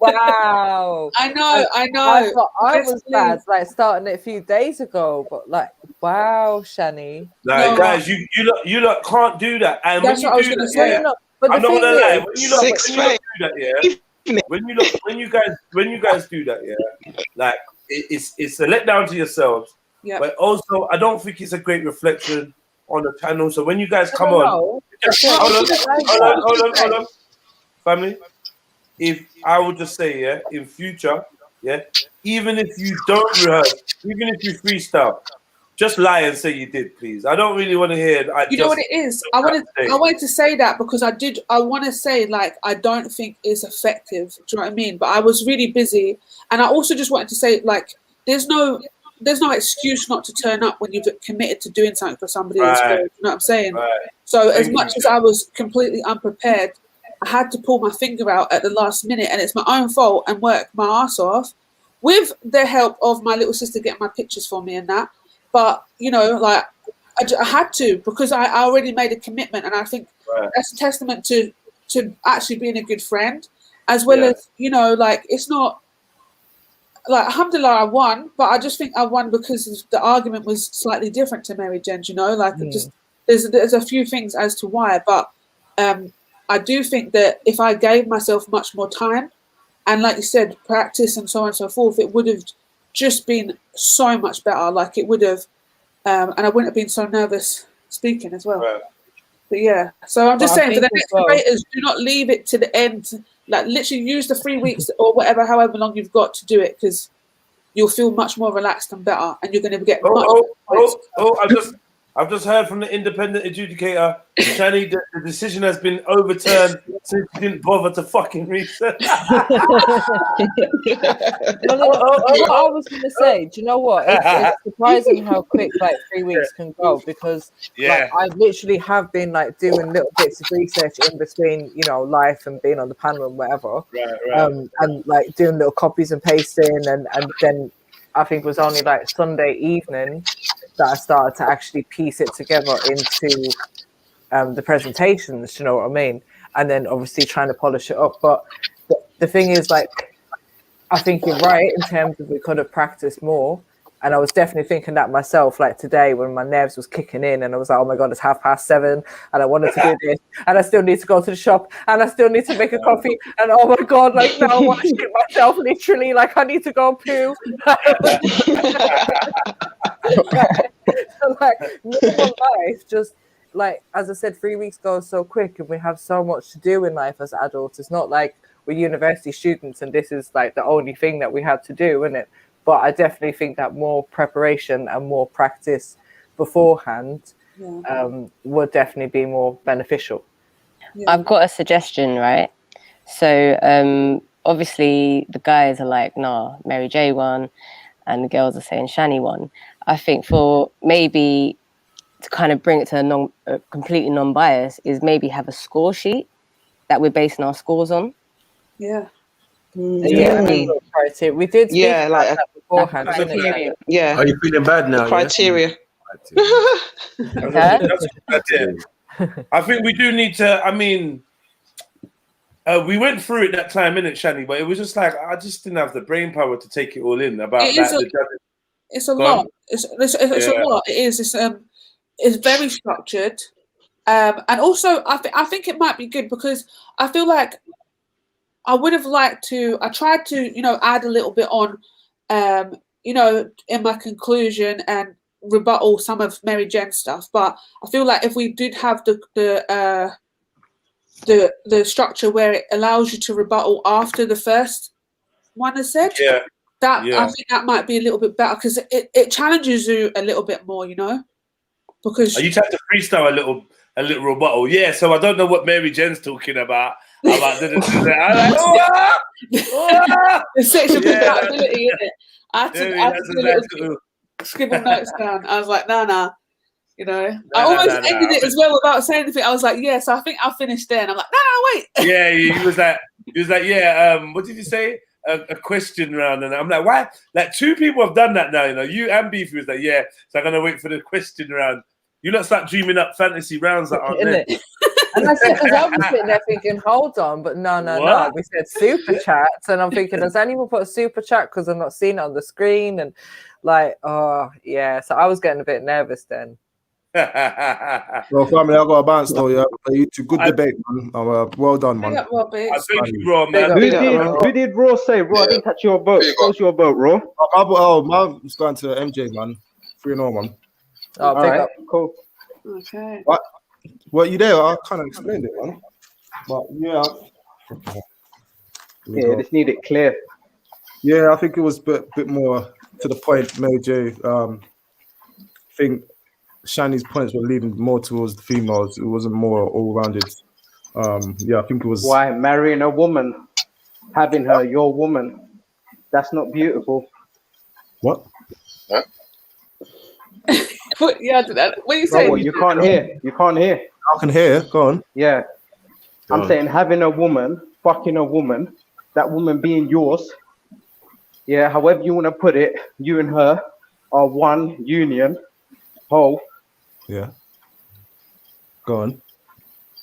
Wow. I know. I was bad, like starting it a few days ago, but like, wow, Shannie. Like, guys, you lot can't do that. And that's what I was going to say. But I'm not gonna lie. When you lot do that, yeah, like it's a letdown to yourselves. Yeah. But also, I don't think it's a great reflection on the channel. So when you guys come on, hold on, family. If I would just say, yeah, in future, yeah, even if you don't rehearse, even if you freestyle, just lie and say you did, please. I don't really want to hear. You know what it is? I wanted to say that because I want to say, like, I don't think it's effective. Do you know what I mean? But I was really busy, and I also just wanted to say, like, there's no excuse not to turn up when you've committed to doing something for somebody else. You know what I'm saying? Right. So as much as I was completely unprepared, I had to pull my finger out at the last minute, and it's my own fault, and work my ass off with the help of my little sister getting my pictures for me and that. But, like, I had to, because I already made a commitment, and I think that's a testament to actually being a good friend, as well as, like, it's not, like, alhamdulillah, I won, but I just think I won because the argument was slightly different to Maryjen, you know, like just there's a few things as to why, but I do think that if I gave myself much more time and, like you said, practice and so on and so forth, it would have just been so much better. Like it would have, and I wouldn't have been so nervous speaking as well. Right. But yeah, so I'm just But I saying for the think as next well- debaters, do not leave it to the end. Like literally use the 3 weeks or whatever, however long you've got to do it, because you'll feel much more relaxed and better, and you're going to get much more points. I've just heard from the independent adjudicator, Shannie, the decision has been overturned since you didn't bother to fucking research. No, what I was going to say, do you know what? It's surprising how quick like 3 weeks can go, because like I literally have been like doing little bits of research in between, you know, life and being on the panel and whatever, and like doing little copies and pasting, and then I think it was only like Sunday evening that I started to actually piece it together into the presentations, you know what I mean? And then obviously trying to polish it up. But the thing is, like, I think you're right in terms of we could have practiced more. And I was definitely thinking that myself, like today when my nerves was kicking in and I was like, oh my God, it's 7:30 and I wanted to do this and I still need to go to the shop and I still need to make a coffee and oh my God, like now I want to shit myself literally, like I need to go poo. So like normal life, just like, as I said, 3 weeks goes so quick and we have so much to do in life as adults. It's not like we're university students and this is like the only thing that we had to do, isn't it? But I definitely think that more preparation and more practice beforehand would definitely be more beneficial. I've got a suggestion, right? So obviously the guys are like, nah, Mary J won, and the girls are saying Shannie won. I think for maybe to kind of bring it to a completely non-bias is maybe have a score sheet that we're basing our scores on. Yeah. Yeah, we did speak about that beforehand. Yeah. Are you feeling bad now? Criteria. That's it. I think we do need to. I mean, we went through it that time, innit, Shannie? But it was just like I just didn't have the brain power to take it all in. About that. It's a lot. It's a lot. It is. It's very structured, and also I think it might be good because I feel like I would have liked to. I tried to add a little bit on, in my conclusion and rebuttal some of Maryjen stuff. But I feel like if we did have the structure where it allows you to rebuttal after the first one is said, I think that might be a little bit better because it challenges you a little bit more, because you tried to freestyle a little rebuttal. Yeah, so I don't know what Maryjen's talking about. I'm like, the sexual compatibility, isn't it? I had to do a little scribble notes down. I was like, nah. I almost ended it as well without saying anything. I was like, so I think I'll finish there. And I'm like, no, wait. Yeah, he was like, what did you say? A question round, and I'm like, why? Like 2 people have done that now, you and Beefy was like, so I'm gonna wait for the question round. You not start dreaming up fantasy rounds that aren't there. And I was sitting there thinking, hold on, but no. We said super chats, and I'm thinking, has anyone put a super chat? Because I'm not seeing it on the screen, and like, so I was getting a bit nervous then. Well, family, I got a bounce though. Yeah, you two, good debate, man. Well done, man. Thank you, Raw, man. Who did Raw say? Raw, I didn't catch your vote. What's your vote, Raw? Mine's going to MJ, man. 3-0, man. Oh, all right, cool. Okay. What? Well, you there? I kind of explained it, man. But yeah. Just need it clear. Yeah, I think it was a bit more to the point. Mary J. I think Shannie's points were leaning more towards the females. It wasn't more all-rounded. I think it was... Why marrying a woman, having her your woman, that's not beautiful. What? Huh? What are you saying? You can't hear. You can't hear. I can hear. Go on. Yeah. I'm saying having a woman, fucking a woman, that woman being yours. Yeah, however you want to put it, you and her are one union whole. Yeah. Go on.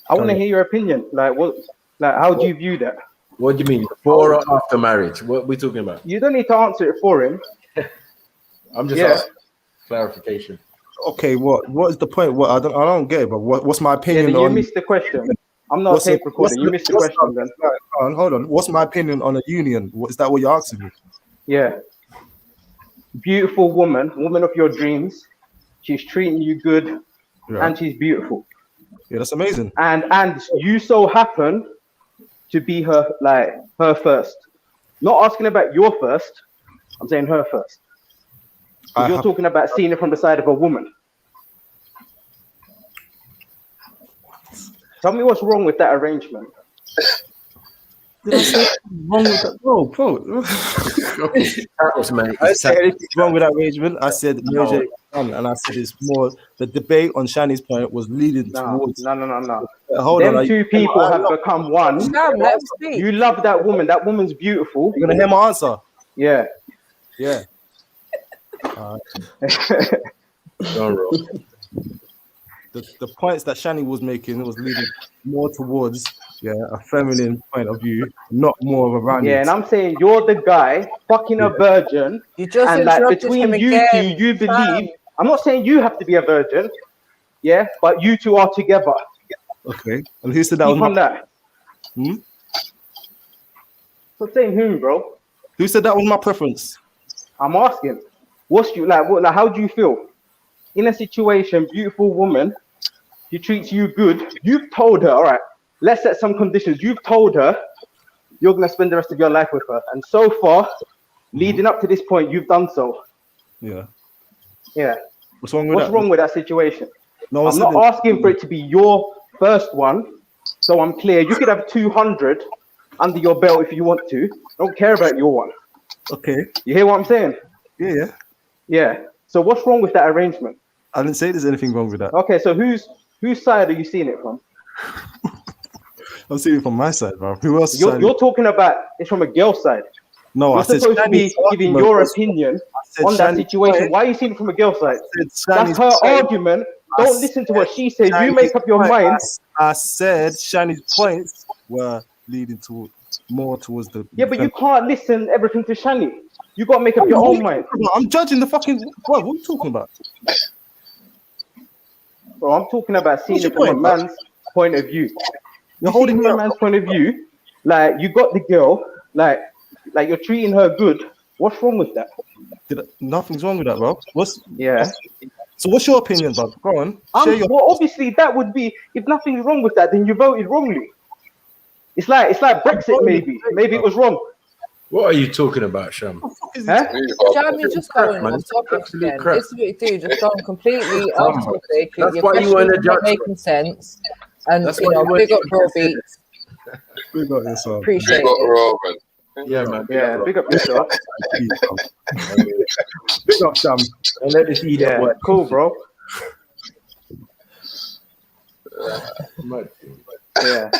I want to hear your opinion. Like, what? Like, how do you view that? What do you mean, before or after marriage? What are we talking about? You don't need to answer it for him. I'm just Yeah. asking clarification. Okay, what is the point? What I don't get it, but what's my Yeah, opinion then you on? missed the question. I'm not a What's the- tape recorder. You missed the what's question then. Hold on. What's my opinion on a union? Is that what you're asking me? Yeah. Beautiful woman of your dreams. She's treating you good, Yeah. and she's beautiful. Yeah, that's amazing. And you so happen to be her first. Not asking about your first. I'm saying her first. 'Cause you're talking about seeing it from the side of a woman. Tell me what's wrong with that arrangement. Did I say wrong with that? Bro. I said anything wrong with that arrangement. I said Maryjen, and I said it's more the debate on Shannie's point was leading towards. No. Hold Them on. two people have become one. You love that woman. That woman's beautiful. You're gonna hear my answer. Yeah. Yeah. The points that Shannie was making was leading more towards a feminine point of view, not more of a rounded. Yeah, and I'm saying you're the guy fucking a virgin, You just and like interrupted between him you again. two, you believe. I'm not saying you have to be a virgin, yeah, but you two are together. Okay, and who said that Keep was on that? Stop saying whom, bro. Who said that was my preference? I'm asking, what's you like? What, how do you feel in a situation? Beautiful woman, she treats you good. You've told her, all right. Let's set some conditions. You've told her you're gonna spend the rest of your life with her, and so far, leading up to this point, you've done so. Yeah. Yeah. What's wrong with What's that? wrong with that situation? No, I'm not asking for it to be your first one, so I'm clear. You could have 200 under your belt if you want to. I don't care about your one. Okay. You hear what I'm saying? Yeah. Yeah. So what's wrong with that arrangement? I didn't say there's anything wrong with that. Okay, so whose side are you seeing it from? I'm seeing it from my side, bro. Who else? You're talking about it's from a girl's side. No, you're I said supposed to be Shannie's giving argument your was- opinion said on that Shannie's situation. point- Why are you seeing it from a girl's side? Shannie's That's her point- argument. Don't listen to what she says. You Shannie's make up your point- mind. I said Shannie's points were leading more towards the. Yeah, but you can't listen everything to Shannie. You got to make up your own mind. I'm judging the fucking. What are you talking about? Bro, I'm talking about seeing What's it your from a point, bro? man's point of view. You're holding from a man's point of view. Like you got the girl, like you're treating her good. What's wrong with that? Nothing's wrong with that, bro. Yeah. So what's your opinion, bro? Go on. Share your. Well, obviously that would be if nothing's wrong with that, then you voted wrongly. It's like Brexit, maybe. Maybe it was wrong. What are you talking about, Sham? Huh? Sham, you're just going Man, off topic absolute again. crap. This is what you do, just going completely Come off on. topic. That's Your why you weren't a questions are not judge. making sense. And That's you why know, you weren't big up even Bro considered. Beats. Big up yourself. Appreciate Big up it. Roman. Yeah, man. Yeah, big up yourself. Big up, Sam. And let this eat Yeah, up. cool, bro. Yeah.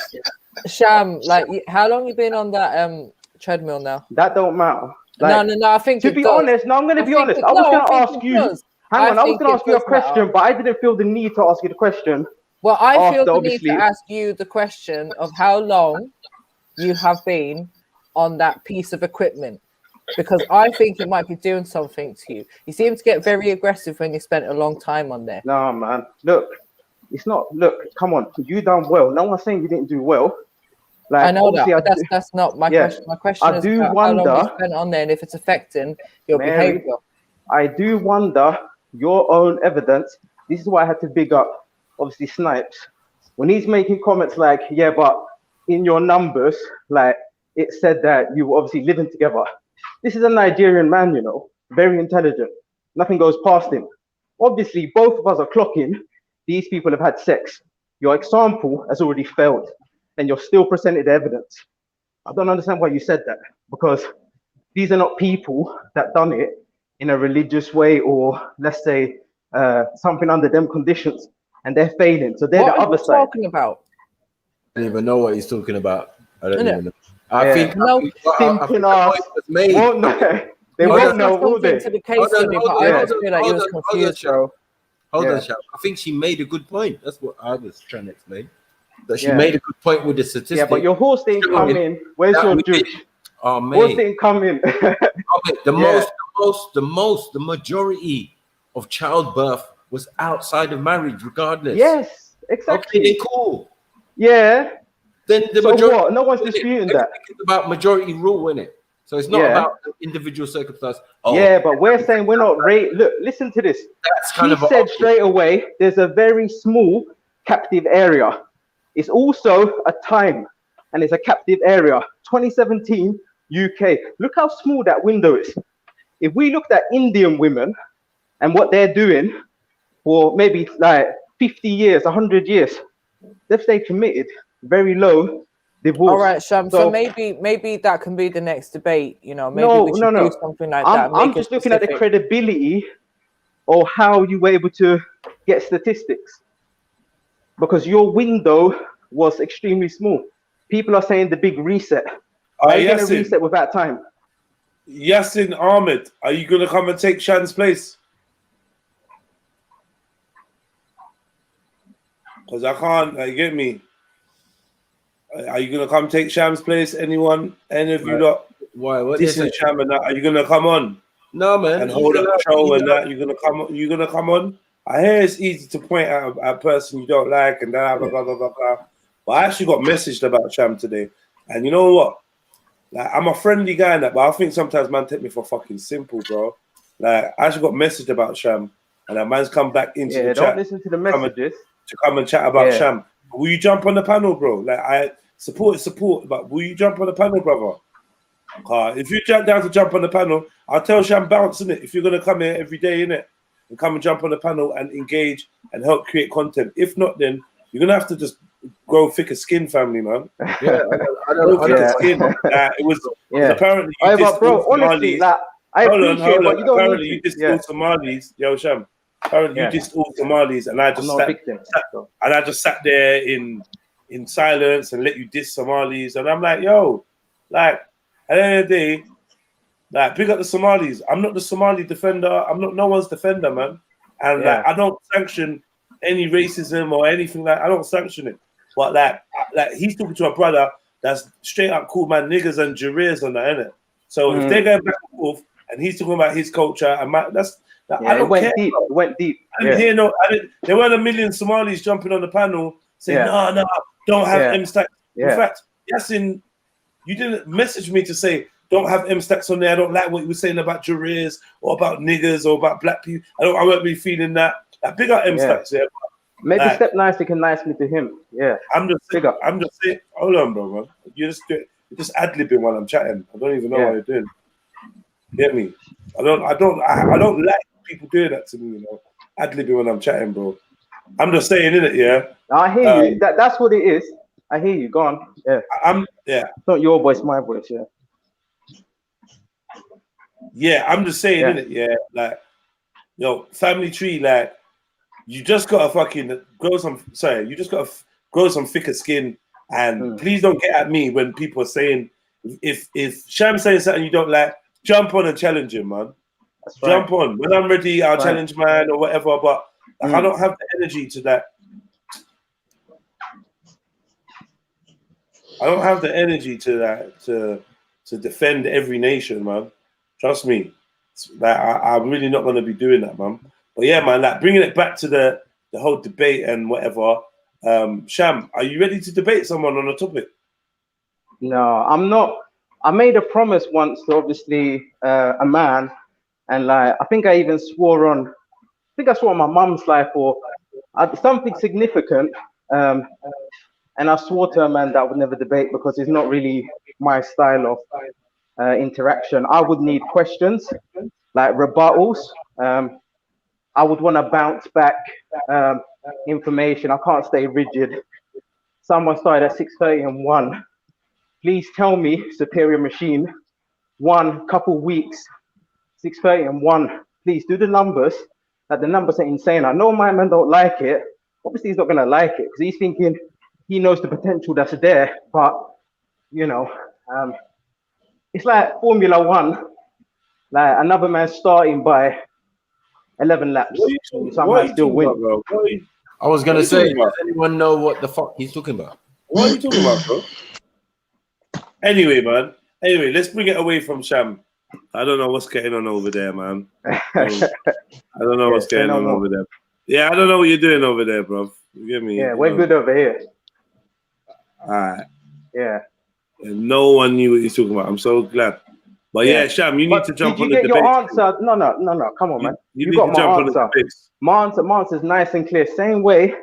Sham, like, how long you been on that treadmill now? That don't matter. No. I think to it be does. honest, no, I'm going to I be think honest. it- I was no, going I to think ask it you. does. Hang I on, I was think going to it ask you a does question, matter. but I didn't feel the need to ask you the question. Well, I feel After, the obviously- need to ask you the question of how long you have been on that piece of equipment, because I think it might be doing something to you. You seem to get very aggressive when you spent a long time on there. No, man. Look, it's not. Look, come on. You done well. No one's saying you didn't do well. Like, I know that, obviously, but that's not my yeah, question. My question I is do about how long wonder- you spent on there and if it's affecting your Mary, behavior. I do wonder your own evidence. This is why I had to big up, obviously, Snipes. When he's making comments like, yeah, but in your numbers, like, it said that you were obviously living together. This is a Nigerian man, you know, very intelligent. Nothing goes past him. Obviously, both of us are clocking. These people have had sex. Your example has already failed, and you're still presented evidence. I don't understand why you said that, because these are not people that done it in a religious way, or let's say something under them conditions, and they're failing. So they're What the are other you side. talking about? I don't even know what he's talking about. I don't Innit? even know. I Yeah. think No, I think the simping point ass. was made. Won't know. They You Hold won't on. know, will something they? to the case Hold on, to me, hold but on, I hold just on, feel like you hold was on, confused, bro. Hold Yeah. on, Shab. I think she made a good point. That's what I was trying to explain. that she made a good point with the statistic. Yeah, but your horse didn't come in. Where's your judge? Oh, Horse mate. didn't come in. The majority of childbirth was outside of marriage, regardless. Yes, exactly. Okay, cool. Yeah. Then the so majority. What? No one's disputing that. It's about majority rule, isn't it? So it's not about the individual circumstance. Oh, yeah, but we're saying we're not Look, listen to this. She said straight away, there's a very small captive area. It's also a time, and it's a captive area. 2017 UK. Look how small that window is. If we looked at Indian women and what they're doing for maybe like 50 years, 100 years, they've stayed committed. Very low divorce. All right, Sham. So maybe that can be the next debate. You know, maybe we should do something like that. I'm just looking at the credibility or how you were able to get statistics, because your window was extremely small. People are saying the big reset. Are you going to reset without time? Yassin Ahmed, are you going to come and take Shan's place? Because I can't, you get me? Are you going to come take Sham's place? Anyone? Any of you lot? Why? What this is Sham and that. Are you going to come on? No, man. And hold up the show and that. You're going to come on? You're going to come on? I hear it's easy to point out a person you don't like and blah, blah, blah, blah, blah, blah. But I actually got messaged about Sham today. And you know what? Like, I'm a friendly guy in that, but I think sometimes man take me for fucking simple, bro. Like, I actually got messaged about Sham, and that man's come back into the chat. Don't listen to the messages. To come and chat about Sham. Will you jump on the panel, bro? Like, I support, but will you jump on the panel, brother? If you jump down to jump on the panel, I'll tell Sham bounce, innit? If you're going to come here every day, innit? And come and jump on the panel and engage and help create content. If not, then you're going to have to just grow thicker skin, family, man. Yeah, I don't skin. It was apparently you but bro, honestly, like, I appreciate what you don't apparently need you dissed all Somalis. Yo, Sham. Apparently you dissed all Somalis, and I just sat there in silence and let you diss Somalis. And I'm like, yo, like, at the end of the day, like, pick up the Somalis. I'm not the Somali defender. I'm not no one's defender, man. And like, I don't sanction any racism or anything like. I don't sanction it. But like he's talking to a brother that's straight up cool, man, niggas and Jareers on that, innit? So if they're going back and forth and he's talking about his culture and I don't care. It went deep. I didn't hear there weren't a million Somalis jumping on the panel saying, no, don't have M-Stack. In fact, Yassin, you didn't message me to say don't have M-Stacks on there. I don't like what you were saying about Jareers or about niggas or about black people. I won't be feeling that. Like, big up M-Stacks, Maybe step nicely to him. Yeah. I'm just saying, hold on, bro, man. You're just ad-libbing while I'm chatting. I don't even know what you're doing. Get me? I don't like people doing that to me, you know. Ad-libbing when I'm chatting, bro. I'm just saying, innit, yeah. I hear you. That's what it is. I hear you. Go on. Yeah. It's not your voice, my voice, Yeah, I'm just saying, innit, yeah. Like, yo, family tree, like, you just gotta fucking grow some thicker skin, and please don't get at me when people are saying if Sham's saying something you don't like, jump on and challenge him, man. Jump on. When I'm ready, I'll challenge man or whatever, but I don't have the energy to that. I don't have the energy to that to defend every nation, man. Trust me. Like, I'm really not gonna be doing that, man. But yeah, man, like bringing it back to the whole debate and whatever. Sham, are you ready to debate someone on a topic? No, I'm not. I made a promise once to obviously a man, and like I think I even swore on. I think I swore on my mum's life or something significant. And I swore to a man that I would never debate because it's not really my style of interaction. I would need questions, like rebuttals. I would want to bounce back information. I can't stay rigid. Someone started at 6:30 and 1. Please tell me, Superior Machine, couple weeks, 6:30 and 1. Please do the numbers. That the numbers are insane. I know my man don't like it. Obviously, he's not going to like it because he's thinking he knows the potential that's there. But, you know, it's like Formula One. Like another man starting by 11 laps. Somehow still win. I was gonna What are you say, talking about? does anyone know what the fuck he's talking about? What are you talking about, bro? Anyway, man. Anyway, let's bring it away from Sham. I don't know what's going on over there, man. I don't know what's going on over there. Yeah, I don't know what you're doing over there, bro. You get me? Yeah, we're good over here. All right. Yeah. And no one knew what he's talking about. I'm so glad. But yeah, Sham, you need to jump on the Did you debate. get your answer? No. Come on, man. You You need got to my jump on the answer. debates. My answer's nice and clear. Same way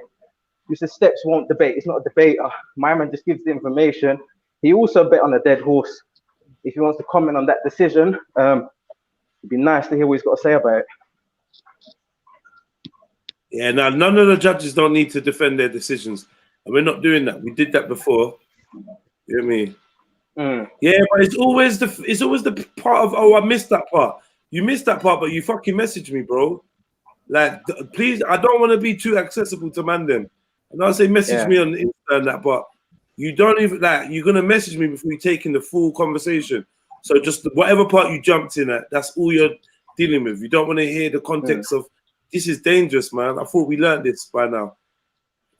Mr. Steps won't debate. It's not a debater. My man just gives the information. He also bet on a dead horse. If he wants to comment on that decision, it'd be nice to hear what he's got to say about it. Yeah, now none of the judges don't need to defend their decisions. And we're not doing that. We did that before. You know what I mean? Yeah, but it's always the part of, oh, I missed that part. You missed that part, but you fucking messaged me, bro. Like, please, I don't want to be too accessible to man them. And I'll say message me on Insta and that, but you don't even, like, you're going to message me before you take in the full conversation. So just whatever part you jumped in at, that's all you're dealing with. You don't want to hear the context of, this is dangerous, man. I thought we learned this by now.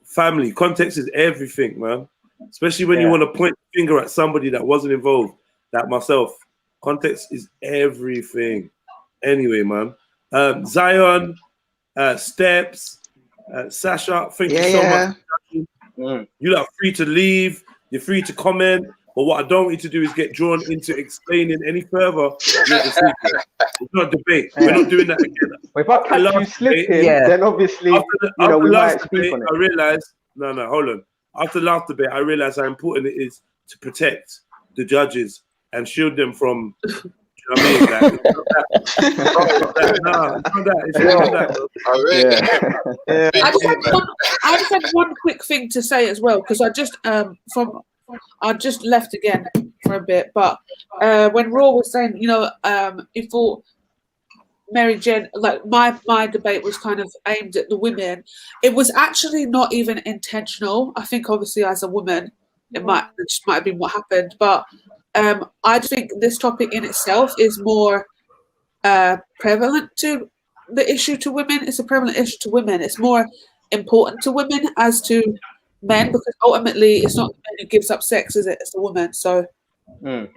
Family, context is everything, man. Especially when you want to point the finger at somebody that wasn't involved, like myself. Context is everything. Anyway, man. Zion, Steps, Sasha, thank you so much. You're not free to leave. You're free to comment. But what I don't want you to do is get drawn into explaining any further. It's not a debate. We're not doing that again. If I catch you slipping, then obviously, we might speak on it. I realized, no, hold on. After the last debate, I realized how important it is to protect the judges and shield them from, you know what I mean? Like, I just had one quick thing to say as well, because I just left again for a bit, but when Raw was saying, he thought Maryjen, like my debate was kind of aimed at the women. It was actually not even intentional. I think obviously as a woman, it just might have been what happened, but I think this topic in itself is more prevalent to the issue to women. It's a prevalent issue to women. It's more important to women as to men, because ultimately it's not the man who gives up sex, is it? It's the woman. So and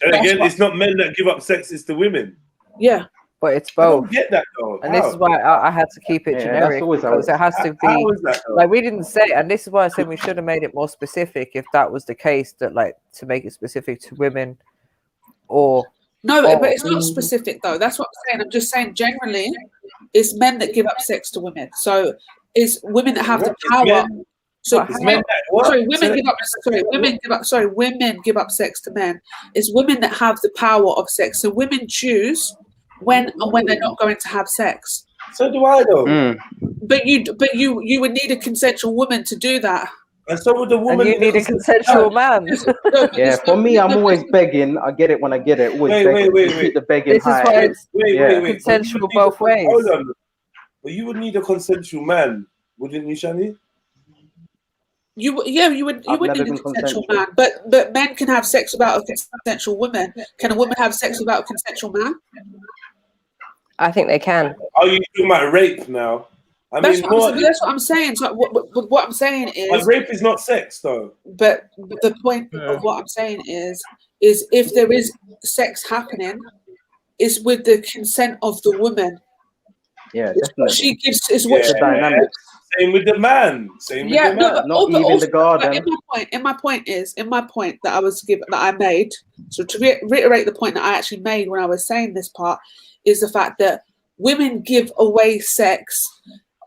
again, it's not men that give up sex, it's the women. Yeah. But it's I don't both. get that though. And this is why I had to keep it generic, because it has to be like, we didn't say, and this is why I said we should have made it more specific if that was the case, that like to make it specific to women or but it's not specific though. That's what I'm saying. I'm just saying generally it's men that give up sex to women. So it's women that have the power. So women give up sex to men. It's women that have the power of sex. So women choose when and when they're not going to have sex. So do I though. But you would need a consensual woman to do that. And so would the woman. And you need a consensual man. Yeah, for me, I'm always begging. I get it when I get it. Always begging. Keep the begging This is high. why it's Wait. consensual both ways. Hold on. But you would need a consensual man, wouldn't you, Shannie? You would need a consensual man, but men can have sex without a consensual woman. Can a woman have sex without a consensual man? I think they can. Are you talking about rape now? That's what I'm saying. So what I'm saying is, but rape is not sex, though. But the point of what I'm saying is if there is sex happening, it's with the consent of the woman. Yeah, definitely. She gives is what the dynamics. Same with the man. My point that I was given, that I made. So to reiterate the point that I actually made when I was saying this part is the fact that women give away sex,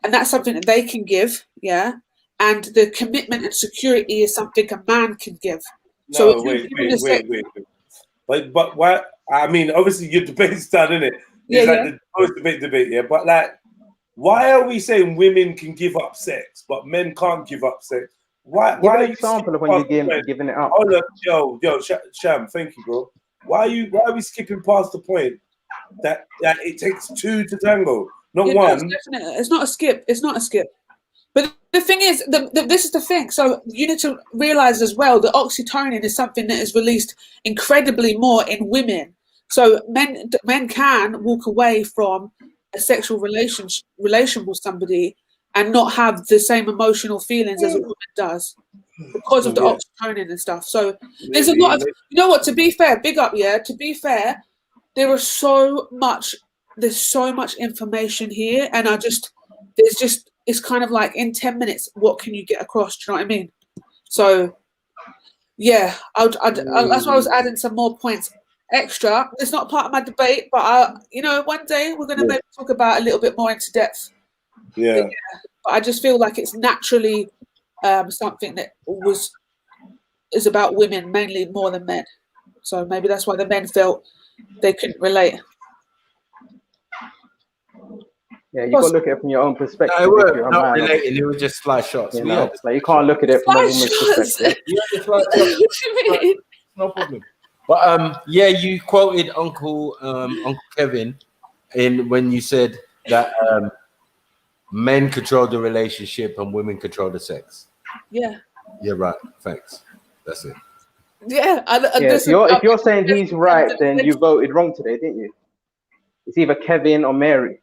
and that's something that they can give, and the commitment and security is something a man can give. No, wait. But why? I mean, obviously your debate's done, isn't it? It's the post-debate, yeah. But like, why are we saying women can give up sex, but men can't give up sex? Why are you example of when you're giving it up? Hold on, yo, Sham, thank you, bro. Why are we skipping past the point that it takes two to tango, not one? It's not a skip. It's not a skip. But the thing is, this is the thing. So you need to realize as well that oxytocin is something that is released incredibly more in women. So men can walk away from a sexual relation with somebody and not have the same emotional feelings as a woman does because of the oxytocin and stuff. So there's a lot of, you know what, to be fair, big up, yeah, to be fair, there's so much information here, and it's kind of like in 10 minutes, what can you get across? Do you know what I mean? So yeah, that's why I was adding some more points extra. It's not part of my debate, but one day we're going to maybe talk about a little bit more into depth. Yeah. But I just feel like it's naturally something that is about women mainly more than men. So maybe that's why the men felt they couldn't relate. Yeah, you got to look at it from your own perspective. No, if you're a not man, relating. It was just slight shots. you know, like you can't look at it from a woman's perspective. No problem. But yeah, you quoted Uncle Kevin when you said that men control the relationship and women control the sex. Yeah. Yeah, right. Thanks. That's it. Yeah. If you're saying he's right, then you voted wrong today, didn't you? It's either Kevin or Mary.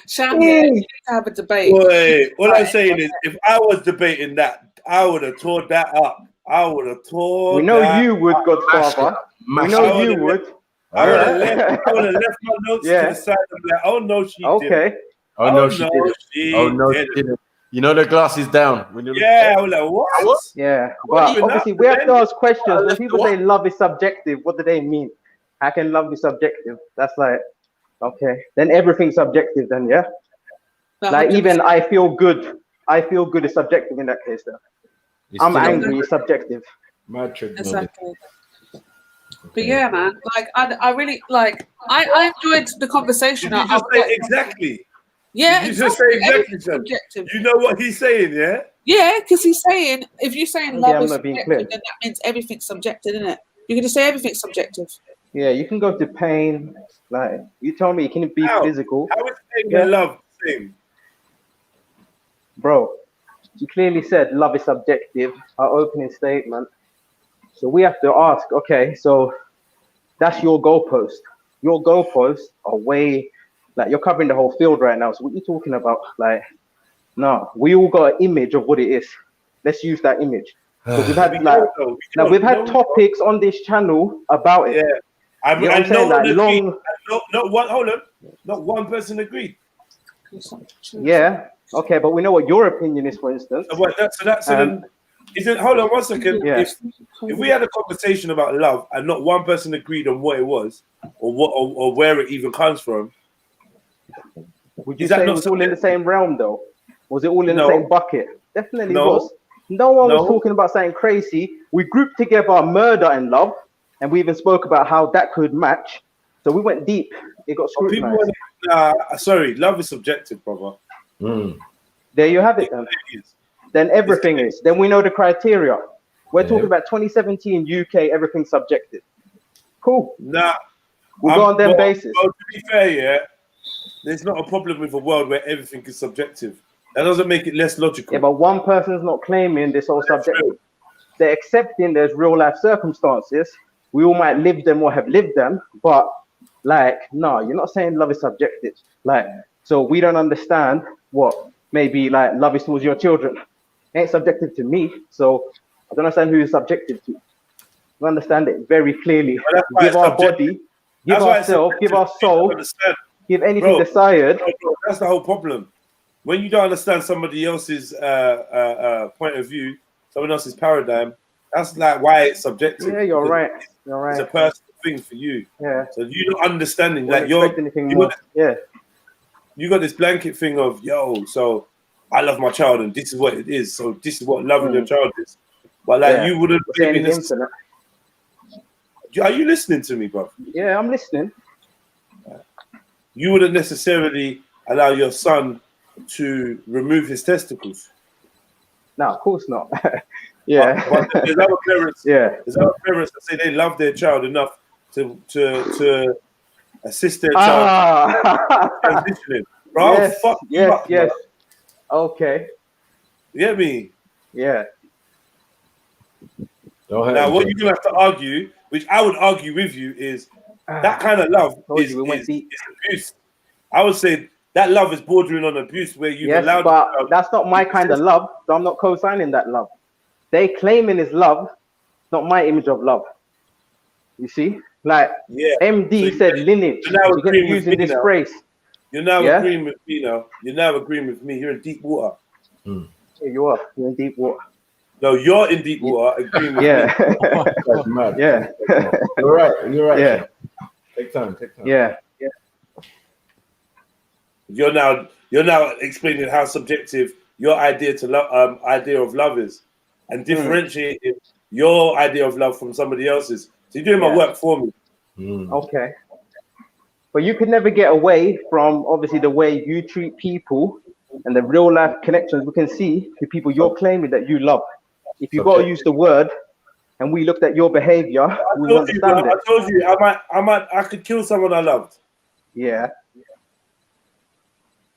Shannie, you need to have a debate. Wait, what I'm saying is, if I was debating that, I would have tore that up. I would have tore. We know you would, Godfather. We know you would. I would have left my notes to the side and be like, oh no, she didn't. Oh no, she didn't. Oh no, she didn't. You know the glass is down. Yeah, I was like, what? Yeah, but obviously we have to ask questions. When people say love is subjective, what do they mean? How can love be subjective? That's like, okay, then everything's subjective then, yeah? Like even I feel good is subjective in that case though. I'm angry is subjective. Exactly. But yeah, man, like I really like I enjoyed the conversation. Did you just say exactly? Yeah, you just say exactly, subjective. You know what he's saying, yeah? Yeah, because he's saying if you're saying love is not being subjective, then that means everything's subjective, isn't it? You can just say everything's subjective. Yeah, you can go to pain. Like you told me, it can be physical. How is pain and love the same? Bro, you clearly said love is subjective, our opening statement. So we have to ask, okay, so that's your goalpost. Your goalposts are way, like you're covering the whole field right now. So what are you talking about? Like, no, we all got an image of what it is. Let's use that image. Because we've had we've had topics on this channel about it. Yeah. Not one person agreed. Yeah. Okay, but we know what your opinion is, for instance. Hold on 1 second. Yeah. If we had a conversation about love and not one person agreed on what it was or where it even comes from, would you say it was all in the same realm though? Was it all in the same bucket? Definitely was. No one was talking about something crazy. We grouped together murder and love, and we even spoke about how that could match. So we went deep. It got scrutinized. Sorry, love is subjective, brother. There you have it then. Then everything is. Then we know the criteria. We're talking about 2017 UK, everything's subjective. Cool. Nah. We'll go on them basis. Well, to be fair, yeah, there's not a problem with a world where everything is subjective. That doesn't make it less logical. Yeah, but one person's not claiming this whole subjective. They're accepting there's real life circumstances. We all might live them or have lived them, but like, no, you're not saying love is subjective. Like, so we don't understand what maybe like love is towards your children. It ain't subjective to me, so I don't understand who is subjective to. We understand it very clearly. Give our body, give ourselves, give our soul, give anything desired. That's the whole problem. When you don't understand somebody else's point of view, someone else's paradigm, that's like why it's subjective. Yeah, you're right. You're right. It's a personal thing for you. Yeah. So you're not understanding that you got this blanket thing of so I love my child and this is what it is. So this is what loving your child is. But like you wouldn't believe in this. Are you listening to me, bro? Yeah, I'm listening. You wouldn't necessarily allow your son to remove his testicles. No, of course not. Yeah. But there's other parents. There's other parents that say they love their child enough to assist their child transitioning. Bro, yes. Okay. You get me? Yeah. Now, what you're gonna have to argue, which I would argue with you, is that kind of love is abuse. I would say that love is bordering on abuse, where you've Yes, allowed. but that's not my kind of love, so I'm not co-signing that love. They claiming is love, not my image of love. You see, like MD said, lineage. You're now You get agreeing with using me this now. phrase. You're now Yeah? agreeing with me now. You're now agreeing with me. You're in deep water. Yeah, you are. You're in deep water. No, you're in deep water, agreeing with Yeah. me. That's mad. Yeah. You're right. You're right. Yeah. Take time. Take time. Yeah. You're now explaining how subjective your idea to love, idea of love is, and differentiating your idea of love from somebody else's. So you're doing my work for me. Okay. But you could never get away from obviously the way you treat people and the real life connections we can see to people you're claiming that you love. If you got to use the word and we looked at your behavior, we would understand it. I told you, I could kill someone I loved. Yeah.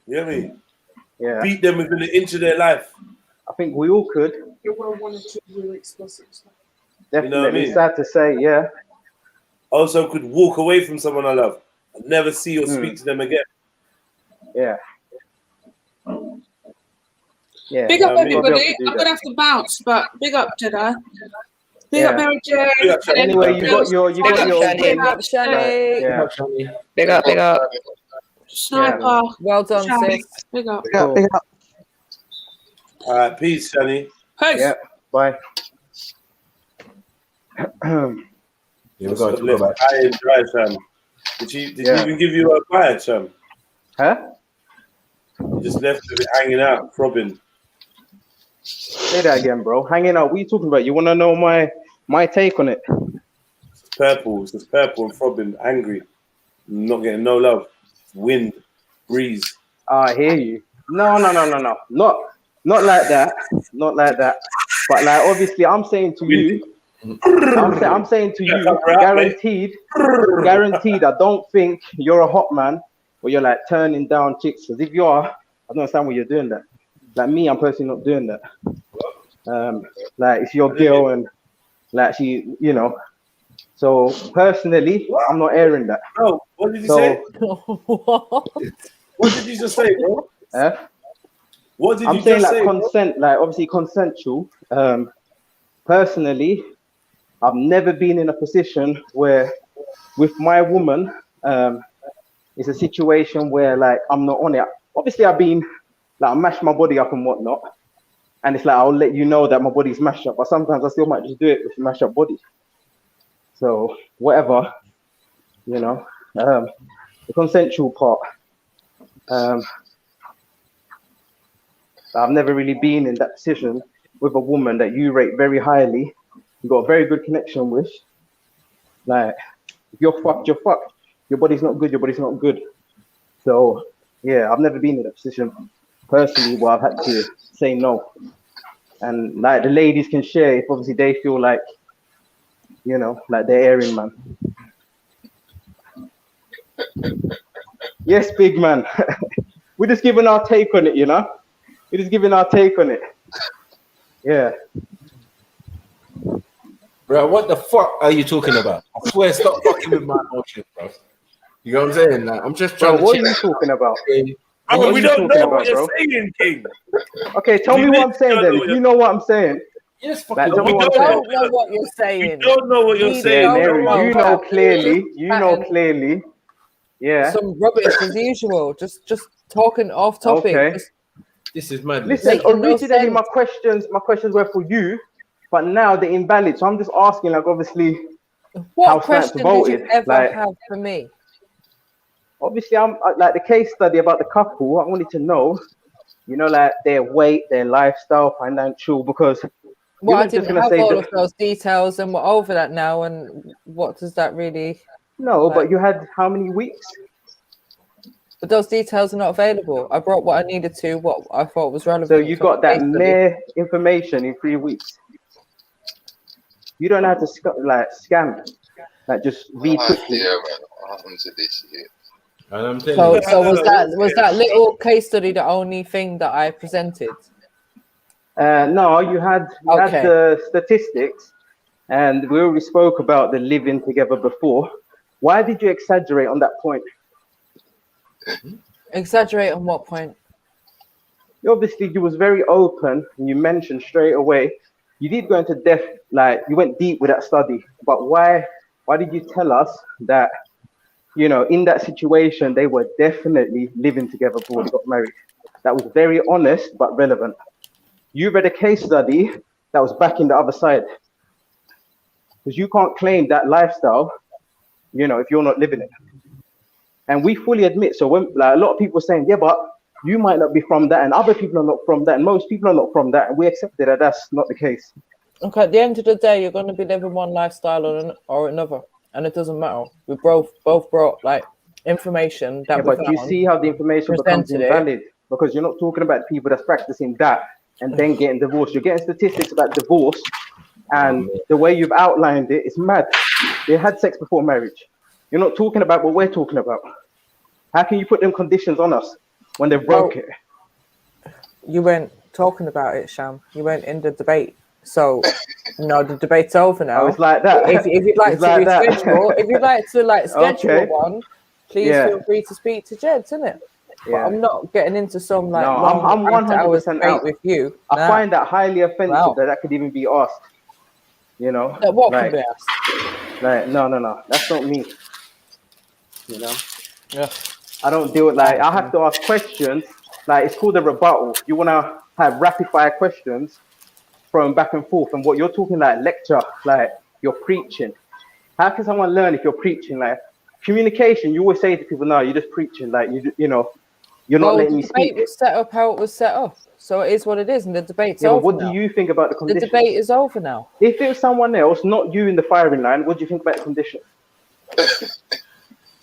You know what I mean? Yeah. Beat them within an inch of their life. I think we all could. You're well one or two really explicit stuff. Definitely. You know what I mean? Sad to say, yeah. Also could walk away from someone I love and never see or speak to them again. Yeah. Yeah. Big up everybody. I'm gonna have to bounce, but big up Jedi. Big up Maryjen. Anyway, you got your Big up Shannie. Yeah. Big up. Sniper. Well done, sis. Big up. Cool. All right, peace, Shannie. Peace. Yeah. Bye. We're going to go back. I and dry, Sham. Did she even give you a fire, Sham? Huh? You just left it hanging out, throbbing. Say that again, bro. Hanging out. What are you talking about? You want to know my take on it? It's purple. It's just purple and throbbing, angry. Not getting no love. Wind, breeze. I hear you. No. Not like that. Not like that. But like, obviously, I'm saying to you. I'm saying to you, guaranteed. I don't think you're a hot man or you're like turning down chicks. Because if you are, I don't understand why you're doing that. Like me, I'm personally not doing that. Like it's your girl and like she, you know. So personally, I'm not airing that. Oh, what did you say? What did you just say, bro? What did I'm saying like consent, like obviously consensual. Personally, I've never been in a position where with my woman, it's a situation where like I'm not on it. Obviously I've been like I mash my body up and whatnot. And it's like I'll let you know that my body's mashed up, but sometimes I still might just do it with a mashed up body. So whatever, you know. The consensual part. I've never really been in that position with a woman that you rate very highly. You got a very good connection with. Like, if you're fucked, you're fucked. Your body's not good. So, yeah, I've never been in that position personally where I've had to say no. And like the ladies can share if obviously they feel like, you know, like they're airing, man. Yes, big man. We're just giving our take on it, you know? We're just giving our take on it. Yeah. Bro, what the fuck are you talking about? I swear, stop fucking with my emotions, bro. You know what I'm saying? Like, I'm just trying to. What are you talking about? We don't know what you're saying, King. Okay, tell me what I'm saying then. If you know what I'm saying. Yes, like, we don't know what you're saying. We don't know what you're saying. Mary, you know clearly. You know clearly. Yeah. Some rubbish as usual. Just talking off topic. Okay. This is mad. Listen, originally my questions were for you, but now they're invalid. So I'm just asking, like, obviously, what question did you ever have for me? Obviously, I'm like the case study about the couple. I wanted to know, you know, like their weight, their lifestyle, financial, because well, I didn't have all of those details, and we're over that now. And what does that really? No, but you had how many weeks? But those details are not available. I brought what I needed to, what I thought was relevant. So you got that mere information in 3 weeks. You don't have to scam, like just read quickly. Yeah, man. What happened to this year? So was that little case study the only thing that I presented? No, you had the statistics, and we already spoke about the living together before. Why did you exaggerate on that point? Exaggerate on what point? Obviously, you was very open and you mentioned straight away you did go into depth, like you went deep with that study. But why did you tell us that, you know, in that situation they were definitely living together before they got married? That was very honest but relevant. You read a case study that was backing the other side, because you can't claim that lifestyle, you know, if you're not living it. And we fully admit. So when like a lot of people are saying, yeah, but you might not be from that, and other people are not from that, and most people are not from that, and we accepted that that's not the case. Okay, at the end of the day, you're going to be living one lifestyle or another, and it doesn't matter. We both brought like information that. Yeah, but you see how the information becomes invalid because you're not talking about people that's practicing that and then getting divorced. You're getting statistics about divorce, and the way you've outlined it is mad. They had sex before marriage. You're not talking about what we're talking about. How can you put them conditions on us when they broke it? You weren't talking about it, Sham. You weren't in the debate. So, no, the debate's over now. Oh, it's like that. If you'd like to reschedule, if you'd like to schedule one, please feel free to speak to Jed, isn't it? But I'm not getting into some like I'm 100% out with you. I find that highly offensive that could even be asked. You know, what can be asked? Like, no, that's not me. You know, yeah. I don't do it like I have to ask questions. Like it's called a rebuttal. You want to have rapid fire questions, thrown back and forth, and what you're talking like lecture, like you're preaching. How can someone learn if you're preaching? Like communication, you always say to people, no, you're just preaching. Like you know, you're not letting me speak. The debate was set up how it was set up, so it is what it is, and the debate's over. What do you think about the conditions? The debate is over now. If it was someone else, not you in the firing line, what do you think about the conditions?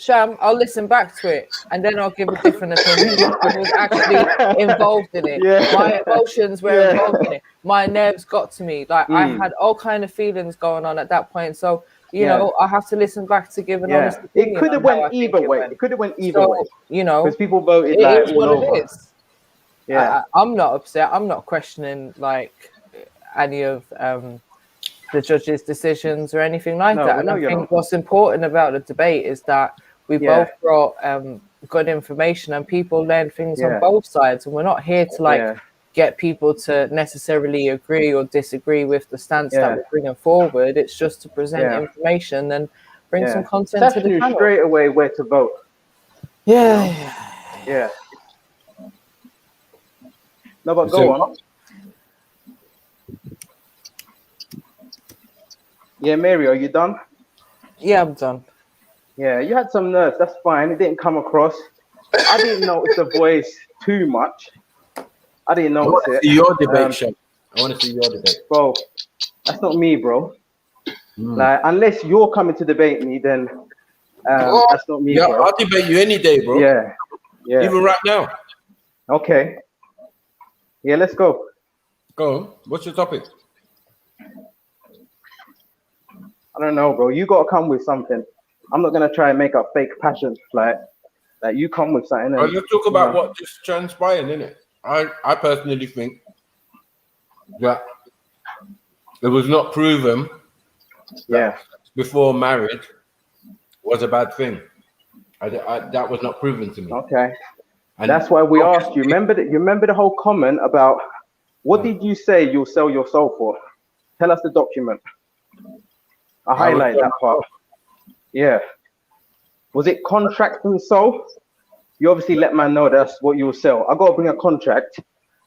Sham, I'll listen back to it and then I'll give a different opinion. I was actually involved in it. Yeah. My emotions were involved in it. My nerves got to me. Like I had all kind of feelings going on at that point. So you know, I have to listen back to give an honest opinion. It could have went either way. It could have went either way. You know, because people voted it like is all what over. It is. Yeah, I'm not upset. I'm not questioning like any of the judges' decisions or anything like that. And I think what's important about the debate is that we both brought good information and people learn things on both sides. And we're not here to get people to necessarily agree or disagree with the stance that we're bringing forward. It's just to present information and bring some content to the channel. Straight away where to vote. Yeah. No, but go on. Yeah, Mary, are you done? Yeah, I'm done. Yeah, you had some nerves. That's fine. It didn't come across. I didn't notice the voice too much. I didn't notice it. Your debate, Shep. I want to see your debate. Bro, that's not me, bro. Like, unless you're coming to debate me, then that's not me, bro. I'll debate you any day, bro. Yeah. Even right now. Okay. Yeah, let's go. Go on. What's your topic? I don't know, bro. You got to come with something. I'm not going to try and make up fake passion. Like you come with something. Well, let's talk about what just transpired, innit? I personally think that it was not proven that before marriage was a bad thing. That was not proven to me. Okay. And that's why we asked you. Remember the whole comment about what did you say you'll sell your soul for? Tell us the document. I highlight that part. Yeah. Was it contract and soul? You obviously let man know that's what you'll sell. I got to bring a contract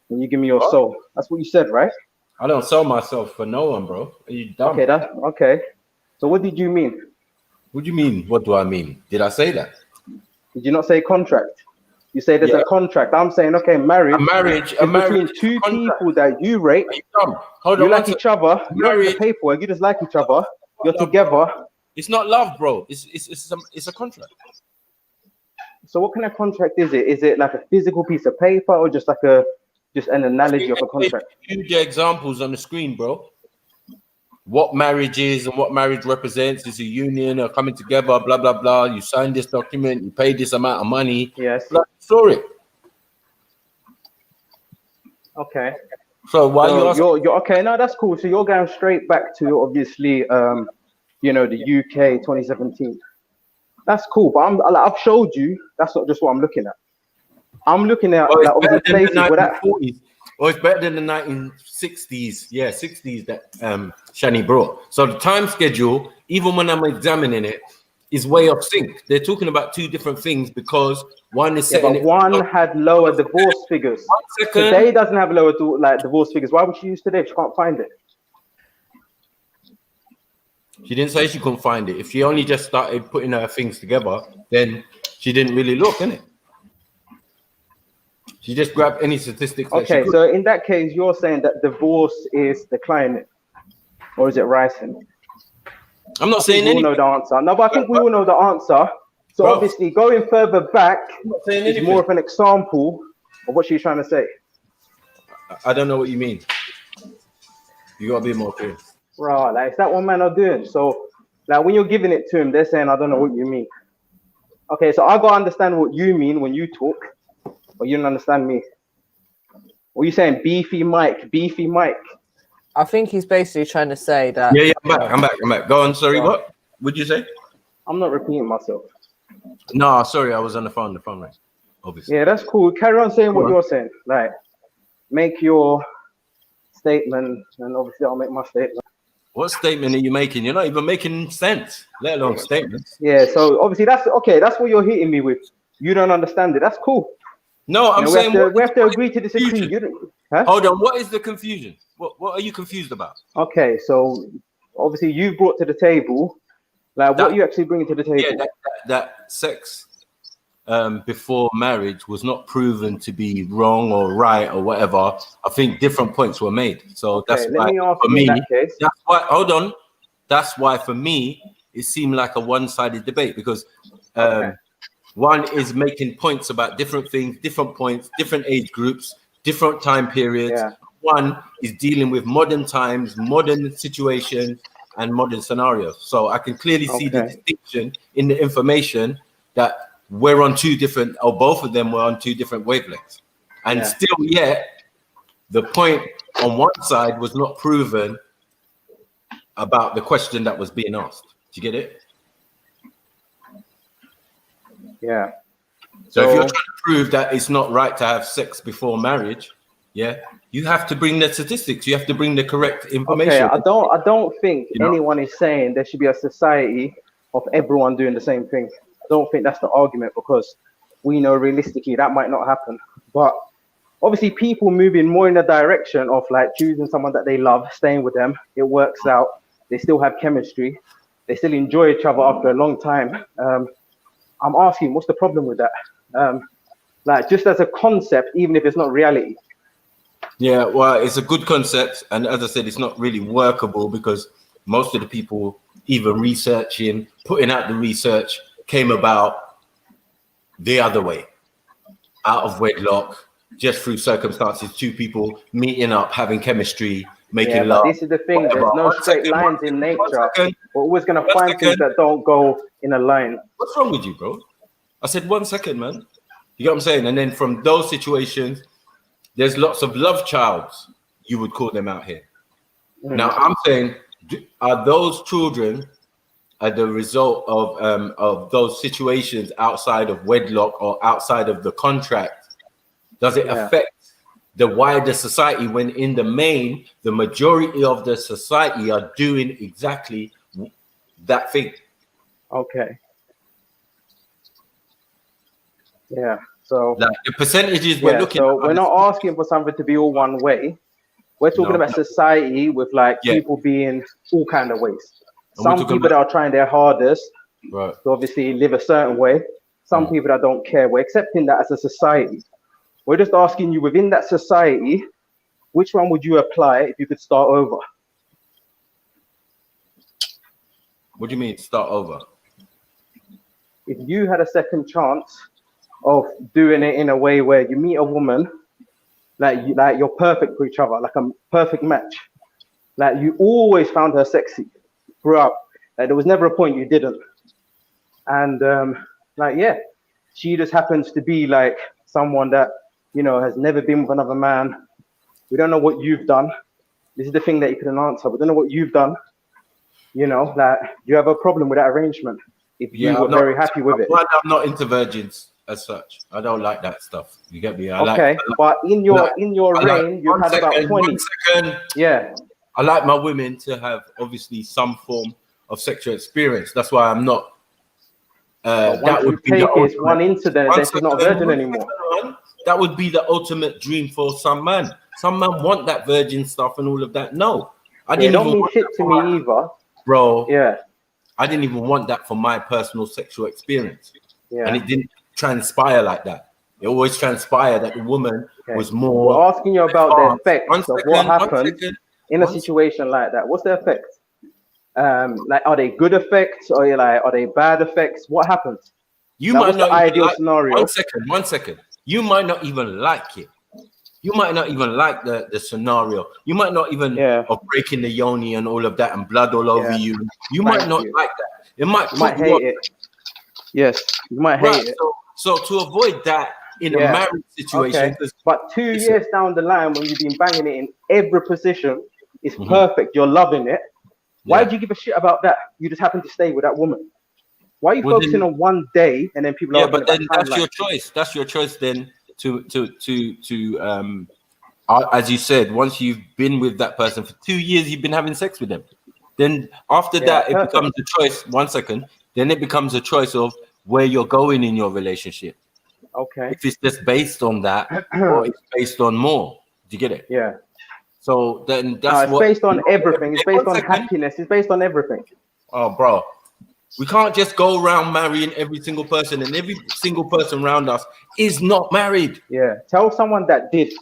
and you give me your soul. That's what you said, right? I don't sell myself for no one, bro. Are you dumb? Okay. So what did you mean? What do you mean? What do I mean? Did I say that? Did you not say contract? You say there's a contract. I'm saying, okay, marriage. A marriage between two people that you rate. Hold on. You like each other. You don't have the paperwork. You just like each other. You're together. It's not love, bro. It's a contract. So what kind of contract is it? Is it like a physical piece of paper or just like an analogy of a contract? The examples on the screen, bro. What marriage is and what marriage represents is a union or coming together, blah, blah, blah. You sign this document, you pay this amount of money. Yes. Story. Okay. So why you're okay? No, that's cool. So you're going straight back to obviously, the UK 2017. That's cool, but I've showed you that's not just what I'm looking at. I'm looking at Well, like it's better obviously than places the where that 1940s. Or it's better than the 1960s. Yeah, 60s that Shannie brought. So the time schedule, even when I'm examining it, is way off sync. They're talking about two different things because one is setting but it. one had lower divorce figures. 1 second. Today doesn't have lower divorce figures. Why would she use today if she can't find it? She didn't say she couldn't find it. If she only just started putting her things together, then she didn't really look, innit? She just grabbed any statistics that she Okay, could. so in that case, you're saying that divorce is declining, or is it rising? I'm not saying we all anything. know the answer. No, but I think we all know the answer. So Bro, obviously, going further back saying is anything. more of an example of what she's trying to say. I don't know what you mean. You gotta be more clear. Right, like, is that what men are doing? So, like, when you're giving it to him, they're saying, I don't know what you mean. Okay, so I gotta understand what you mean when you talk, but you don't understand me. What are you saying? Beefy Mike, beefy Mike. I think he's basically trying to say that. Yeah, I'm back. Go on, sorry, what? What'd you say? I'm not repeating myself. No, sorry, I was on the phone rang. Obviously. Yeah, that's cool. Carry on saying what you're saying. Like, make your statement, and obviously I'll make my statement. What statement are you making? You're not even making sense, let alone statements. Yeah, so obviously that's okay. That's what you're hitting me with. You don't understand it. That's cool. No, I'm saying we have to agree to disagree. Huh? Hold on, what is the confusion? What are you confused about? Okay, so obviously you brought to the table, like what are you actually bringing to the table? Yeah, that sex before marriage was not proven to be wrong or right or whatever. I think different points were made. So that's let why me ask for you me, in that case. that's why. Hold on, that's why for me it seemed like a one-sided debate because one is making points about different things, different points, different age groups, different time periods. Yeah. One is dealing with modern times, modern situations, and modern scenarios. So I can clearly see the distinction in the information that we're on two different, or both of them were on two different wavelengths. And still yet, the point on one side was not proven about the question that was being asked. Do you get it? Yeah. So if you're trying to prove that it's not right to have sex before marriage, you have to bring the statistics. You have to bring the correct information. Okay, I don't think anyone is saying there should be a society of everyone doing the same thing. I don't think that's the argument because we know realistically that might not happen. But obviously people moving more in the direction of like choosing someone that they love, staying with them, it works out. They still have chemistry. They still enjoy each other after a long time. I'm asking, what's the problem with that? Like just as a concept, even if it's not reality. Yeah, well, it's a good concept. And as I said, it's not really workable because most of the people even researching, putting out the research came about the other way, out of wedlock, just through circumstances, two people meeting up, having chemistry, making love. This is the thing, there's no straight lines in nature. We're always going to find things that don't go in a line. What's wrong with you, bro? I said 1 second, man. You get what I'm saying? And then from those situations, there's lots of love childs, you would call them out here. Now, I'm saying, are those children the result of those situations outside of wedlock or outside of the contract? Does it affect the wider society when in the main, the majority of the society are doing exactly that thing? Okay. Yeah. So like the percentages we're looking at. We're not asking for something to be all one way. We're talking about society with like people being all kind of ways. Some people that are trying their hardest to obviously live a certain way. Some people that don't care. We're accepting that as a society. We're just asking you within that society, which one would you apply if you could start over? What do you mean start over? If you had a second chance of doing it in a way where you meet a woman, like you're perfect for each other, like a perfect match. Like you always found her sexy throughout. Like there was never a point you didn't. And she just happens to be like someone that, you know, has never been with another man. We don't know what you've done. This is the thing that you couldn't answer. We don't know what you've done. You know, like, do you have a problem with that arrangement? if you were very happy with it. I'm not into virgins as such. I don't like that stuff. You get me? But in your reign, you've had about 20. 1 second. Yeah. I like my women to have obviously some form of sexual experience. That's why I'm not. That would be one incident, then she's not a virgin anymore. That would be the ultimate dream for some man. Some man want that virgin stuff and all of that. No, I didn't don't even mean shit to me either, bro. Yeah, I didn't even want that for my personal sexual experience. Yeah, and it didn't transpire like that. It always transpired that the woman was more. We're asking you about the effects of what happens in a situation like that. What's the effect? Like, are they good effects or are they bad effects? What happens? You like, might not the ideal like, scenario. 1 second. You might not even like it. You might not even like the scenario. You might not even of breaking the yoni and all of that and blood all over you. You might not like that. It might hate it. Yes, you might hate it. So to avoid that in a marriage situation, but 2 years down the line, when you've been banging it in every position, it's perfect. You're loving it. Why do you give a shit about that? You just happen to stay with that woman. Why are you focusing on 1 day and then people are but then that's your choice. That's your choice then to as you said, once you've been with that person for 2 years, you've been having sex with them. Then after that, it becomes a choice. 1 second. Then it becomes a choice of where you're going in your relationship. Okay. If it's just based on that or it's based on more. Do you get it? Yeah. So then that's it's based on everything. It's based on happiness. It's based on everything. Oh, bro. We can't just go around marrying every single person, and every single person around us is not married. Yeah. Tell someone that did.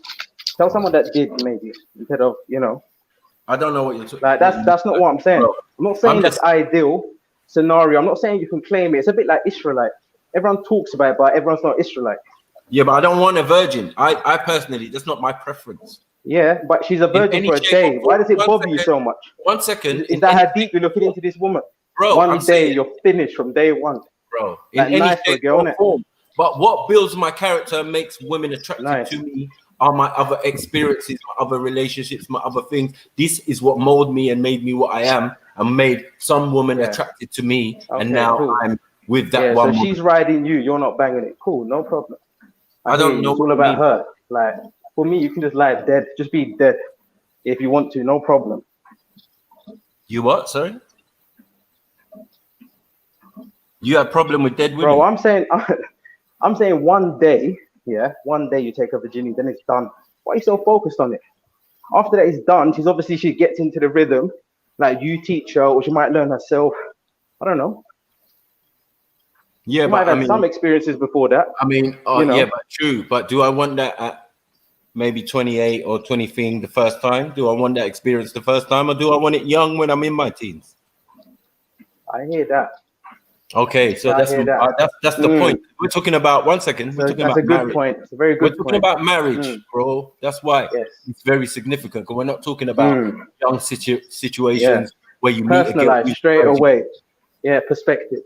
Tell someone that did, maybe, instead of, I don't know what you're talking about. Like, that's not what I'm saying. Bro, I'm not saying that's ideal scenario. I'm not saying you can claim it. It's a bit like Israelite. Everyone talks about it, but everyone's not Israelite. Yeah, but I don't want a virgin. I personally, that's not my preference. Yeah, but she's a virgin for a day. Why does it bother you so much? 1 second. Is that how deep you're looking into this woman? Bro, one day you're finished from day one. Bro, in any nice shape or form. But what builds my character, makes women attracted to me, are my other experiences, my other relationships, my other things. This is what molded me and made me what I am, and made some woman attracted to me. And now I'm with that one. So she's riding you. You're not banging it. Cool, no problem. I don't know. It's all about her. Like, for me, you can just lie dead. Just be dead if you want to. No problem. You what? Sorry. You have a problem with dead women? Bro, I'm saying 1 day, 1 day you take her virginity, then it's done. Why are you so focused on it? After that it's done, she gets into the rhythm, like you teach her, or she might learn herself. I don't know. Yeah, you might have had some experiences before that. I mean, yeah, but true. But do I want that at maybe 28 or 20 thing the first time? Do I want that experience the first time, or do I want it young when I'm in my teens? I hear that. Okay, so that's the point. We're talking about 1 second. We're talking that's about a good marriage. point. It's a very good We're talking about marriage, bro. That's why it's very significant. Because we're not talking about young situations where you meet personalized straight away. Yeah, perspective.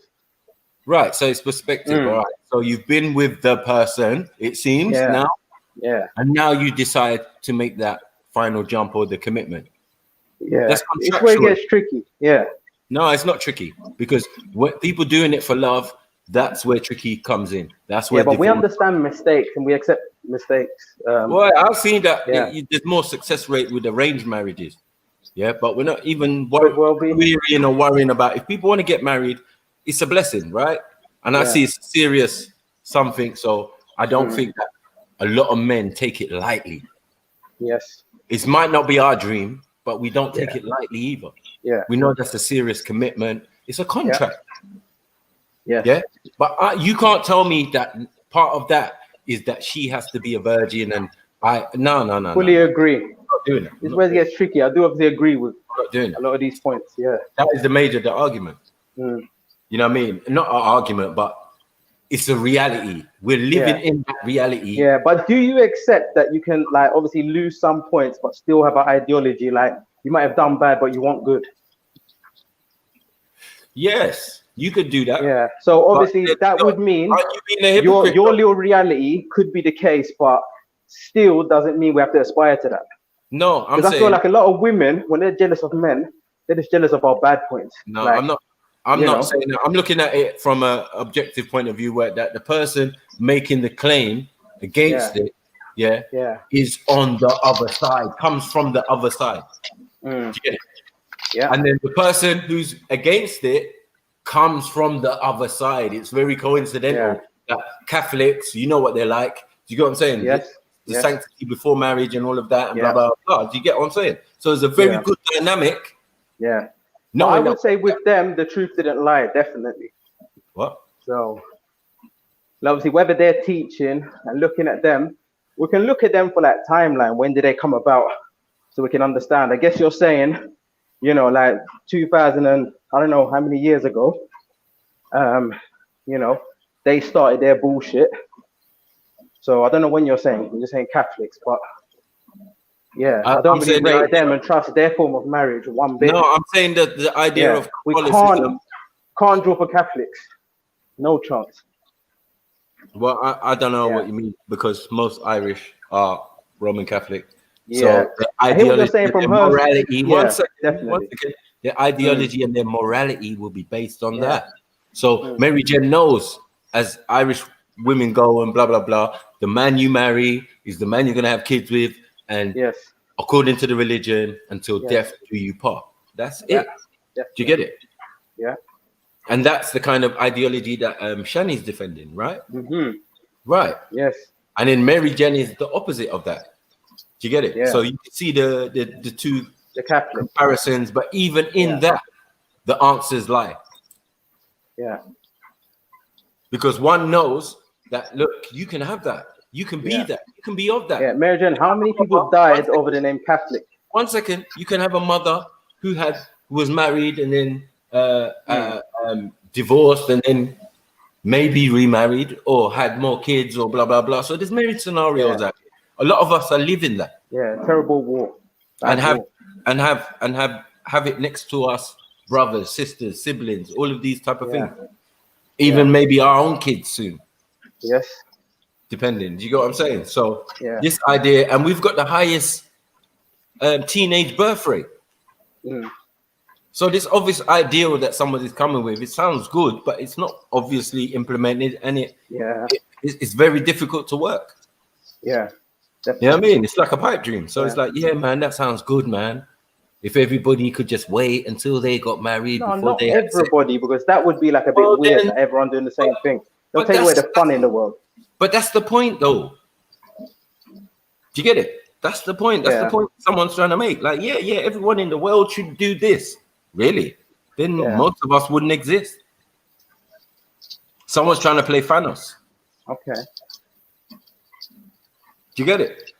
Right. So it's perspective. All right. So you've been with the person, it seems now. Yeah. And now you decide to make that final jump or the commitment. Yeah. That's it's where it gets tricky. Yeah. No, it's not tricky, because when people doing it for love, that's where tricky comes in. That's where. Yeah, but we understand mistakes and we accept mistakes. Well, I've seen that there's more success rate with arranged marriages. Yeah, but we're not even wearying or worrying about if people want to get married. It's a blessing, right? And I see it's serious something. So I don't think that a lot of men take it lightly. Yes, it might not be our dream, but we don't take it lightly either. Yeah, we know that's a serious commitment. It's a contract. Yeah. But you can't tell me that part of that is that she has to be a virgin, and no. Fully agree. I'm not doing it. This is where it gets tricky. I do obviously agree with a lot of these points. Yeah, that is the major argument. You know what I mean? Not an argument, but it's a reality. We're living in that reality. Yeah, but do you accept that you can, like, obviously lose some points, but still have an ideology? Like, you might have done bad, but you want good. Yes, you could do that. Yeah. So obviously that would mean your little reality could be the case, but still doesn't mean we have to aspire to that. No, I'm saying, I saying, feel like a lot of women, when they're jealous of men, they're just jealous of our bad points. No, like, I'm not. I'm not saying that. I'm looking at it from an objective point of view, where that the person making the claim against it, is on the other side, comes from the other side. Do you get it? Yeah. And then the person who's against it comes from the other side. It's very coincidental that Catholics, you know what they're like. Do you get what I'm saying? Yes. The sanctity before marriage and all of that, and blah, blah, blah. Do you get what I'm saying? So it's a very good dynamic. Yeah. No, I would say with them, the truth didn't lie, definitely. What? So, obviously, whether they're teaching and looking at them, we can look at them for that timeline. When did they come about? So we can understand. I guess you're saying, you know, like 2000 and I don't know how many years ago, you know, they started their bullshit. So I don't know when you're saying Catholics, but yeah, I don't really rate them and trust their form of marriage one bit. No, I'm saying that the idea of we Catholicism, can't draw for Catholics. No chance. well, I don't know what you mean, because most Irish are Roman Catholic. Yeah. So the I hear what you're ideology, saying from their her. morality, Yeah, one second, definitely. their ideology and their morality will be based on that. So Maryjen knows, as Irish women go and blah, blah, blah, the man you marry is the man you're going to have kids with, and according to the religion, until death do you part. That's it. Do you get it? Yeah. And that's the kind of ideology that Shannie's defending, right? Right. Yes. And then Maryjen is the opposite of that. Do you get it? Yeah. So you can see the two Catholic comparisons, but even in that, the answers lie. Yeah. Because one knows that, look, you can have that. You can be that. You can be of that. Yeah, Maryjen, how many people died over the name Catholic? 1 second. You can have a mother who was married and then divorced and then maybe remarried or had more kids or blah, blah, blah. So there's many scenarios that a lot of us are living that. Yeah, terrible war. And have it next to us, brothers, sisters, siblings, all of these type of things. Even maybe our own kids soon. Yes. Depending. Do you get what I'm saying? So this idea, and we've got the highest teenage birth rate. So this obvious ideal that somebody's coming with, it sounds good, but it's not obviously implemented, and it's very difficult to work. Yeah. You know what I mean? It's like a pipe dream. So it's like, yeah, man, that sounds good, man. If everybody could just wait until they got married before not they everybody, because that would be like a bit weird that everyone doing the same thing. They'll take away the fun in the world. But that's the point, though. Do you get it? That's the point. That's the point someone's trying to make. Like, yeah, everyone in the world should do this. Really? Then most of us wouldn't exist. Someone's trying to play Thanos. Okay. Do you get it?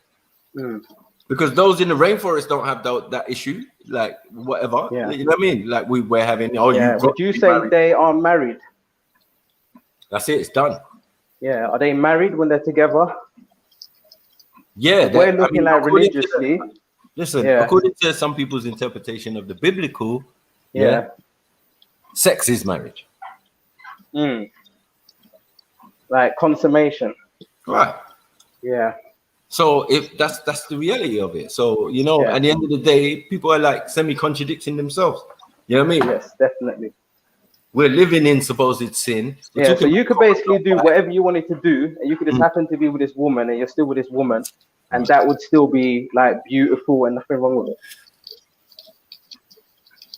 Because those in the rainforest don't have that issue, like whatever. Yeah. You know what I mean? Like we're having. Would you say they are married? That's it. It's done. Yeah. Are they married when they're together? Yeah. We're looking like religiously. According to some people's interpretation of the biblical, sex is marriage. Like consummation. Right. Yeah. So if that's the reality of it. So, you know, at the end of the day, people are like semi-contradicting themselves. You know what I mean? Yes, definitely. We're living in supposed sin. So you could basically do whatever you wanted to do, and you could just happen to be with this woman, and you're still with this woman, and that would still be like beautiful and nothing wrong with it.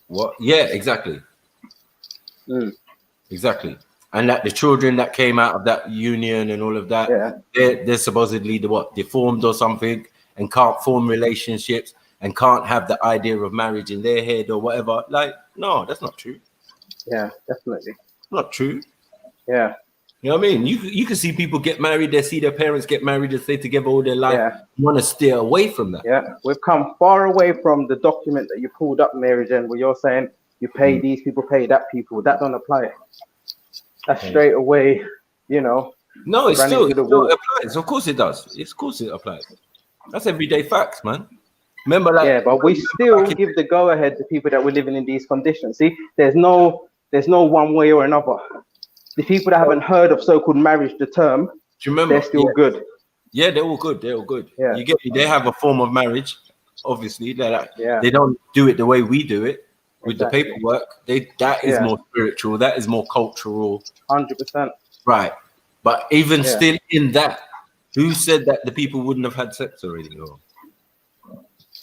What? Yeah, exactly. Exactly. And that the children that came out of that union and all of that, they're supposedly deformed or something, and can't form relationships and can't have the idea of marriage in their head or whatever. Like, no, that's not true. Yeah, definitely. Not true. Yeah. You know what I mean? You can see people get married, they see their parents get married and stay together all their life. Yeah. You want to steer away from that. Yeah, we've come far away from the document that you pulled up, Maryjen, where you're saying you pay these people, pay that people. That don't apply. That's straight away, you know. No, it still applies. Of course it does. Of course it applies. That's everyday facts, man. Remember that? Yeah, but we still give the go ahead to people that were living in these conditions. See, there's no one way or another. The people that haven't heard of so-called marriage, the term, they're still good. Yeah, they're all good. They're all good. Yeah. You get me? They have a form of marriage, obviously. They don't do it the way we do it. with the paperwork. That is more spiritual. That is more cultural. 100%. Right. But even still in that, who said that the people wouldn't have had sex already? Or?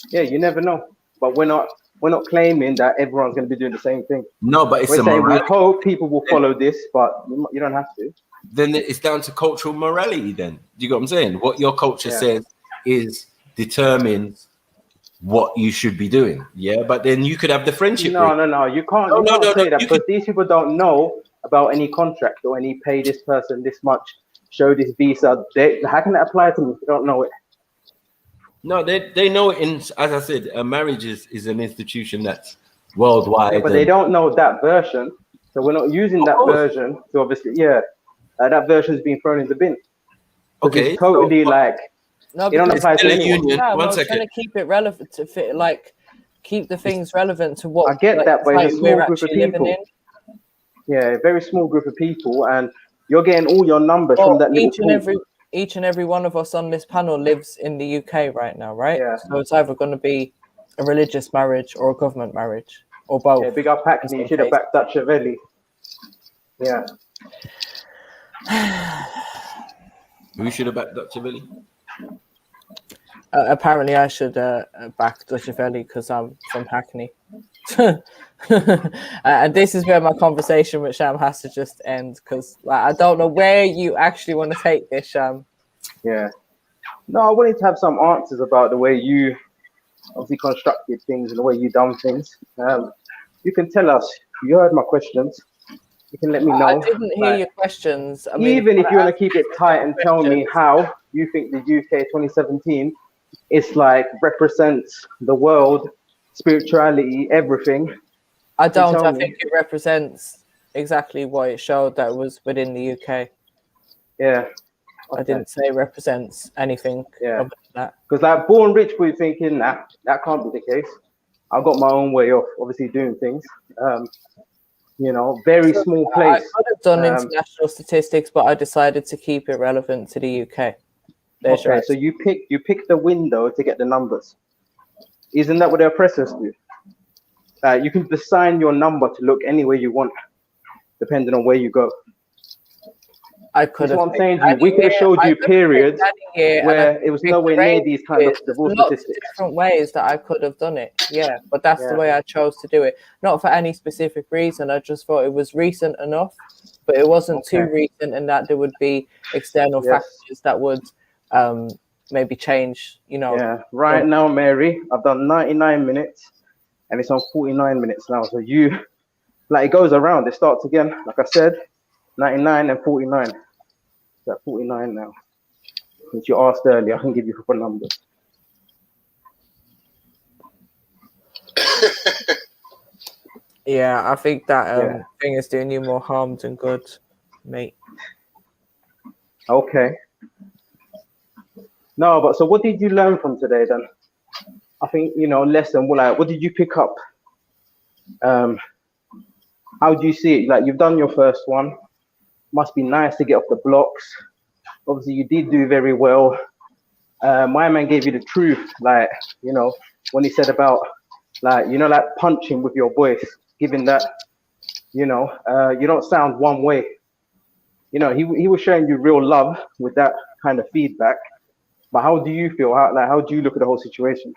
Yeah, you never know. But we're not claiming that everyone's going to be doing the same thing. No, but it's we're a saying morality. we hope people will follow this, but you don't have to. Then it's down to cultural morality. Then do you get what I'm saying? What your culture says determines what you should be doing. Yeah, but then you could have the friendship. No. You can't say that because these people don't know about any contract or any pay this person this much, show this visa. How can that apply to me if they don't know it? No, they know it. As I said, a marriage is an institution that's worldwide. Yeah, but they don't know that version, so we're not using that version. So obviously, that version's been thrown in the bin. Okay, it's totally no, it don't apply to anyone. Yeah, I'm trying to keep it relevant to fit, keep the things relevant to what I get that, but it's a small group of people. In. Yeah, a very small group of people, and you're getting all your numbers from that little pool. Each and every one of us on this panel lives in the UK right now, right? Yeah. So it's either going to be a religious marriage or a government marriage, or both. Yeah, big up Hackney. You should have backed that Chevelli. Yeah. Who should have backed Dutch Chevelli? Apparently, I should back Dutch Chevelli because I'm from Hackney. And this is where my conversation with Sham has to just end because I don't know where you actually want to take this, Sham. Yeah. No, I wanted to have some answers about the way you obviously constructed things and the way you done things. You can tell us. You heard my questions. You can let me know. I didn't hear your questions. I mean, even if you want to keep it tight and tell me how you think the UK 2017 is represents the world, spirituality, everything. I don't. I think it represents exactly what it showed that was within the UK. Yeah. Okay. I didn't say represents anything. Yeah. Because born rich, we're thinking that can't be the case. I've got my own way of obviously doing things. Very small place. I could have done international statistics, but I decided to keep it relevant to the UK. Okay, so you pick the window to get the numbers. Isn't that what the oppressors do? You can assign your number to look anywhere you want, depending on where you go. I could have. That's what I'm saying to you. We could have showed you periods where it was nowhere near these kind of divorce statistics. Different ways that I could have done it. Yeah, but that's the way I chose to do it. Not for any specific reason. I just thought it was recent enough, but it wasn't too recent, and that there would be external factors that would maybe change. Yeah. Right now, Mary, I've done 99 minutes, and it's on 49 minutes now. So it goes around. It starts again. Like I said. 99 and 49. It's at 49 now. Since you asked earlier, I can give you proper numbers. Yeah, I think that thing is doing you more harm than good, mate. Okay. No, but so what did you learn from today then? I think, lesson, what did you pick up? How do you see it? You've done your first one. Must be nice to get off the blocks. Obviously, you did do very well. My man gave you the truth, when he said about, punching with your voice, given that, you don't sound one way. He was showing you real love with that kind of feedback. But how do you feel? How do you look at the whole situation?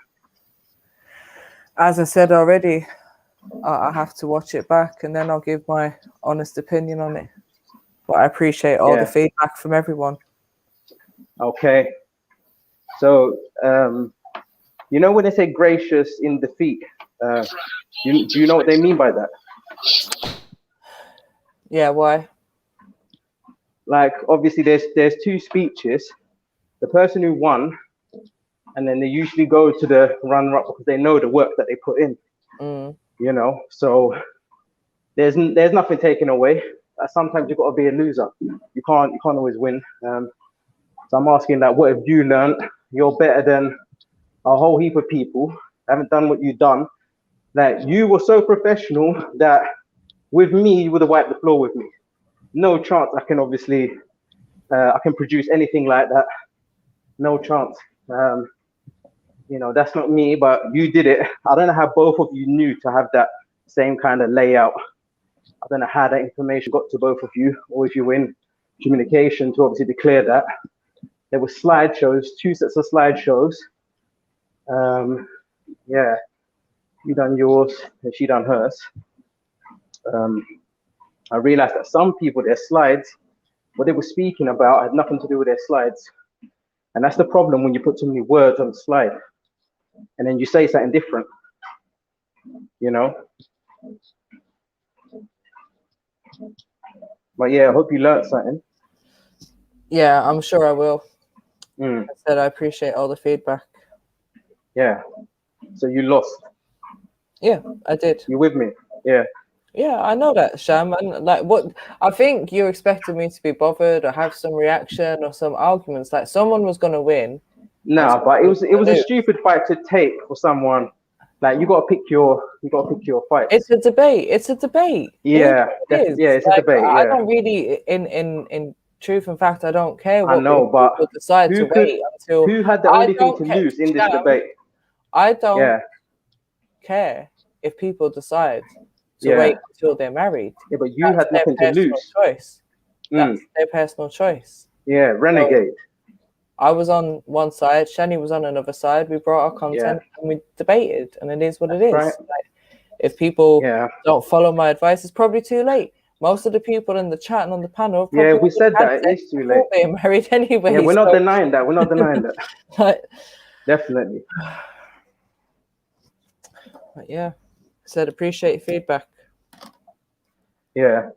As I said already, I have to watch it back and then I'll give my honest opinion on it. But I appreciate all the feedback from everyone. Okay. So, when they say gracious in defeat, do you know what they mean by that? Yeah, why? Obviously, there's two speeches. The person who won, and then they usually go to the runner-up because they know the work that they put in. So there's nothing taken away. Sometimes you've got to be a loser. You can't always win. So I'm asking what have you learned? You're better than a whole heap of people. Haven't done what you've done. You were so professional that with me, you would have wiped the floor with me. No chance I can obviously, I can produce anything like that. No chance. That's not me, but you did it. I don't know how both of you knew to have that same kind of layout. I don't know how that information got to both of you, or if you were in communication to obviously declare that. There were slideshows, 2 sets of slideshows. Yeah, you done yours and she done hers. I realized that some people, their slides, what they were speaking about had nothing to do with their slides. And that's the problem when you put too many words on the slide and then you say something different, you know? But yeah, I hope you learned something. Yeah, I'm sure I will. Mm. I said I appreciate all the feedback. Yeah. So you lost. Yeah, I did. You with me? Yeah. Yeah, I know that, Sham. And like, what I think you expected me to be bothered or have some reaction or some arguments. Like someone was gonna win. No, but it was a stupid fight to take for someone. Like you gotta pick your fight. It's a debate. It's a debate. Yeah, it is. yeah, it's Like, a debate. I Yeah, don't really, in truth and fact, I don't care I what know, but people decide to wait until. who had the I only thing don't to care, lose in this Sham, debate? I don't Yeah, care if people decide to Yeah. wait until they're married. Yeah, but you That's had nothing to their personal lose. choice. Mm. That's their personal choice. Yeah, renegade. I was on one side, Shannie was on another side. We brought our content and we debated, and it is what it is. right. Like, if people don't follow my advice, it's probably too late. Most of the people in the chat and on the panel Yeah, probably we said had that it sex is too before late. they're married anyway. Yeah, we're not so- denying that. We're not denying that. Like, Definitely. but yeah, said appreciate feedback. Yeah.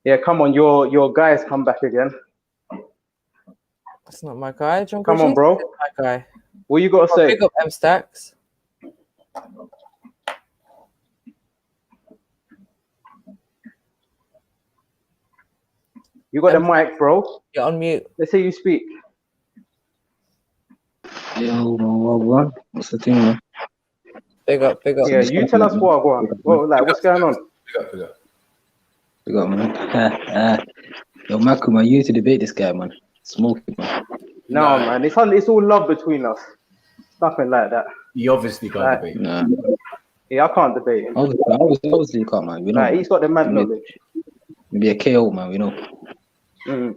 Yeah, come on, your guys come back again. That's not my guy. Jungle Come on, Jesus bro. is my guy. What you gotta say? Big up M Stacks. You got the mic, bro. You're on mute. Let's hear you speak. Yo, what? What's the thing, man? Big up, big up. Yeah, you tell us what, go on. Well, like, what's going on? We got, man. Yo, Maku, man, you need to debate this guy, man. Smoking, man. No, man, it's all love between us. Nothing like that. You obviously can't Like, debate. Nah. Yeah, I can't debate him. Obviously you can't, man. We know. Like, he's got the mad Maybe- knowledge. Maybe a KO, man. We know. Mm.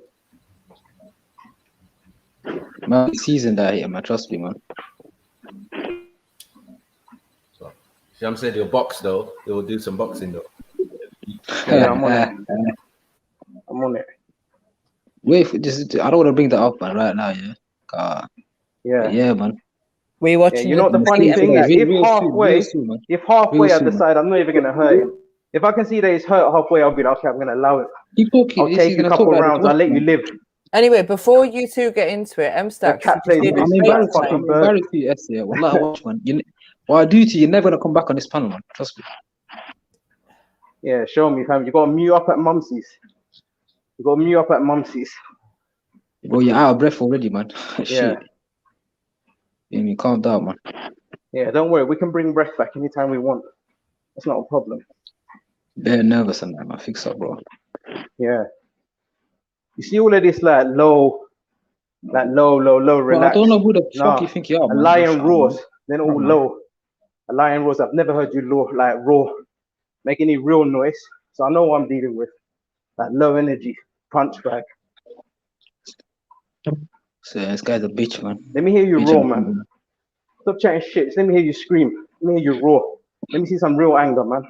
Man, season that here, man. Trust me, man. Sham said he'll box though. He'll do some boxing though. Yeah, I'm on it. I'm on it. Wait, I don't want to bring that up, man, right now, yeah. Yeah. Yeah, man. We Yeah, watching. you know what the funny thing is? Real If halfway I soon, man. decide I'm not even gonna hurt him. If I can see that he's hurt halfway, I'll be like, okay, I'm gonna allow it. Keep talking. I'll take a couple rounds. I'll let you live. Anyway, before you two get into it, M Stacks. cat did you plays see I'm this embarrassed. debate I'm tonight? embarrassed for you, Esther. Yeah. Wallah, watch, man. What I do to you, you're never gonna come back on this panel, man. Trust me. Yeah, show me, fam. You gotta mute up at Mumsy's. You gotta mute up at Mumsy's. Bro, you're out of breath already, man. Yeah. Shit. You mean, calm down, man. Yeah, don't worry. We can bring breath back anytime we want. That's not a problem. Very nervous and that, man. Fix up, bro. Yeah. You see all of this low, relax. I don't know who the fuck you think you are, A man. lion Bro, roars, man. then all man. low. A lion roars. I've never heard you roar, make any real noise. So I know what I'm dealing with. That low energy punch bag. So this guy's a bitch, man. Let me hear you Bitch roar, and- man. Stop chatting shit. Just let me hear you scream. Let me hear you roar. Let me see some real anger, man.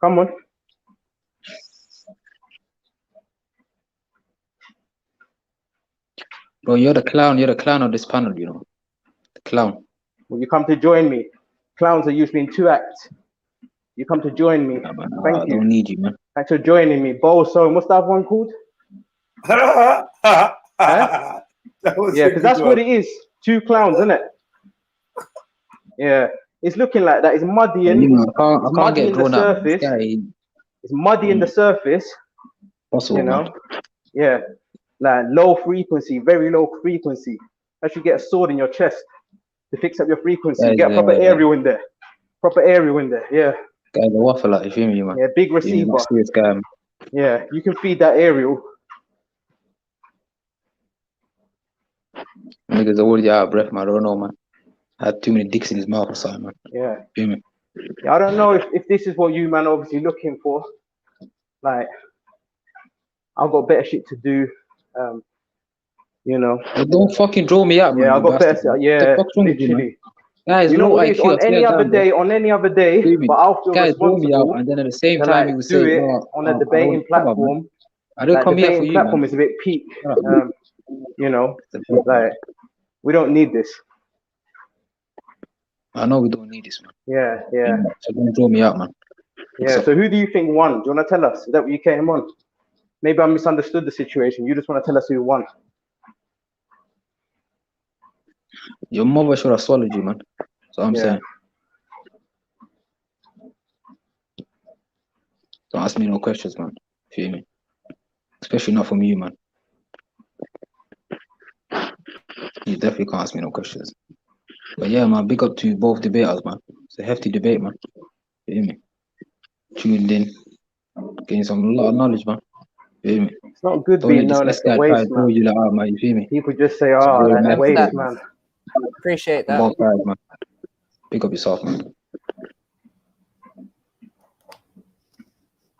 Come on. Bro, you're the clown. You're the clown of this panel, you know. The clown. When you come to join me, clowns are usually in 2 acts. You come to join me. Thank I you. don't need you, man. Thanks for joining me. Boso, what's that one called? That was Yeah, a because good that's one. what it is. 2 clowns, isn't it? Yeah. It's looking like that. It's muddy and You know, I it's can't muddy get in the drawn out. This surface. guy, It's muddy in the surface. possible, You know? man. Yeah. Like low frequency, very low frequency. I should get a sword in your chest to fix up your frequency. Guys, Get a proper aerial in there. Proper aerial in there. Yeah. Guy's a waffler, you feel me, man? Yeah, big Yeah, receiver. not serious guy, man. Yeah, you can feed that aerial. Niggas already out of breath, man. I don't know, man. Had too many dicks in his mouth or something, man. Yeah. Feel me? Yeah, I don't know if this is what you man are obviously looking for. Like, I've got better shit to do. You know. Don't fucking draw me out, man. Yeah, I've got better. What Yeah, the fuck's wrong with you, man? literally. Guys, You know low what it is? IQ, On any other day, but I'll feel guys, draw me out, responsible and then at the same to time, like you will do say, it "No, on a I debating don't come on, man. platform. I don't Like, come here for debating you, platform man." is a bit peak. Shut up, man. You know, like we don't need this. I know we don't need this, man. Yeah. So don't draw me out, man. Yeah. So who do you think won? Do you want to tell us? Is that what you came on? Maybe I misunderstood the situation. You just want to tell us who won. Your mother should have swallowed you, man. So I'm saying. Don't ask me no questions, man. Feel me? Especially not from you, man. You definitely can't ask me no questions. But yeah, man, big up to both debaters, man. It's a hefty debate, man. Feel me? Tuned in, getting some lot of knowledge, man. Feel me? It's not good Don't being let known this as the guy try waste to throw man. you like, oh, man, you feel me? People just say, "Oh, like the waste man." Appreciate that. Both sides, man. Pick up yourself, man.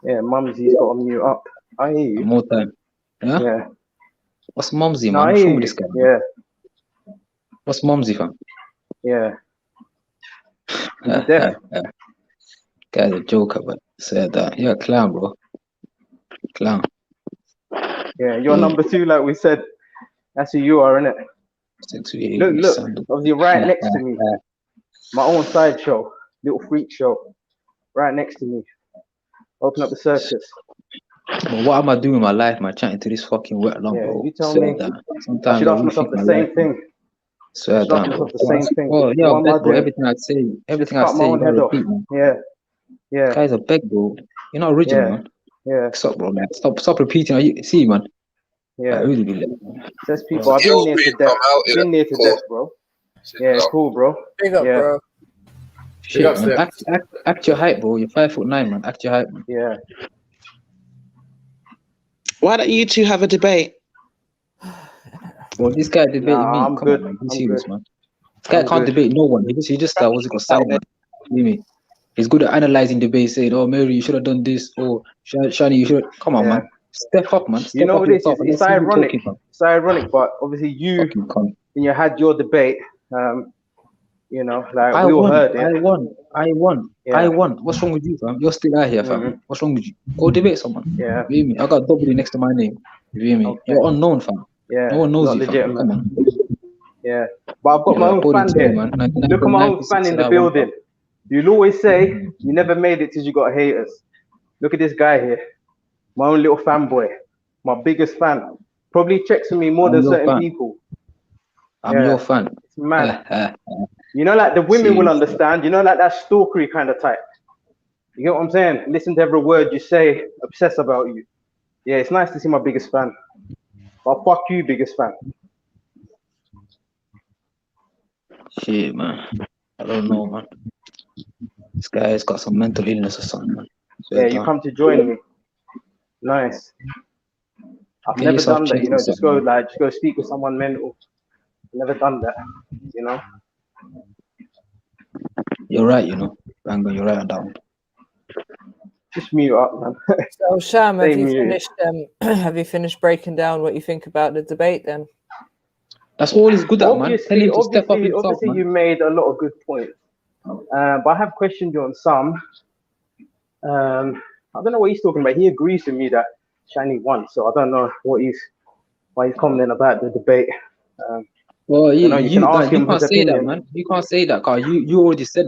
Yeah, Mumsy's got to mute up. I hear you. More time. Yeah? Yeah. What's Mumsy, No, man? I What's hear wrong with you. this guy? Yeah. What's Mumsy, fam? Yeah. Is he deaf? Guy's a joker, but said that. You're a clown, bro. Clown. Yeah, you're number 2, like we said. That's who you are, innit? Look, obviously right next to me. My own side show, little freak show, right next to me. Open up the circus. But what am I doing with my life, man? Chatting to this fucking wet lump, bro. You tell Swear me. that. I Sometimes should I ask really myself think the my same life, thing. man. Swear I should ask that, myself bro. the same thing. Oh, yeah, What I am I bet, bro. doing? Everything I say, Just cut my own head off. repeat, man. Yeah. Guys are beg, bro. You're not original, man. Yeah. Stop, bro, man. Stop repeating. You see, man. Yeah. I really be like, Says people, I've been near to death. Been near to death, bro. Yeah, cool, bro. Big up, bro. shit, man. Act your height, bro. You're 5'9", man. Act your height, man. Yeah. Why don't you two have a debate? Well, this guy debating me. I'm Come good. on, man. Be I'm serious, good. man. This guy I'm can't good. debate no one. He just what's it called, sound man. You mean? He's good at analyzing debate, saying, "Oh, Mary, you should have done this," or "Shani, you should." Come on, man. Step up, man. Step You know up what it is? yourself. It's ironic. It's ironic, but obviously you, when you had your debate, you know, like we all heard it. I won. What's wrong with you, fam? You're still out here, fam. What's wrong with you? Go debate someone. Yeah. You hear me? I got W next to my name. You hear me? You're unknown, fam. Yeah. No one knows Not you, fam. legitimate. Come on. Yeah. But I've got my own according fan to here. you, man, Look at my own fan in the 96% building. You'll always say you never made it till you got haters. Look at this guy here. My own little fanboy. My biggest fan. Probably checks for me more than your certain fan. people. I'm your fan. It's mad. You know, like the women will understand. You know, like that stalkery kind of type. You get what I'm saying? Listen to every word you say, obsess about you. Yeah, it's nice to see my biggest fan. But fuck you, biggest fan. Shit, man. I don't know, man. This guy's got some mental illness or something, man. Yeah, you come to join me. Nice. I've Get never yourself done that, checked you know, yourself, just go man. just go speak with someone mental. Never done that, you know. You're right, you know. Rango, you're right on that one. Just mute up, man. So Sham, have Stay you muted. finished have you finished breaking down what you think about the debate then? That's all he's good at, man. Tell him to step up himself, Obviously, man. you made a lot of good points. But I have questioned you on some. I don't know what he's talking about. He agrees with me that Shannie won, so I don't know why he's commenting about the debate. Well, you know, you can ask him can't his say that, opinion. man. You can't say that, Carl. You already said,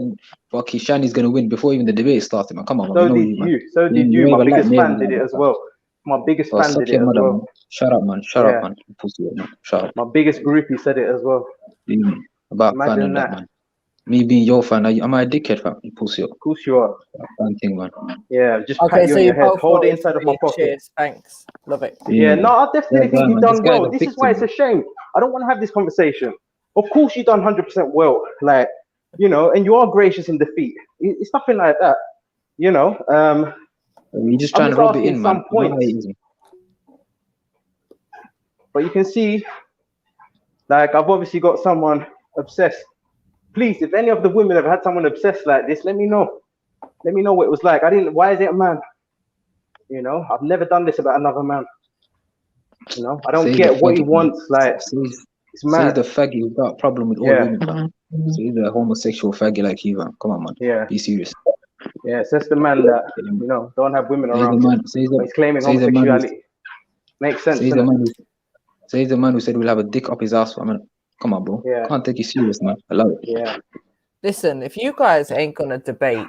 "Fuck, Shani's gonna win" before even the debate started, man. Come on, man. So We know did you, man. you. So did you. don't My even biggest like fan Mary did it like as that, well. My biggest man. fan Suck did it your as mother, well. man. Shut up, man. Shut Yeah. up, man. Pussy, man. Shut up. My biggest groupie said it as well. About fan Imagine and that, that. man. Me being your fan, am I a dickhead, fam? You pussy up. Of course you are. Fan thing, man. Yeah, just Okay, pat you so on you your head. both Hold it voted inside for of my me. pocket. Cheers, thanks. Love it. Yeah, no, I definitely think you've man. done This guy's well. a This is why it's victim. a shame. I don't want to have this conversation. Of course, you've done 100% well. Like, you know, and you are gracious in defeat. It's nothing like that. You know, You're just I'm trying just to rub it asking in, some man. You know how points. it is. But you can see, like, I've obviously got someone obsessed. please, if any of the women have had someone obsessed like this, let me know. Let me know what it was like. I didn't. Why is it a man? You know, I've never done this about another man. You know, I don't get what he wants. Like, it's So he's mad. the faggot who's got a problem with all women, man. So he's a homosexual faggot like you, man. Come on, man. Yeah. Be serious. Yeah, so that's the man that, you know, don't have women So he's the around. man. But he's claiming so he's the man who's- homosexuality. Makes sense. So he's the Doesn't man who. So he's the man who said we'll have a dick up his ass. I mean, come on, bro. Yeah. Can't take you serious, man. I love it. Yeah. Listen, if you guys ain't gonna debate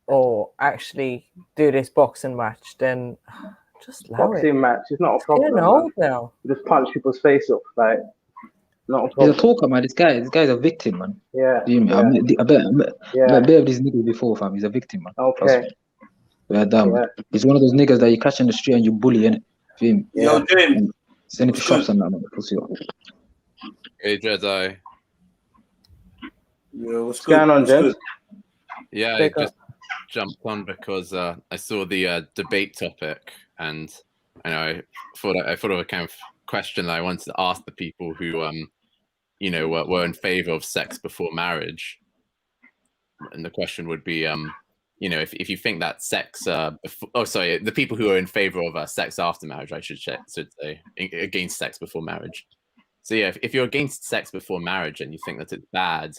or actually do this boxing match, then just allow Boxing it. match is not a problem. Getting Man. old now. You just punch people's face off, like, not a He's problem. a talker, man. This guy's a victim, man. Yeah. Do you mean? Yeah. I bet Yeah. a bit of these niggas before, fam. He's a victim, man. Trust Okay. me. Yeah, damn. Yeah. He's one of those niggas that you catch in the street and you bully, innit? Feel me? Yo, James. And send him to shops and that, man. Pussy up. Hey, Jedi. Yeah, What's going on, James? Yeah, I Pick just jumped on because I saw the debate topic, and I thought of a kind of question that I wanted to ask the people who, you know, were in favor of sex before marriage. And the question would be, you know, if you think that sex, the people who are in favor of sex after marriage, I should say, against sex before marriage. So yeah, if you're against sex before marriage and you think that it's bad,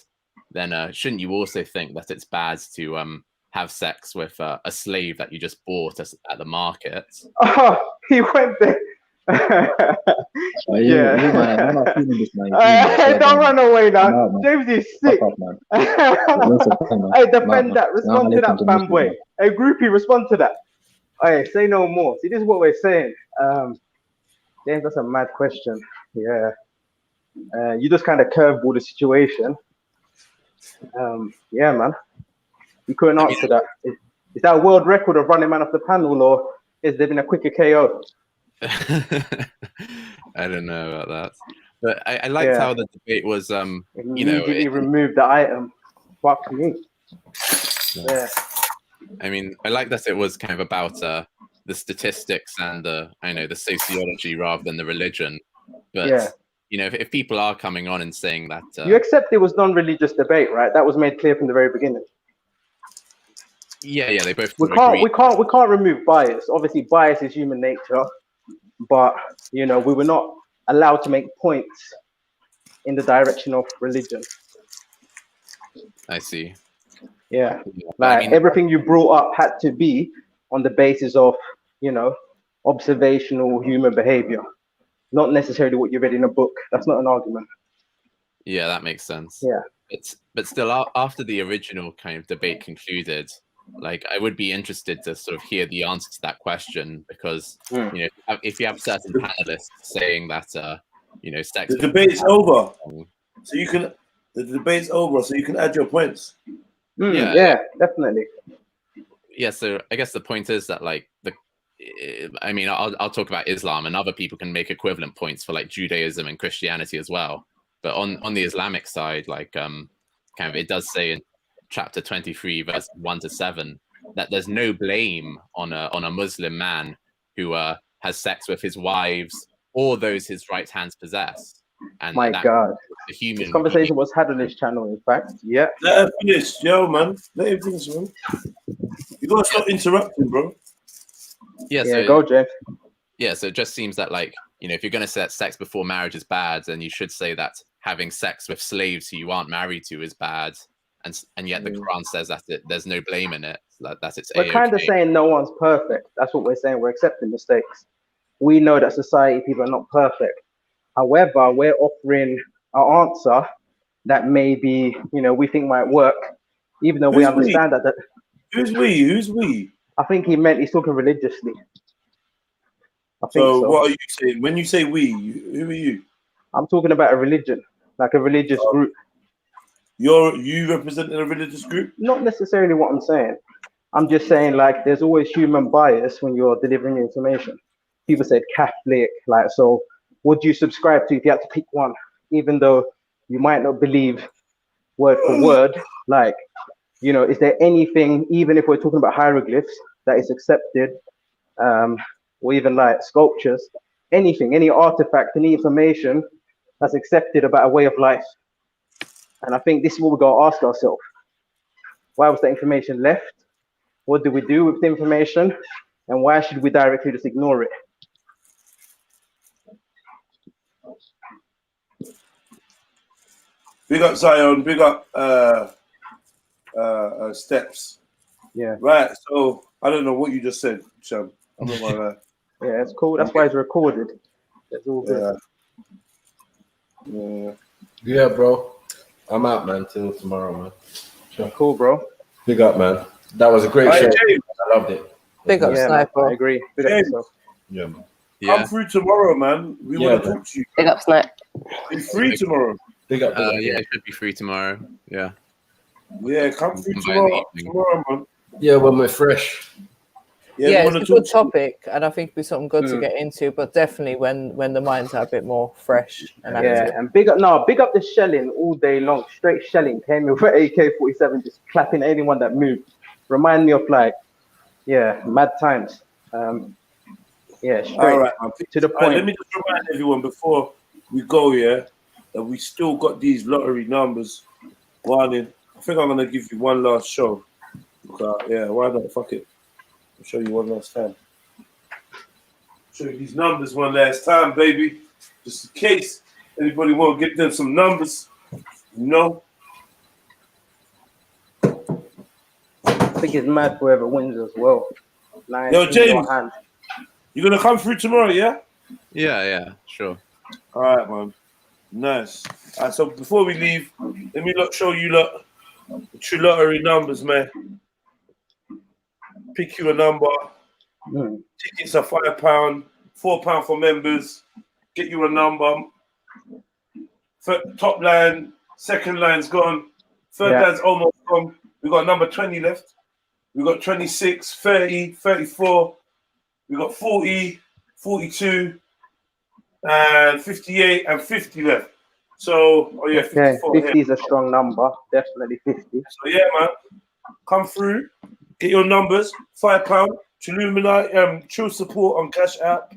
then shouldn't you also think that it's bad to have sex with a slave that you just bought at the market? Oh, he went there. Yeah. Hey, don't run away now. James is sick. Hey, defend that. Respond to that, fanboy. Hey, groupie, respond to that. Hey, say no more. See, this is what we're saying. James, that's a mad question. Yeah. You just kind of curveball the situation. Yeah, man. You couldn't answer that. Is that a world record of running man off the panel, or is there been a quicker KO? I don't know about that, but I liked how the debate was. You know, Immediately removed the item. Fuck me. Yeah. I mean, I like that it was kind of about the statistics and the sociology rather than the religion. But Yeah. you know, if people are coming on and saying that, You accept it was non-religious debate, right? That was made clear from the very beginning. yeah, they both We can't remove bias. Obviously, bias is human nature, but you know, we were not allowed to make points in the direction of religion. I see. Yeah, but I like mean, everything you brought up had to be on the basis of, you know, observational human behavior, not necessarily what you read in a book. That's not an argument. yeah, that makes sense. Yeah. But still, after the original kind of debate concluded, like I would be interested to sort of hear the answer to that question, because you know, if you have certain panelists saying that you know, sex, The debate's over, so you can. The debate's over, so you can add your points. Yeah, definitely. Yeah, so I guess the point is that like I mean, I'll talk about Islam, and other people can make equivalent points for like Judaism and Christianity as well. But on the Islamic side, like kind of it does say in chapter 23, verse 1-7, that there's no blame on a Muslim man who has sex with his wives or those his right hands possess. And My God, the human this conversation was had on this channel. In fact, yeah. Let him finish, yo, man. Let him finish, man. You gotta stop interrupting, bro. Yeah, so go, Jeff. Yeah, so it just seems that, like, you know, if you're going to say that sex before marriage is bad, then you should say that having sex with slaves who you aren't married to is bad, and yet the Quran says that there's no blame in it, that it's We're kind of saying no one's perfect. That's what we're saying. We're accepting mistakes. We know that society, people are not perfect. However, we're offering an answer that maybe, you know, we think might work, even though we understand that. Who's we? Who's we? I think he's talking religiously. I think so. What are you saying? When you say we, who are you? I'm talking about a religion, like a religious group. You representing a religious group? Not necessarily what I'm saying. I'm just saying, like, there's always human bias when you're delivering information. People said Catholic, like, so would you subscribe to if you had to pick one, even though you might not believe word for word? Like, you know, is there anything, even if we're talking about hieroglyphs, that is accepted, or even like sculptures, anything, any artifact, any information that's accepted about a way of life? And I think this is what we've got to ask ourselves. Why was the information left? What do we do with the information? And why should we directly just ignore it? Big up Zion, big up Steps. Yeah. Right, so I don't know what you just said, Chum. I'm not gonna lie. Yeah, it's cool. That's why it's recorded. It's all good. Yeah, bro. I'm out, man, till tomorrow, man. Sure. Cool, bro. Big up, man. That was a great show. James. I loved it. Big up, Yeah, Sniper. man, I agree. Big up James. yourself. Yeah, man. Come through tomorrow, man. We want to talk to you. Big up, Snipe. Are you free tomorrow? Big up. Yeah, it should be free tomorrow. Yeah. Yeah, come through By the evening. tomorrow, man. Yeah, when we're fresh. Yeah, we it's a wanna good topic, and I think it'd be something good to get into, but definitely when the minds are a bit more fresh and active. Yeah, and big up the shelling all day long. Straight shelling. Came in for AK-47, just clapping anyone that moved. Remind me of mad times. Straight All right, man. to the All right, point. let me just remind everyone before we go, that we still got these lottery numbers. One in. I think I'm gonna give you one last show. Why not? Fuck it. I'll show you one last time. Show you these numbers one last time, baby. Just in case anybody want to get them some numbers, I think it's mad whoever wins as well. Yo, James, you gonna come through tomorrow, yeah? Yeah, sure. All right, man. Nice. All right, so before we leave, let me show you the true lottery numbers, man. Pick you a number. Tickets are £5, £4 for members. Get you a number. Top line, second line's gone. Third line's almost gone. We got number 20 left. We got 26, 30, 34. We got 40, 42, and 58 and 50 left. So, 54. 50 is a strong number. Definitely 50. So, man, come through. Get your numbers. £5. TRILLUMINATI, Trill Support on Cash App.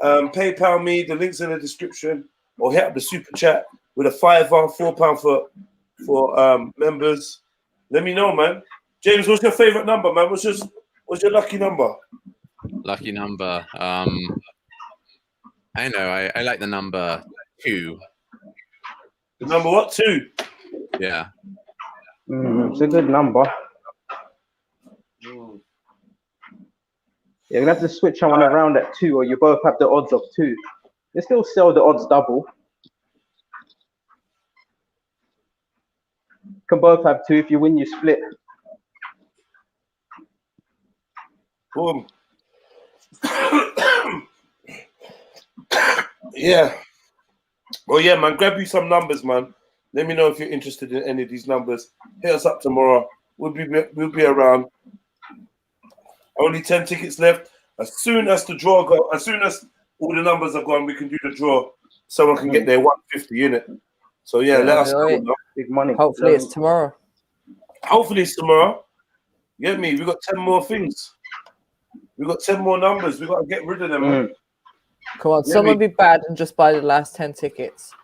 PayPal me. The link's in the description. Or hit up the super chat with a £5, £4 for members. Let me know, man. James, what's your favorite number, man? What's your lucky number? Lucky number. I know. I like the number 2. The number what? 2. Yeah. It's a good number. You're gonna have to switch someone around at 2, or you both have the odds of 2. You still sell the odds double. Can both have 2. If you win, you split. Boom. Yeah. Well, yeah, man. Grab you some numbers, man. Let me know if you're interested in any of these numbers. Hit us up tomorrow. We'll be around. Only 10 tickets left. As soon as the draw go, as soon as all the numbers are gone, we can do the draw. Someone can get their 150 in it. So let us know. Big money. Hopefully it's tomorrow. Hopefully it's tomorrow. Get me? We got 10 more things. We got 10 more numbers. We got to get rid of them. Man. Come on, someone be bad and just buy the last 10 tickets.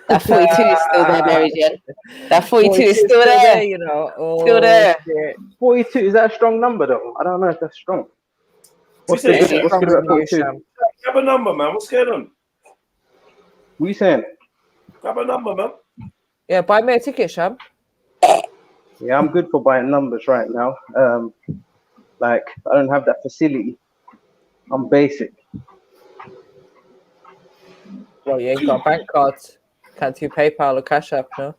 That 42 is still there, Maryjen. That 42 is still there. You know, still there. Shit. 42, is that a strong number though? I don't know if that's strong. What's good about 42? Grab a number, man. What's going on? What are you saying? Grab a number, man. Yeah, buy me a ticket, Sham. Yeah, I'm good for buying numbers right now. I don't have that facility. I'm basic. Well, you ain't got a bank card. Can't do PayPal or Cash App, no?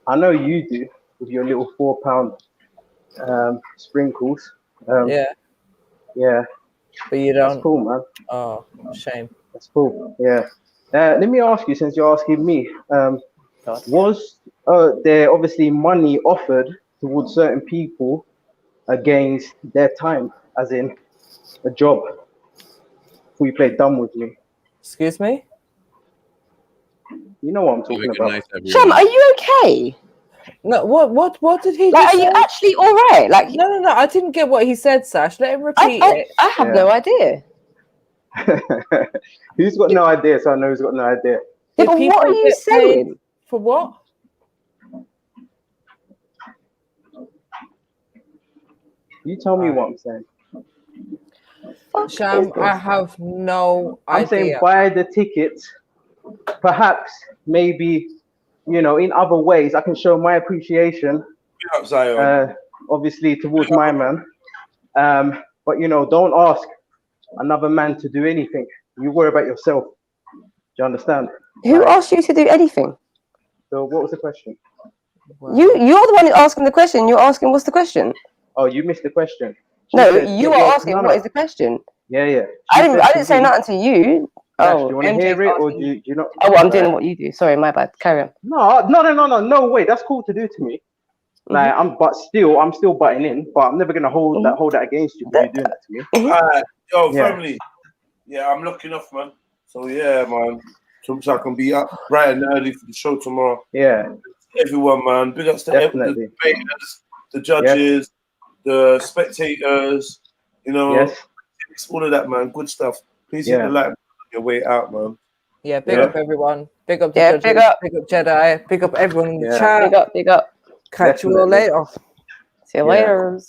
I know you do with your little £4 sprinkles. Yeah. But you don't. That's cool, man. Oh, shame. That's cool. Yeah. Let me ask you, since you're asking me, was there obviously money offered towards certain people against their time, as in a job? Who you played dumb with me? Excuse me? You know what I'm talking about. Sham, are you okay? No, what did he like? Just are say? you actually all right? Like, no, I didn't get what he said, Sash. Let him repeat it. I have no idea. Who's got no idea? So I know who's got no idea. Yeah, but what are you saying? For what? You tell me what I'm saying. Sham, I have no I'm saying idea. buy the tickets. Perhaps, maybe, you know, in other ways, I can show my appreciation. Big up, Zion. Obviously, towards my man. But you know, don't ask another man to do anything. You worry about yourself. Do you understand? Who asked you to do anything? So, what was the question? You're the one asking the question. You're asking what's the question? Oh, you missed the question. She No, said, you are asking what is the question. Yeah, yeah. I didn't say nothing to you. Nash, Oh, do you want to hear it, or do you not? Oh, I'm doing what you do. Sorry, my bad. Carry on. No way. That's cool to do to me. Like I'm still butting in, but I'm never gonna hold that against you for you doing that to me. Yo, Yeah. family. Yeah, I'm looking off, man. So yeah, man. So I can be up bright and early for the show tomorrow. Yeah. Everyone, man. Big ups to the debaters, the judges, the spectators. You know, all of that, man. Good stuff. Please hit the like on your way out, man. Yeah, big up everyone. Big up the judges. big up. Big up Jedi. Big up everyone in the Yeah. chat. Big up. Catch you all later. See you later.